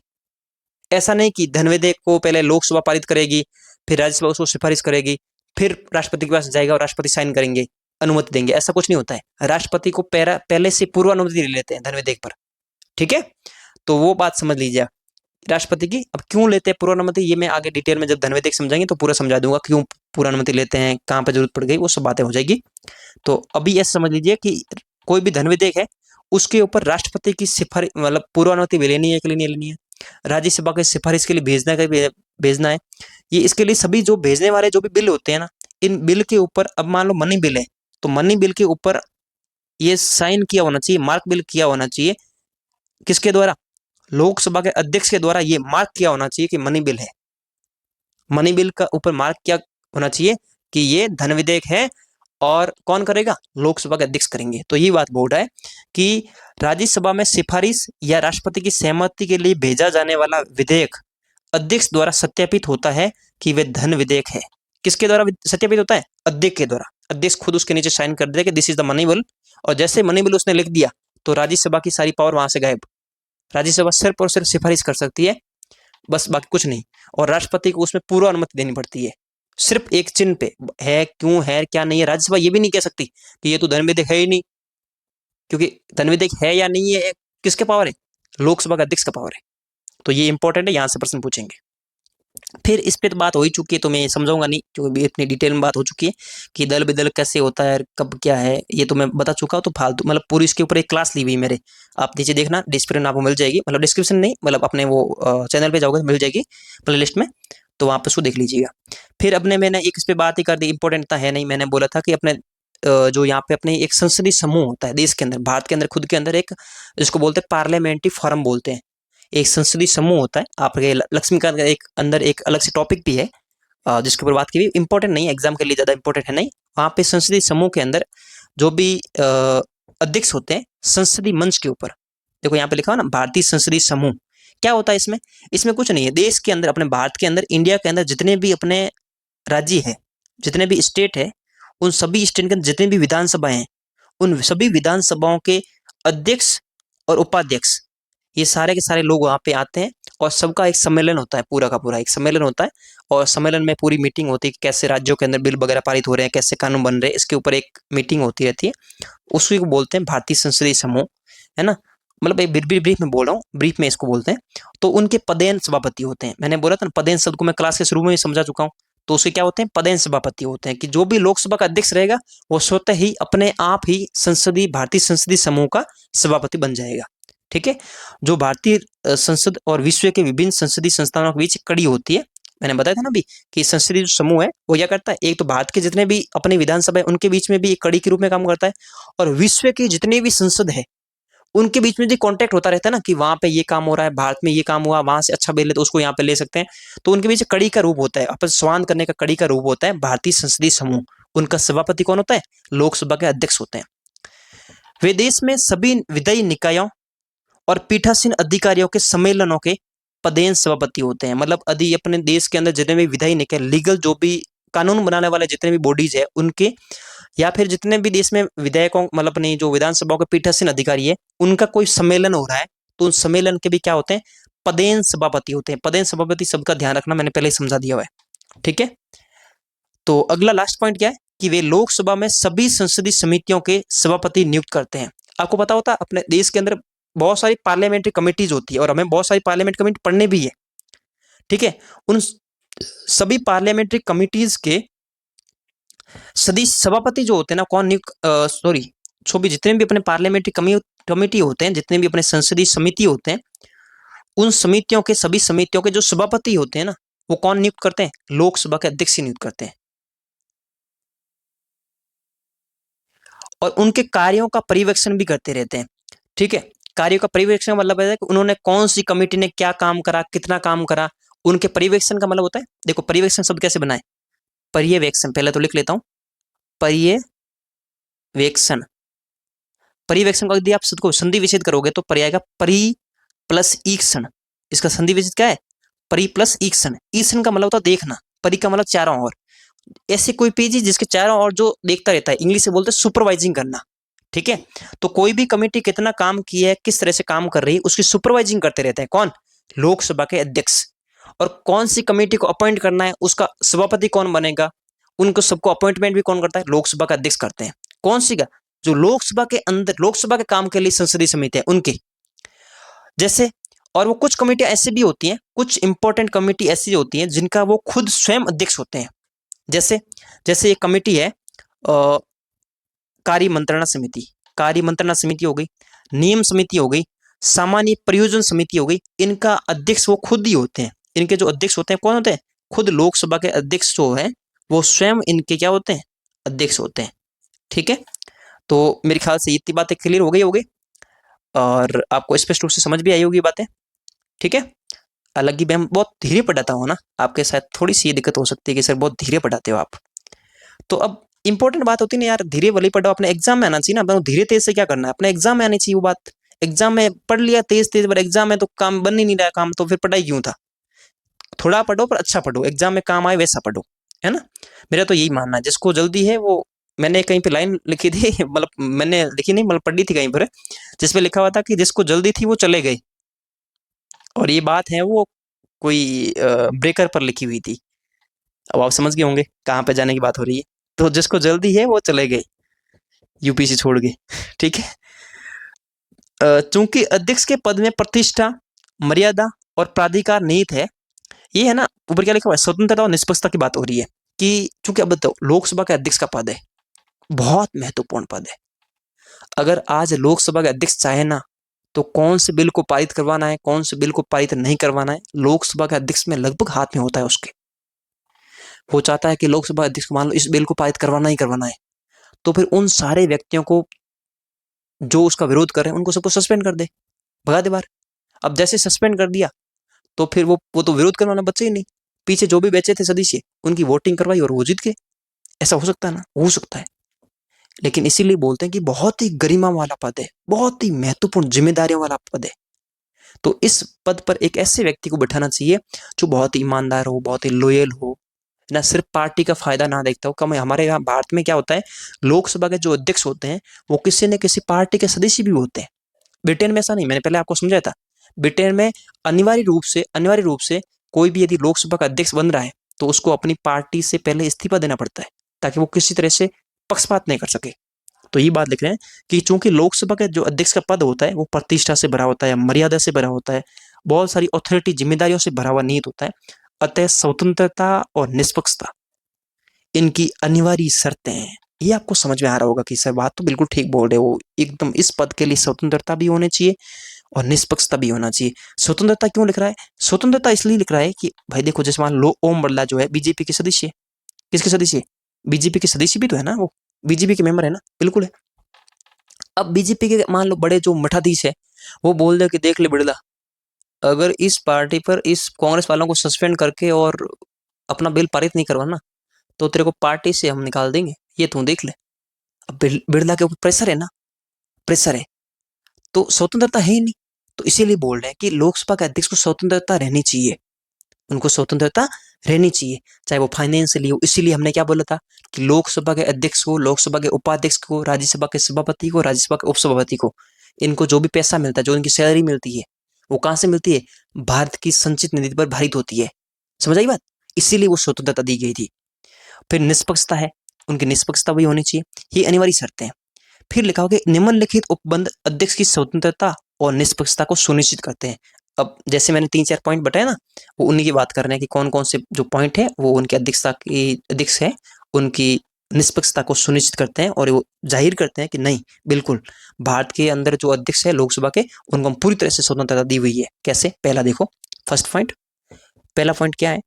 ऐसा नहीं कि धन विधेयक को पहले लोकसभा पारित करेगी, फिर राज्यसभा उसको सिफारिश करेगी, फिर राष्ट्रपति के पास जाएगा और राष्ट्रपति साइन करेंगे, अनुमति देंगे, ऐसा कुछ नहीं होता है। राष्ट्रपति को पहले से पूर्व अनुमति ले लेते हैं धन विधेयक पर। ठीक है, तो वो बात समझ लीजिए राष्ट्रपति की। अब क्यों लेते हैं पूर्व अनुमति, ये मैं आगे डिटेल में जब धन विधेयक समझाएंगे तो पूरा समझा दूंगा, क्यों पूर्व अनुमति लेते हैं, कहाँ पे जरूरत पड़ गई, वो सब बातें हो जाएगी। तो अभी ऐसा समझ लीजिए कि कोई भी धन विधेयक है, उसके ऊपर राष्ट्रपति की सिफारिश, मतलब पूर्व अनुमति लेनी है कि नहीं लेनी है, राज्यसभा के सिफारिश के लिए भेजना है। ये इसके लिए सभी जो भेजने वाले जो भी बिल होते हैं ना, इन बिल के ऊपर, अब मान लो मनी बिल है, तो मनी बिल के ऊपर ये साइन किया होना चाहिए, मार्क बिल किया होना चाहिए, किसके द्वारा, लोकसभा के अध्यक्ष के द्वारा ये मार्क किया होना चाहिए कि मनी बिल है। मनी बिल का ऊपर मार्क क्या होना चाहिए कि ये धन विधेयक है, और कौन करेगा, लोकसभा के अध्यक्ष करेंगे। तो ये बात बोल रहा है कि राज्यसभा में सिफारिश या राष्ट्रपति की सहमति के लिए भेजा जाने वाला विधेयक अध्यक्ष द्वारा सत्यापित होता है कि वे धन विधेयक है। किसके द्वारा सत्यापित होता है, अध्यक्ष के द्वारा। अध्यक्ष खुद उसके नीचे साइन कर दे कि this is the money bill, और जैसे मनी बिल उसने लिख दिया तो राज्यसभा की सारी पावर वहां से गायब। राज्यसभा सिर्फ और सिर्फ सिफारिश कर सकती है, बस, बाकी कुछ नहीं। और राष्ट्रपति को उसमें पूर्व अनुमति देनी पड़ती है, सिर्फ एक चिन्ह पे है, क्यों है, क्या नहीं है। राज्यसभा ये भी नहीं कह सकती कि ये तो धन विधेयक है ही नहीं, क्योंकि धन विधेयक है या नहीं है, किसके पावर है, लोकसभा का अध्यक्ष का पावर है। तो ये इंपॉर्टेंट है, यहां से प्रश्न पूछेंगे। फिर इस पे तो बात हो ही चुकी है, तो मैं समझाऊंगा नहीं, क्योंकि इतनी डिटेल में बात हो चुकी है कि दल बदल कैसे होता है, कब क्या है, ये तो मैं बता चुका हूँ। तो फालतू, मतलब पूरी इसके ऊपर एक क्लास ली हुई मेरे, आप नीचे देखना, डिस्क्रिप्शन आपको मिल जाएगी, मतलब डिस्क्रिप्शन नहीं, मतलब अपने वो चैनल पे जाओगे मिल जाएगी प्लेलिस्ट में, तो वहाँ पे उसको देख लीजिएगा। फिर अपने मैंने एक इस पे बात ही कर दी, इंपॉर्टेंट था है नहीं, मैंने बोला था कि अपने जो यहाँ पे अपने एक संसदीय समूह होता है देश के अंदर, भारत के अंदर, खुद के अंदर एक, जिसको बोलते हैं पार्लियामेंट्री फोरम बोलते हैं, एक संसदीय समूह होता है। आपके लक्ष्मीकांत का एक अंदर एक अलग से टॉपिक भी है, जिसके ऊपर बात की हुई, इंपॉर्टेंट नहीं है, एग्जाम के लिए ज्यादा इंपॉर्टेंट है नहीं। वहाँ पे संसदीय समूह के अंदर जो भी अध्यक्ष होते हैं संसदीय मंच के ऊपर, देखो यहाँ पे लिखा हुआ ना, भारतीय संसदीय समूह। क्या होता है इसमें, इसमें कुछ नहीं है, देश के अंदर, अपने भारत के अंदर, इंडिया के अंदर जितने भी अपने राज्य है, जितने भी स्टेट है, उन सभी स्टेट के अंदर जितने भी विधानसभाएं हैं, उन सभी विधानसभाओं के अध्यक्ष और उपाध्यक्ष, ये सारे के सारे लोग वहाँ पे आते हैं, और सबका एक सम्मेलन होता है, पूरा का पूरा एक सम्मेलन होता है। और सम्मेलन में पूरी मीटिंग होती है कि कैसे राज्यों के अंदर बिल वगैरह पारित हो रहे हैं, कैसे कानून बन रहे हैं, इसके ऊपर एक मीटिंग होती रहती है। उसी को बोलते हैं भारतीय संसदीय समूह, है ना। मतलब एक ब्रीफ में बोल रहा हूँ, ब्रीफ में इसको बोलते हैं। तो उनके पदेन सभापति होते हैं, मैंने बोला था ना, पदेन शब्द को मैं क्लास के शुरू में ही समझा चुका हूँ। तो उसके क्या होते हैं, पदेन सभापति होते हैं, कि जो भी लोकसभा का अध्यक्ष रहेगा वो स्वतः ही अपने आप ही भारतीय संसदीय समूह का सभापति बन जाएगा। ठीक है, जो भारतीय संसद और विश्व के विभिन्न संसदीय संस्थानों के बीच कड़ी होती है। मैंने बताया था ना अभी कि संसदीय समूह है वो क्या करता है, एक तो भारत के जितने भी अपने विधानसभा है उनके बीच में भी एक कड़ी के रूप में काम करता है, और विश्व के जितने भी संसद है उनके बीच में भी कांटेक्ट होता रहता है ना, कि वहां पे ये काम हो रहा है, भारत में ये काम हुआ, वहां से अच्छा बिल है तो उसको यहाँ पे ले सकते हैं। तो उनके बीच कड़ी का रूप होता है, आपस संवाद करने का कड़ी का रूप होता है भारतीय संसदीय समूह। उनका सभापति कौन होता है, लोकसभा के अध्यक्ष होते हैं। वे देश में सभी विधायी निकायों और पीठासीन अधिकारियों के सम्मेलनों के पदेन सभापति होते हैं। मतलब यदि अपने देश के अंदर जितने भी विधायी निकाय, लीगल जो भी कानून बनाने वाले जितने भी बॉडीज है उनके, या फिर जितने भी देश में विधायकों, मतलब अपनी जो विधानसभाओं के पीठासीन अधिकारी है, उनका कोई सम्मेलन हो रहा है, तो उन सम्मेलन के भी क्या होते हैं, पदेन सभापति होते हैं। पदेन सभापति शब्द का ध्यान रखना, मैंने पहले ही समझा दिया हुआ है, ठीक है। तो अगला लास्ट पॉइंट क्या है कि वे लोकसभा में सभी संसदीय समितियों के सभापति नियुक्त करते हैं। आपको पता होता है अपने देश के अंदर बहुत सारी पार्लियामेंट्री कमिटीज होती है और हमें बहुत सारी पार्लियामेंट्री कमेटी पढ़ने भी है, ठीक है। उन सभी पार्लियामेंट्री कमिटीज के सदस्य सभापति जो होते हैं ना, कौन नियुक्त जो भी जितने भी अपने पार्लियामेंट्री कमेटी होते हैं, जितने भी अपने संसदीय समिति होते हैं, उन समितियों के सभी समितियों के जो सभापति होते हैं ना, वो कौन नियुक्त करते हैं? लोकसभा के अध्यक्ष ही नियुक्त करते हैं। और उनके कार्यों का पर्यवेक्षण भी करते रहते हैं, ठीक है। कार्यों का पर्यवेक्षण मतलब है कि उन्होंने कौन सी कमेटी ने क्या काम करा, कितना काम करा, उनके पर्यवेक्षण का मतलब होता है, देखो पर्यवेक्षण शब्द कैसे बनाए, पर्यवेक्षण, पहले तो लिख लेता हूं, पर्यवेक्षण। पर्यवेक्षण को यदि आप शब्द को संधि विच्छेद करोगे तो पर्याय आएगा परि प्लस ईक्षण। इसका संधि विच्छेद क्या है? परि प्लस ईक्षण। ईक्षण का मतलब होता है देखना, परि का मतलब चारों ओर। ऐसे कोई पेज है जिसके चारों ओर जो देखता रहता है, इंग्लिश से बोलते हैं सुपरवाइजिंग करना, ठीक है। तो कोई भी कमेटी कितना काम की है, किस तरह से काम कर रही है, उसकी सुपरवाइजिंग करते रहते हैं कौन? लोकसभा के अध्यक्ष। और कौन सी कमेटी को अपॉइंट करना है, उसका सभापति कौन बनेगा, उनको सबको अपॉइंटमेंट भी कौन करता है? लोकसभा का अध्यक्ष करते हैं। कौन सी का? जो लोकसभा के अंदर लोकसभा के काम के लिए संसदीय समिति है उनकी, जैसे। और वो कुछ कमेटियां ऐसी भी होती हैं, कुछ इंपॉर्टेंट कमेटी ऐसी होती हैं जिनका वो खुद स्वयं अध्यक्ष होते हैं। जैसे जैसे एक कमेटी है कार्य मंत्रणा समिति। कार्य मंत्रणा समिति हो गई, नियम समिति हो गई, सामान्य प्रयोजन समिति हो गई। इनका अध्यक्ष वो खुद ही होते हैं। इनके जो अध्यक्ष होते हैं कौन होते हैं? खुद लोकसभा के अध्यक्ष जो है वो स्वयं इनके क्या होते हैं? अध्यक्ष होते हैं, ठीक है। तो मेरे ख्याल से इतनी बातें क्लियर हो गई होगी और आपको स्पष्ट रूप से समझ भी आई होगी बातें, ठीक है। हालांकि मैं बहुत धीरे पढ़ाता हूँ ना, आपके साथ थोड़ी सी ये दिक्कत हो सकती है कि सर बहुत धीरे पढ़ाते हो आप। तो अब इंपॉर्टेंट बात होती है ना यार, धीरे वाली पढ़ो, अपने एग्जाम में आना चाहिए ना। धीरे तेज से क्या करना है, अपने एग्जाम में आनी चाहिए वो बात। एग्जाम में पढ़ लिया तेज तेज, पर एग्जाम में तो काम बन ही नहीं रहा काम, तो फिर पढ़ाई क्यों था? थोड़ा पढ़ो पर अच्छा पढ़ो, एग्जाम में काम आए वैसा पढ़ो, है ना। मेरा तो यही मानना है, जिसको जल्दी है वो, मैंने कहीं पे लाइन लिखी थी मतलब मैंने लिखी नहीं, मतलब पढ़ी थी कहीं पर, जिसपे लिखा हुआ था कि जिसको जल्दी थी वो चले गए। और ये बात है वो कोई ब्रेकर पर लिखी हुई थी। अब आप समझ गए होंगे कहाँ पे जाने की बात हो रही है। तो जिसको जल्दी है वो चले गए यूपीसी छोड़ के, ठीक है। चूंकि अध्यक्ष के पद में प्रतिष्ठा, मर्यादा और प्राधिकार निहित है, ये है ना ऊपर क्या लिखा हुआ है, स्वतंत्रता और निष्पक्षता की बात हो रही है कि चूंकि अब बताओ लोकसभा के अध्यक्ष का पद है, बहुत महत्वपूर्ण पद है। अगर आज लोकसभा के अध्यक्ष चाहे ना तो कौन से बिल को पारित करवाना है, कौन से बिल को पारित नहीं करवाना है, लोकसभा के अध्यक्ष में लगभग हाथ में होता है उसके। वो चाहता है कि लोकसभा अध्यक्ष को मान लो इस बिल को पारित करवाना ही करवाना है, तो फिर उन सारे व्यक्तियों को जो उसका विरोध कर रहे हैं उनको सबको सस्पेंड कर दे, भगा दे बाहर। अब जैसे सस्पेंड कर दिया तो फिर वो तो विरोध करवाना बचे ही नहीं। पीछे जो भी बेचे थे सदस्य उनकी वोटिंग करवाई और वो जीत गए। ऐसा हो सकता है ना? हो सकता है। लेकिन इसीलिए बोलते हैं कि बहुत ही गरिमा वाला पद है, बहुत ही महत्वपूर्ण जिम्मेदारियों वाला पद है। तो इस पद पर एक ऐसे व्यक्ति को बैठाना चाहिए जो बहुत ही ईमानदार हो, बहुत ही लॉयल हो, ना सिर्फ पार्टी का फायदा ना देखता हो। कम हमारे यहाँ भारत में क्या होता है, लोकसभा के जो अध्यक्ष होते हैं वो किसी न किसी पार्टी के सदस्य भी होते हैं। ब्रिटेन में ऐसा नहीं, मैंने पहले आपको समझाया था। ब्रिटेन में अनिवार्य रूप से कोई भी यदि लोकसभा का अध्यक्ष बन रहा है तो उसको अपनी पार्टी से पहले इस्तीफा देना पड़ता है, ताकि वो किसी तरह से पक्षपात नहीं कर सके। तो ये बात लिख रहे हैं कि चूंकि लोकसभा का जो अध्यक्ष का पद होता है वो प्रतिष्ठा से भरा होता है, मर्यादा से भरा होता है, बहुत सारी अथॉरिटी जिम्मेदारियों से भरा हुआ निहित होता है, अतः स्वतंत्रता और निष्पक्षता इनकी अनिवार्य शर्तें हैं। ये आपको समझ में आ रहा होगा कि सर बात तो बिल्कुल ठीक बोल रहे हो, एकदम इस पद के लिए स्वतंत्रता भी होनी चाहिए और निष्पक्षता भी होना चाहिए। स्वतंत्रता क्यों लिख रहा है? स्वतंत्रता इसलिए लिख रहा है कि भाई देखो, जैसे मान लो ओम बिरला जो है बीजेपी के सदस्य है, किसके सदस्य है? बीजेपी के सदस्य भी तो है ना, वो बीजेपी के मेंबर है ना, बिल्कुल है। अब बीजेपी के मान लो बड़े जो मठाधीश है वो बोल दे कि देख ले बिरला, अगर इस पार्टी पर इस कांग्रेस वालों को सस्पेंड करके और अपना बिल पारित नहीं करवाना तो तेरे को पार्टी से हम निकाल देंगे, ये तू देख ले। अब बिरला के ऊपर प्रेशर है ना, प्रेशर है, तो स्वतंत्रता है ही नहीं। तो इसीलिए बोल रहे हैं कि लोकसभा के अध्यक्ष को स्वतंत्रता रहनी चाहिए, उनको स्वतंत्रता रहनी चाहिए, चाहे वो फाइनेंशियली हो। इसीलिए हमने क्या बोला था कि लोकसभा के अध्यक्ष को, लोकसभा के उपाध्यक्ष को, राज्यसभा के सभापति को, राज्यसभा के उपसभापति को, इनको जो भी पैसा मिलता है, जो इनकी सैलरी मिलती है, वो कहाँ से मिलती है? भारत की संचित निधि पर भारित होती है। समझ आई बात? इसीलिए वो स्वतंत्रता दी गई थी। फिर निष्पक्षता है, उनकी निष्पक्षता भी होनी चाहिए, ये अनिवार्य शर्तें हैं। फिर लिखा होगा निम्नलिखित उपबंध अध्यक्ष की स्वतंत्रता और निष्पक्षता को सुनिश्चित करते हैं। अब जैसे मैंने 3-4 पॉइंट बताए ना, वो उन्हीं की बात कर रहे हैं कि कौन कौन से जो पॉइंट है वो उनकी अध्यक्ष है उनकी निष्पक्षता को सुनिश्चित करते हैं और वो जाहिर करते हैं कि नहीं, बिल्कुल भारत के अंदर जो अध्यक्ष है लोकसभा के, उनको पूरी तरह से स्वतंत्रता दी हुई है। कैसे? पहला देखो, फर्स्ट पॉइंट, पहला पॉइंट क्या है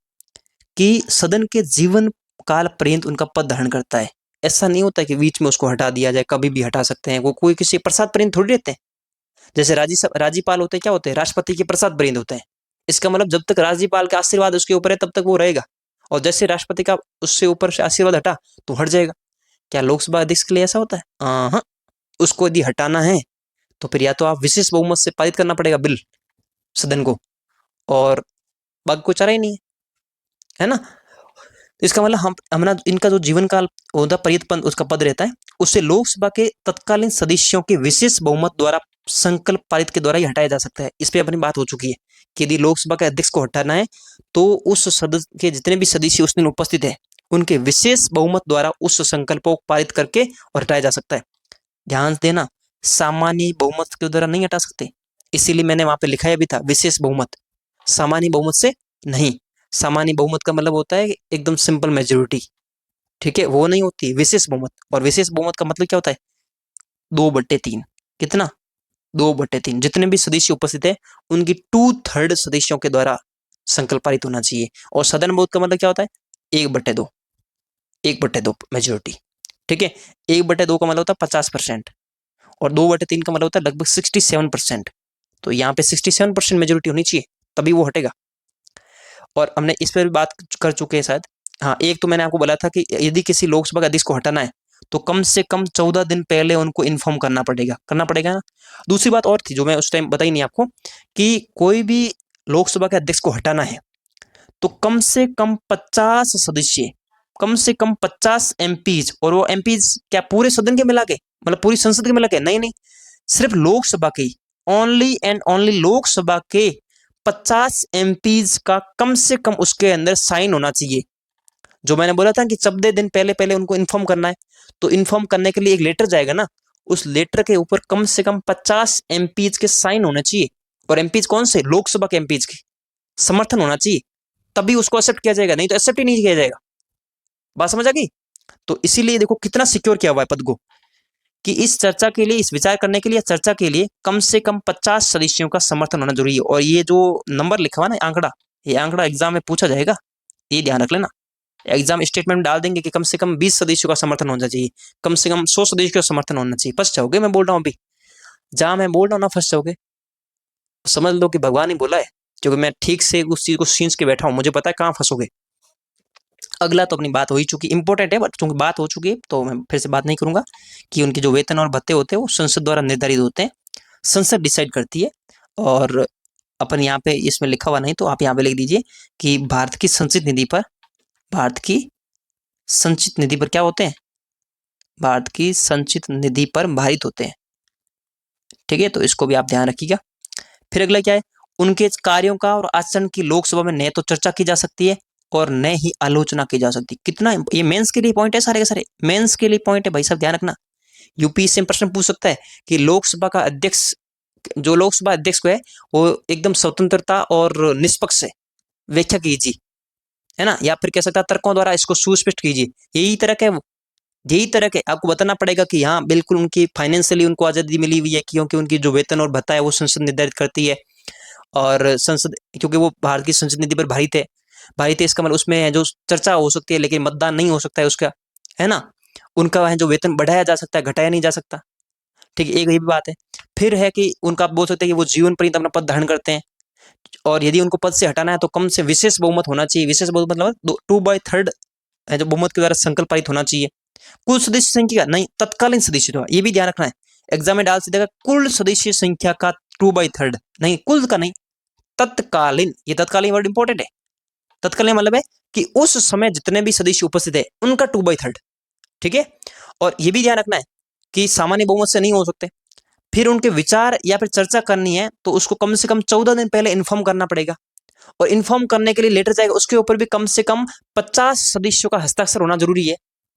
कि सदन के जीवन काल पर्यंत उनका पद धारण करता है। ऐसा नहीं होता कि बीच में उसको हटा दिया जाए, कभी भी हटा सकते हैं। वो कोई किसी प्रसाद पर्यंत थोड़ी रहते हैं। जैसे राज्यपाल होते हैं, क्या होते हैं? राष्ट्रपति के प्रसाद पर्यंत होते हैं। इसका मतलब जब तक राज्यपाल का आशीर्वाद उसके ऊपर है तब तक वो रहेगा, और जैसे राष्ट्रपति का उससे ऊपर से आशीर्वाद हटा तो हट जाएगा। क्या लोकसभा अध्यक्ष के लिए ऐसा होता है? हाँ, उसको यदि हटाना है तो फिर या तो आप विशेष बहुमत से पारित करना पड़ेगा बिल सदन को, और बाकी कोई चारा ही नहीं है ना। तो इसका मतलब हम इनका जो जीवन काल होता पर्यंत उसका पद रहता है, उससे लोकसभा के तत्कालीन सदस्यों के विशेष बहुमत द्वारा संकल्प पारित के द्वारा ही हटाया जा सकता है। इस पे अपनी बात हो चुकी है कि यदि लोकसभा के अध्यक्ष को हटाना है तो उस सदस्य के जितने भी सदस्य उस दिन उपस्थित है उनके विशेष बहुमत द्वारा उस संकल्प को पारित करके और हटाया जा सकता है। ध्यान देना, सामान्य बहुमत के द्वारा नहीं हटा सकते, इसीलिए मैंने वहां पे लिखाया भी था विशेष बहुमत, सामान्य बहुमत से नहीं। सामान्य बहुमत का मतलब होता है एकदम सिंपल मेजोरिटी, ठीक है, वो नहीं होती विशेष बहुमत। और विशेष बहुमत का मतलब क्या होता है? 2/3। कितना? 2/3, जितने भी सदस्य उपस्थित है उनकी 2/3 सदस्यों के द्वारा संकल्प पारित होना चाहिए। और सदन बहुमत का मतलब क्या होता है? 1/2, 1/2 मेजोरिटी, ठीक है। 1/2 का मतलब होता है 50%, और 2/3 का मतलब होता है लगभग 67%। तो यहाँ पे 67% मेजोरिटी होनी चाहिए, तभी वो हटेगा। और हमने इस पर भी बात कर चुके हैं शायद। हाँ, एक तो मैंने आपको बोला था कि यदि किसी लोकसभा के अध्यक्ष को हटाना है तो कम से कम 14 दिन पहले उनको इन्फॉर्म करना पड़ेगा ना। दूसरी बात और थी जो मैं उस टाइम बताई नहीं आपको, कि कोई भी लोकसभा के अध्यक्ष को हटाना है तो कम से कम 50 सदस्य, कम से कम 50 एमपीज, और वो एमपीज क्या पूरे सदन के मिला के, मतलब पूरी संसद के मिला के? नहीं नहीं, सिर्फ लोकसभा के, ओनली एंड ओनली लोकसभा के 50 एमपीज का कम से कम उसके अंदर साइन होना चाहिए। जो मैंने बोला था कि 14 दिन पहले पहले उनको इन्फॉर्म करना है, तो इन्फॉर्म करने के लिए एक लेटर जाएगा ना, उस लेटर के ऊपर कम से कम 50 एमपीज के साइन होने चाहिए। और एमपीज कौन से? लोकसभा के एमपीज के समर्थन होना चाहिए, तभी उसको एक्सेप्ट किया जाएगा, नहीं तो एक्सेप्ट ही नहीं किया जाएगा। बात समझ आ गई? तो इसीलिए देखो कितना सिक्योर किया हुआ है पद को, कि इस चर्चा के लिए, इस विचार करने के लिए, चर्चा के लिए कम से कम 50 सदस्यों का समर्थन होना जरूरी है। और ये जो नंबर लिखा हुआ ना, आंकड़ा, ये आंकड़ा एग्जाम में पूछा जाएगा, ये ध्यान रख लेना। एग्जाम स्टेटमेंट में डाल देंगे कि कम से कम 20 सदस्यों का समर्थन होना चाहिए, कम से कम 100 सदस्यों का समर्थन होना चाहिए। फंस जाओगे, मैं बोल रहा हूँ अभी, जहां मैं बोल रहा हूँ ना फंस जाओगे, समझ लो कि भगवान ही बोला है, क्योंकि मैं ठीक से उस चीज को सींच के बैठा हूँ, मुझे पता है कहाँ फंसोगे। अगला तो अपनी बात हो ही चुकी, इंपॉर्टेंट है बट चूंकि बात हो चुकी है तो मैं फिर से बात नहीं करूंगा, कि उनके जो वेतन और भत्ते होते हैं वो संसद द्वारा निर्धारित होते हैं, संसद डिसाइड करती है। और अपन यहाँ पे इसमें लिखा हुआ नहीं तो आप यहाँ पे लिख दीजिए कि भारत की संचित निधि पर, भारत की संचित निधि पर क्या होते हैं? भारत की संचित निधि पर भारित होते हैं, ठीक है, तो इसको भी आप ध्यान रखिएगा। फिर अगला क्या है? उनके कार्यों का और आचरण की लोकसभा में न तो चर्चा की जा सकती है और न ही आलोचना की जा सकती। कितना ये मेंस के लिए पॉइंट है, सारे के सारे मेंस के लिए पॉइंट है भाई साहब, ध्यान रखना। यूपीएससी से प्रश्न पूछ सकता है कि लोकसभा का अध्यक्ष, जो लोकसभा अध्यक्ष को है वो एकदम स्वतंत्रता और निष्पक्ष है, व्याख्या कीजिए, है ना, या फिर कह सकता है तर्कों द्वारा इसको सुस्पष्ट कीजिए। यही तरह के, यही तरह के आपको बताना पड़ेगा कि हाँ बिल्कुल उनकी फाइनेंशियली उनको आजादी मिली हुई है, क्योंकि उनकी जो वेतन और भत्ता है वो संसद निर्धारित करती है। और संसद, क्योंकि वो भारत की संसद नीति पर भारित है, भारित है इसका मतलब उसमें जो चर्चा हो सकती है लेकिन मतदान नहीं हो सकता है उसका, है ना। उनका है जो वेतन बढ़ाया जा सकता है, घटाया नहीं जा सकता, ठीक है, एक ये भी बात है। फिर है कि उनका आप बोल सकते हैं कि वो जीवन पर्यंत अपना पद धारण करते हैं, और यदि उनको पद से हटाना है तो कम से विशेष बहुमत होना चाहिए। विशेष बहुमत मतलब 2/3 है जो बहुमत के द्वारा संकल्प पारित होना चाहिए। कुल सदस्य संख्या नहीं, तत्कालीन सदस्य द्वारा, ये भी ध्यान रखना है, एग्जाम में डाल से देगा कुल सदस्य संख्या का 2/3, नहीं कुल का नहीं, तत्कालीन, ये तत्कालीन वर्ड इंपॉर्टेंट है। तत्कालीन मतलब है कि उस समय जितने भी सदस्य उपस्थित है उनका 2/3, ठीक है। और ये भी ध्यान रखना है कि सामान्य बहुमत से नहीं हो सकते। फिर उनके विचार या फिर चर्चा करनी है तो उसको कम से कम 14 दिन पहले इन्फॉर्म करना पड़ेगा, और इन्फॉर्म करने के लिए लेटर जाएगा, उसके ऊपर भी कम से कम 50 सदस्यों का हस्ताक्षर होना जरूरी है,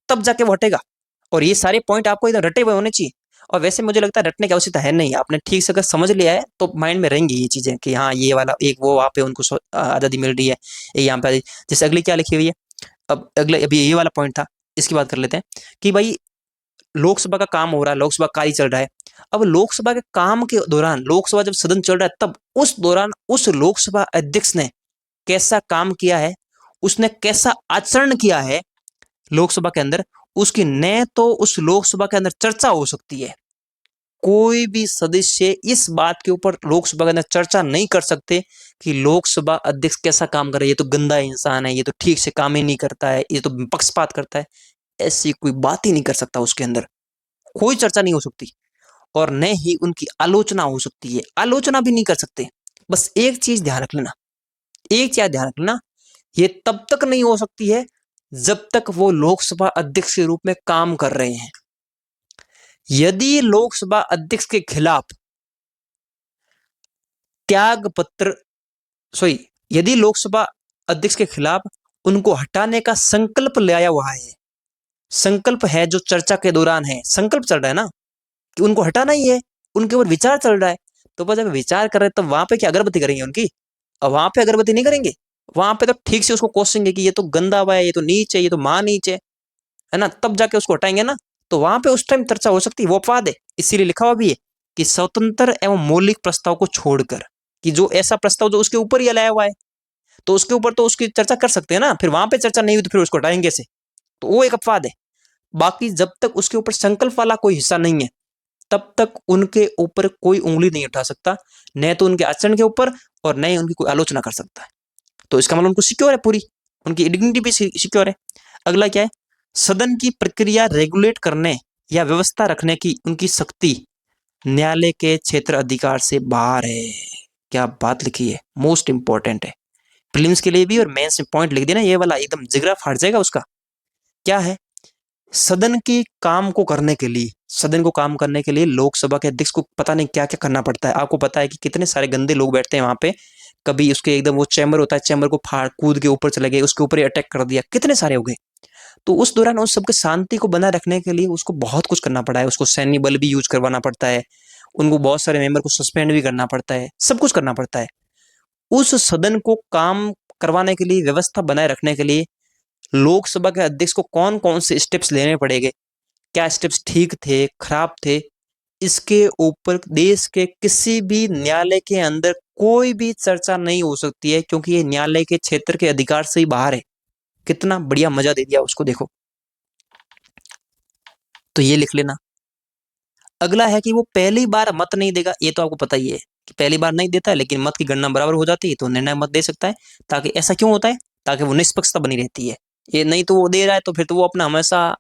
तब जाके वो हटेगा। और ये सारे पॉइंट आपको इधर रटे हुए होने चाहिए। और वैसे मुझे लगता है रटने की आवश्यकता है नहीं, आपने ठीक से अगर समझ लिया है तो माइंड में रहेंगी ये चीजें कि हाँ ये वाला एक वो वहाँ पे उनको आज़ादी मिल रही है, ये यहाँ पे जैसे अगली क्या लिखी हुई है। अब अगले अभी ये वाला पॉइंट था, इसकी बात कर लेते हैं कि भाई लोकसभा का काम हो रहा है, लोकसभा कार्य चल रहा है। अब लोकसभा के काम के दौरान, लोकसभा जब सदन चल रहा है तब उस दौरान उस लोकसभा अध्यक्ष ने कैसा काम किया है, उसने कैसा आचरण किया है लोकसभा के अंदर, उसकी न तो उस लोकसभा के अंदर चर्चा हो सकती है। कोई भी सदस्य इस बात के ऊपर लोकसभा के अंदर चर्चा नहीं कर सकते कि लोकसभा अध्यक्ष कैसा काम कर रहा है, ये तो गंदा इंसान है, ये तो ठीक से काम ही नहीं करता है, ये तो पक्षपात करता है। ऐसी कोई बात ही नहीं कर सकता, उसके अंदर कोई चर्चा नहीं हो सकती, और न ही उनकी आलोचना हो सकती है, आलोचना भी नहीं कर सकते। बस एक चीज ध्यान रख लेना, एक चीज ध्यान रख लेना, ये तब तक नहीं हो सकती है जब तक वो लोकसभा अध्यक्ष के रूप में काम कर रहे हैं। यदि लोकसभा अध्यक्ष के खिलाफ त्याग पत्र, सॉरी, यदि लोकसभा अध्यक्ष के खिलाफ उनको हटाने का संकल्प लाया हुआ है, संकल्प है जो चर्चा के दौरान है, संकल्प चल रहा है ना कि उनको हटाना ही है, उनके ऊपर विचार चल रहा है, तो बस जब विचार कर रहे हैं तो वहां पे क्या अगरबत्ती करेंगे उनकी? और वहां पे अगरबत्ती नहीं करेंगे, वहां पे तो ठीक से उसको कोसेंगे कि ये तो गंदा हुआ है, ये तो नीच है, ये तो मां नीच है ना, तब जाके उसको हटाएंगे ना। तो वहां पे उस टाइम चर्चा हो सकती है, वो अपवाद है। इसीलिए लिखा हुआ भी है कि स्वतंत्र एवं मौलिक प्रस्ताव को छोड़कर, कि जो ऐसा प्रस्ताव जो उसके ऊपर ही लाया हुआ है तो उसके ऊपर तो उसकी चर्चा कर सकते हैं ना, फिर वहां पे चर्चा नहीं हुई तो फिर उसको हटाएंगे से, तो वो एक अपवाद है। बाकी जब तक उसके ऊपर संकल्प वाला कोई हिस्सा नहीं है तब तक उनके ऊपर कोई उंगली नहीं उठा सकता, न तो उनके आचरण के ऊपर और न ही उनकी कोई आलोचना कर सकता है। तो इसका मतलब उनको सिक्योर है, पूरी उनकी डिग्निटी भी सिक्योर है। अगला क्या है, सदन की प्रक्रिया रेगुलेट करने या व्यवस्था रखने की उनकी शक्ति न्यायालय के क्षेत्र अधिकार से बाहर है। क्या बात लिखी है, मोस्ट इंपॉर्टेंट है प्रीलिम्स के लिए भी, और मेंस में पॉइंट लिख देना ये वाला, एकदम जिगरा फाड़ जाएगा उसका। क्या है, सदन के काम को करने के लिए, सदन को काम करने के लिए लोकसभा के अध्यक्ष को पता नहीं क्या क्या करना पड़ता है। आपको पता है कि कितने सारे गंदे लोग बैठते हैं वहां पे, कभी उसके एकदम वो चैम्बर होता है, चैम्बर को फाड़ कूद के ऊपर चले गए, उसके ऊपर अटैक कर दिया, कितने सारे हो गए। तो उस दौरान उस सबके शांति को बनाए रखने के लिए उसको बहुत कुछ करना पड़ा है, उसको सैन्य बल भी यूज करवाना पड़ता है, उनको बहुत सारे मेंबर को सस्पेंड भी करना पड़ता है, सब कुछ करना पड़ता है। उस सदन को काम करवाने के लिए, व्यवस्था बनाए रखने के लिए लोकसभा के अध्यक्ष को कौन कौन से स्टेप्स लेने पड़ेंगे, क्या स्टेप्स ठीक थे, खराब थे, इसके ऊपर देश के किसी भी न्यायालय के अंदर कोई भी चर्चा नहीं हो सकती है, क्योंकि ये न्यायालय के क्षेत्र के अधिकार से ही बाहर है। कितना बढ़िया मजा दे दिया उसको, देखो। तो ये लिख लेना। अगला है कि वो पहली बार मत नहीं देगा, ये तो आपको पता ही है कि पहली बार नहीं देता है, लेकिन मत की गणना बराबर हो जाती है तो निर्णय मत दे सकता है। ताकि ऐसा क्यों होता है, ताकि वो निष्पक्षता बनी रहती है। ये नहीं तो वो दे रहा है तो फिर तो वो अपना हमेशा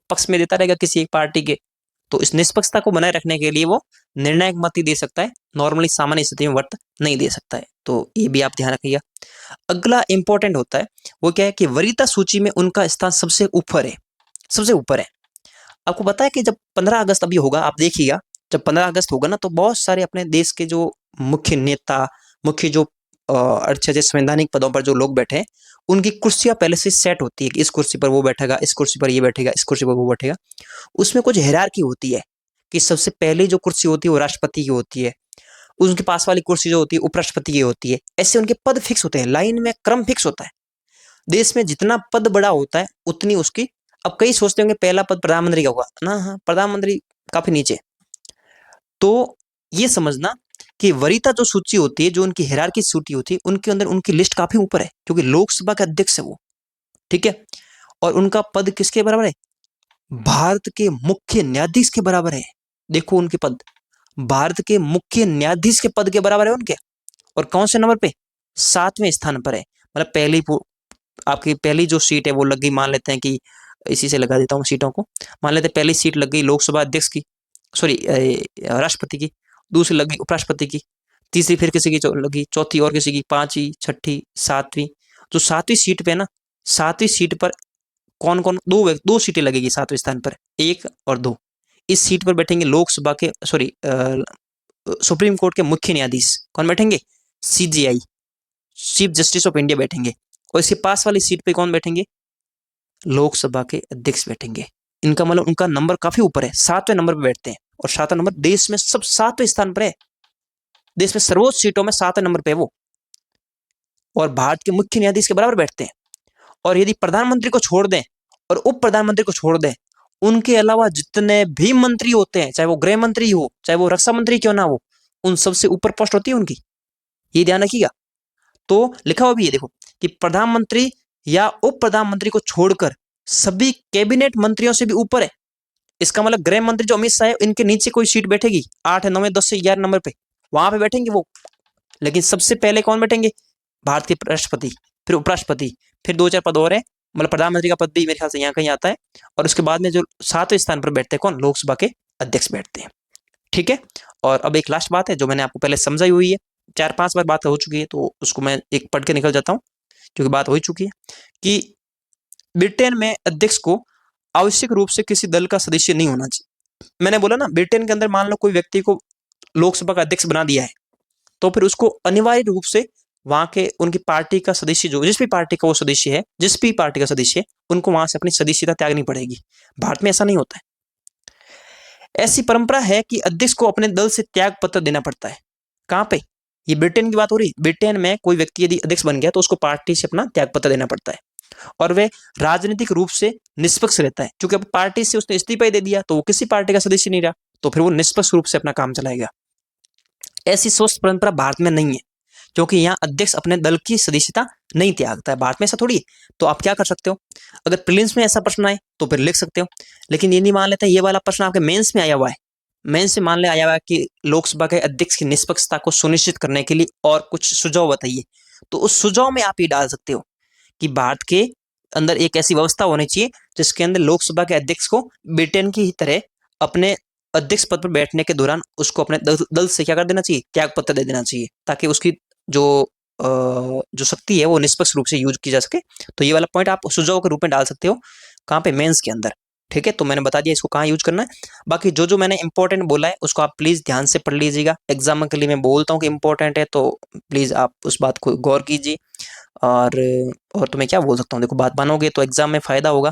पक्ष में देता रहेगा किसी एक पार्टी के। तो इस निष्पक्षता को बनाए रखने के लिए वो निर्णायक मत ही दे सकता है, नॉर्मली सामान्य स्थिति में वोट नहीं दे सकता है। तो ये भी आप ध्यान रखिएगा। अगला इंपॉर्टेंट होता है वो क्या है कि वरीयता सूची में उनका स्थान सबसे ऊपर है, सबसे ऊपर है। आपको पता है कि जब 15 अगस्त अभी होगा, आप देखिएगा जब 15 अगस्त होगा ना, तो बहुत सारे अपने देश के जो मुख्य नेता, मुख्य जो अच्छे अच्छे संवैधानिक पदों पर जो लोग बैठे हैं, उनकी कुर्सियां पहले से सेट होती है कि इस कुर्सी पर वो बैठेगा, इस कुर्सी पर ये बैठेगा, इस कुर्सी पर वो बैठेगा। उसमें कुछ हायरार्की होती है कि सबसे पहले जो कुर्सी होती है वो राष्ट्रपति की होती है, उनके पास वाली कुर्सी जो होती है उपराष्ट्रपति की होती है। ऐसे उनके पद फिक्स होते हैं, लाइन में क्रम फिक्स होता है। देश में जितना पद बड़ा होता है उतनी उसकी, अब कई सोचते होंगे पहला पद प्रधानमंत्री का होगा ना, हाँ प्रधानमंत्री काफी नीचे। तो ये समझना कि वरीयता जो सूची होती है, जो उनकी हायरार्की सूची होती है, उनके अंदर उनकी लिस्ट काफी ऊपर है, क्योंकि लोकसभा के अध्यक्ष है वो, ठीक है। और उनका पद किसके बराबर है, भारत के मुख्य न्यायाधीश के बराबर है। देखो उनके पद भारत के मुख्य न्यायाधीश के पद के बराबर है उनके। और कौन से नंबर पे, 7वें स्थान पर है। मतलब पहली आपकी पहली जो सीट है वो लग गई, मान लेते हैं कि इसी से लगा देता हूँ सीटों को, मान लेते हैं पहली सीट लग गई लोकसभा अध्यक्ष की, सॉरी राष्ट्रपति की, दूसरी लग गई उपराष्ट्रपति की, तीसरी फिर किसी की लगी, चौथी और किसी की, पांचवी, छठी, सातवीं। जो 7वीं सीट पे ना, 7वीं सीट पर कौन कौन, दो सीटें लगेगी 7वें स्थान पर, 1 और 2। इस सीट पर बैठेंगे लोकसभा के सुप्रीम कोर्ट के मुख्य न्यायाधीश। कौन बैठेंगे? CJI, chief justice of India बैठेंगे। और इसके पास वाली सीट पे कौन बैठेंगे? लोकसभा के अध्यक्ष बैठेंगे। इनका मतलब उनका नंबर काफी ऊपर है, 7वें नंबर पे बैठते हैं। और 7वां नंबर देश में सब 7वें स्थान पर है, देश में सर्वोच्च सीटों में 7वें नंबर पे वो, और भारत के मुख्य न्यायाधीश के बराबर बैठते हैं। और यदि प्रधानमंत्री को छोड़ दें और उप प्रधानमंत्री को छोड़ दें, उनके अलावा जितने भी मंत्री होते हैं, चाहे वो गृह मंत्री हो, चाहे वो रक्षा मंत्री क्यों ना हो, उन सबसे ऊपर पोस्ट होती है उनकी। ये ध्यान रखिएगा। तो लिखा हुआ भी है देखो कि प्रधानमंत्री या उप प्रधानमंत्री को छोड़कर सभी कैबिनेट मंत्रियों से भी ऊपर है। इसका मतलब गृह मंत्री जो अमित शाह है, इनके नीचे कोई सीट बैठेगी 8, 9, 10 से 11 नंबर पे, वहां पे बैठेंगे वो। लेकिन सबसे पहले कौन बैठेंगे? भारत के राष्ट्रपति, फिर उपराष्ट्रपति, फिर 2-4 पद और है, मतलब प्रधानमंत्री का पद भी मेरे ख्याल से यहाँ कहीं आता है। और उसके बाद में जो 7वें स्थान पर बैठते हैं कौन? लोकसभा के अध्यक्ष बैठते हैं। ठीक है। और अब एक लास्ट बात है जो मैंने आपको पहले समझाई हुई है, 4-5 बार बात हो चुकी है, तो उसको मैं एक पढ़ के निकल जाता हूँ क्योंकि बात हो ही चुकी है कि ब्रिटेन में अध्यक्ष को आवश्यक रूप से किसी दल का सदस्य नहीं होना चाहिए। मैंने बोला ना, ब्रिटेन के अंदर मान लो कोई व्यक्ति को लोकसभा का अध्यक्ष बना दिया है, तो फिर उसको अनिवार्य रूप से वहां के उनकी पार्टी का सदस्य, जो जिस भी पार्टी का वो सदस्य है, जिस भी पार्टी का सदस्य है, उनको वहां से अपनी सदस्यता त्यागनी पड़ेगी। भारत में ऐसा नहीं होता है। ऐसी परंपरा है कि अध्यक्ष को अपने दल से त्याग पत्र देना पड़ता है। कहां पे? ये ब्रिटेन की बात हो रही है। ब्रिटेन में कोई व्यक्ति यदि अध्यक्ष बन गया तो उसको पार्टी से अपना त्याग पत्र देना पड़ता है, और वे राजनीतिक रूप से निष्पक्ष रहता है, क्योंकि अब पार्टी से उसने इस्तीफा ही दे दिया तो वो किसी पार्टी का सदस्य नहीं रहा, तो फिर वो निष्पक्ष रूप से अपना काम चलाएगा। ऐसी स्वस्थ परंपरा भारत में नहीं है, क्योंकि यहाँ अध्यक्ष अपने दल की सदस्यता नहीं त्यागता है। भारत में ऐसा थोड़ी है। तो आप क्या कर सकते हो, अगर प्रीलिम्स में ऐसा प्रश्न आए तो फिर लिख सकते हो, लेकिन ये नहीं मान लेते ये वाला प्रश्न आपके मेंस में आया हुआ है, मेंस में मान ले आया हुआ है कि लोकसभा के अध्यक्ष की निष्पक्षता को सुनिश्चित करने के लिए और कुछ सुझाव बताइए, तो उस सुझाव में आप ये डाल सकते हो कि भारत के अंदर एक ऐसी व्यवस्था होनी चाहिए जिसके अंदर लोकसभा के अध्यक्ष को ब्रिटेन की ही तरह अपने अध्यक्ष पद पर बैठने के दौरान उसको अपने दल से क्या कर देना चाहिए? त्याग पत्र दे देना चाहिए, ताकि उसकी जो शक्ति है वो निष्पक्ष रूप से यूज की जा सके। तो ये वाला पॉइंट आप सुझाव के रूप में डाल सकते हो। कहाँ पे? मेंस के अंदर। ठीक है, तो मैंने बता दिया इसको कहाँ यूज करना है। बाकी जो जो मैंने इंपॉर्टेंट बोला है उसको आप प्लीज ध्यान से पढ़ लीजिएगा। एग्जाम के लिए मैं बोलता हूँ कि इंपॉर्टेंट है, तो प्लीज आप उस बात को गौर कीजिए। और तो मैं क्या बोल सकता हूँ, देखो बात मानोगे तो एग्जाम में फायदा होगा,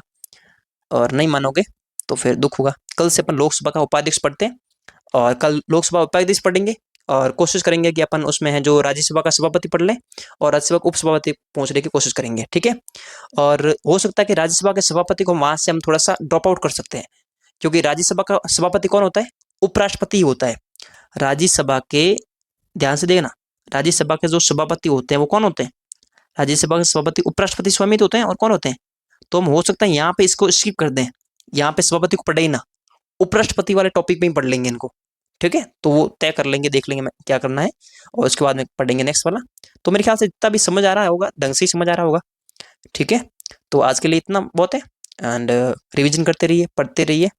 और नहीं मानोगे तो फिर दुख होगा। कल से अपन लोकसभा का उपाध्यक्ष पढ़ते हैं, और कल लोकसभा उपाध्यक्ष पढ़ेंगे, और कोशिश करेंगे कि अपन उसमें है जो राज्यसभा का सभापति पढ़ लें, और राज्यसभा का उपसभापति पहुंचने की कोशिश करेंगे। ठीक है। और हो सकता है कि राज्यसभा के सभापति को वहां से हम थोड़ा सा ड्रॉप आउट कर सकते हैं, क्योंकि राज्यसभा का सभापति कौन होता है? उपराष्ट्रपति होता है। राज्यसभा के, ध्यान से देखना, राज्यसभा के जो सभापति होते हैं वो कौन होते हैं? राज्यसभा के सभापति उपराष्ट्रपति स्वयं होते हैं। और कौन होते हैं? तो हम हो सकता है यहाँ पे इसको स्किप कर दें, यहाँ पे सभापति को पढ़े ही ना, उपराष्ट्रपति वाले टॉपिक में ही पढ़ लेंगे इनको। ठीक है, तो वो तय कर लेंगे, देख लेंगे क्या करना है, और उसके बाद में पढ़ेंगे नेक्स्ट वाला। तो मेरे ख्याल से जितना भी समझ आ रहा होगा, ढंग से ही समझ आ रहा होगा। ठीक है, तो आज के लिए इतना बहुत है, एंड रिवीजन करते रहिए, पढ़ते रहिए।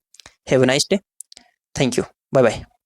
Have a nice day. Thank you. Bye bye.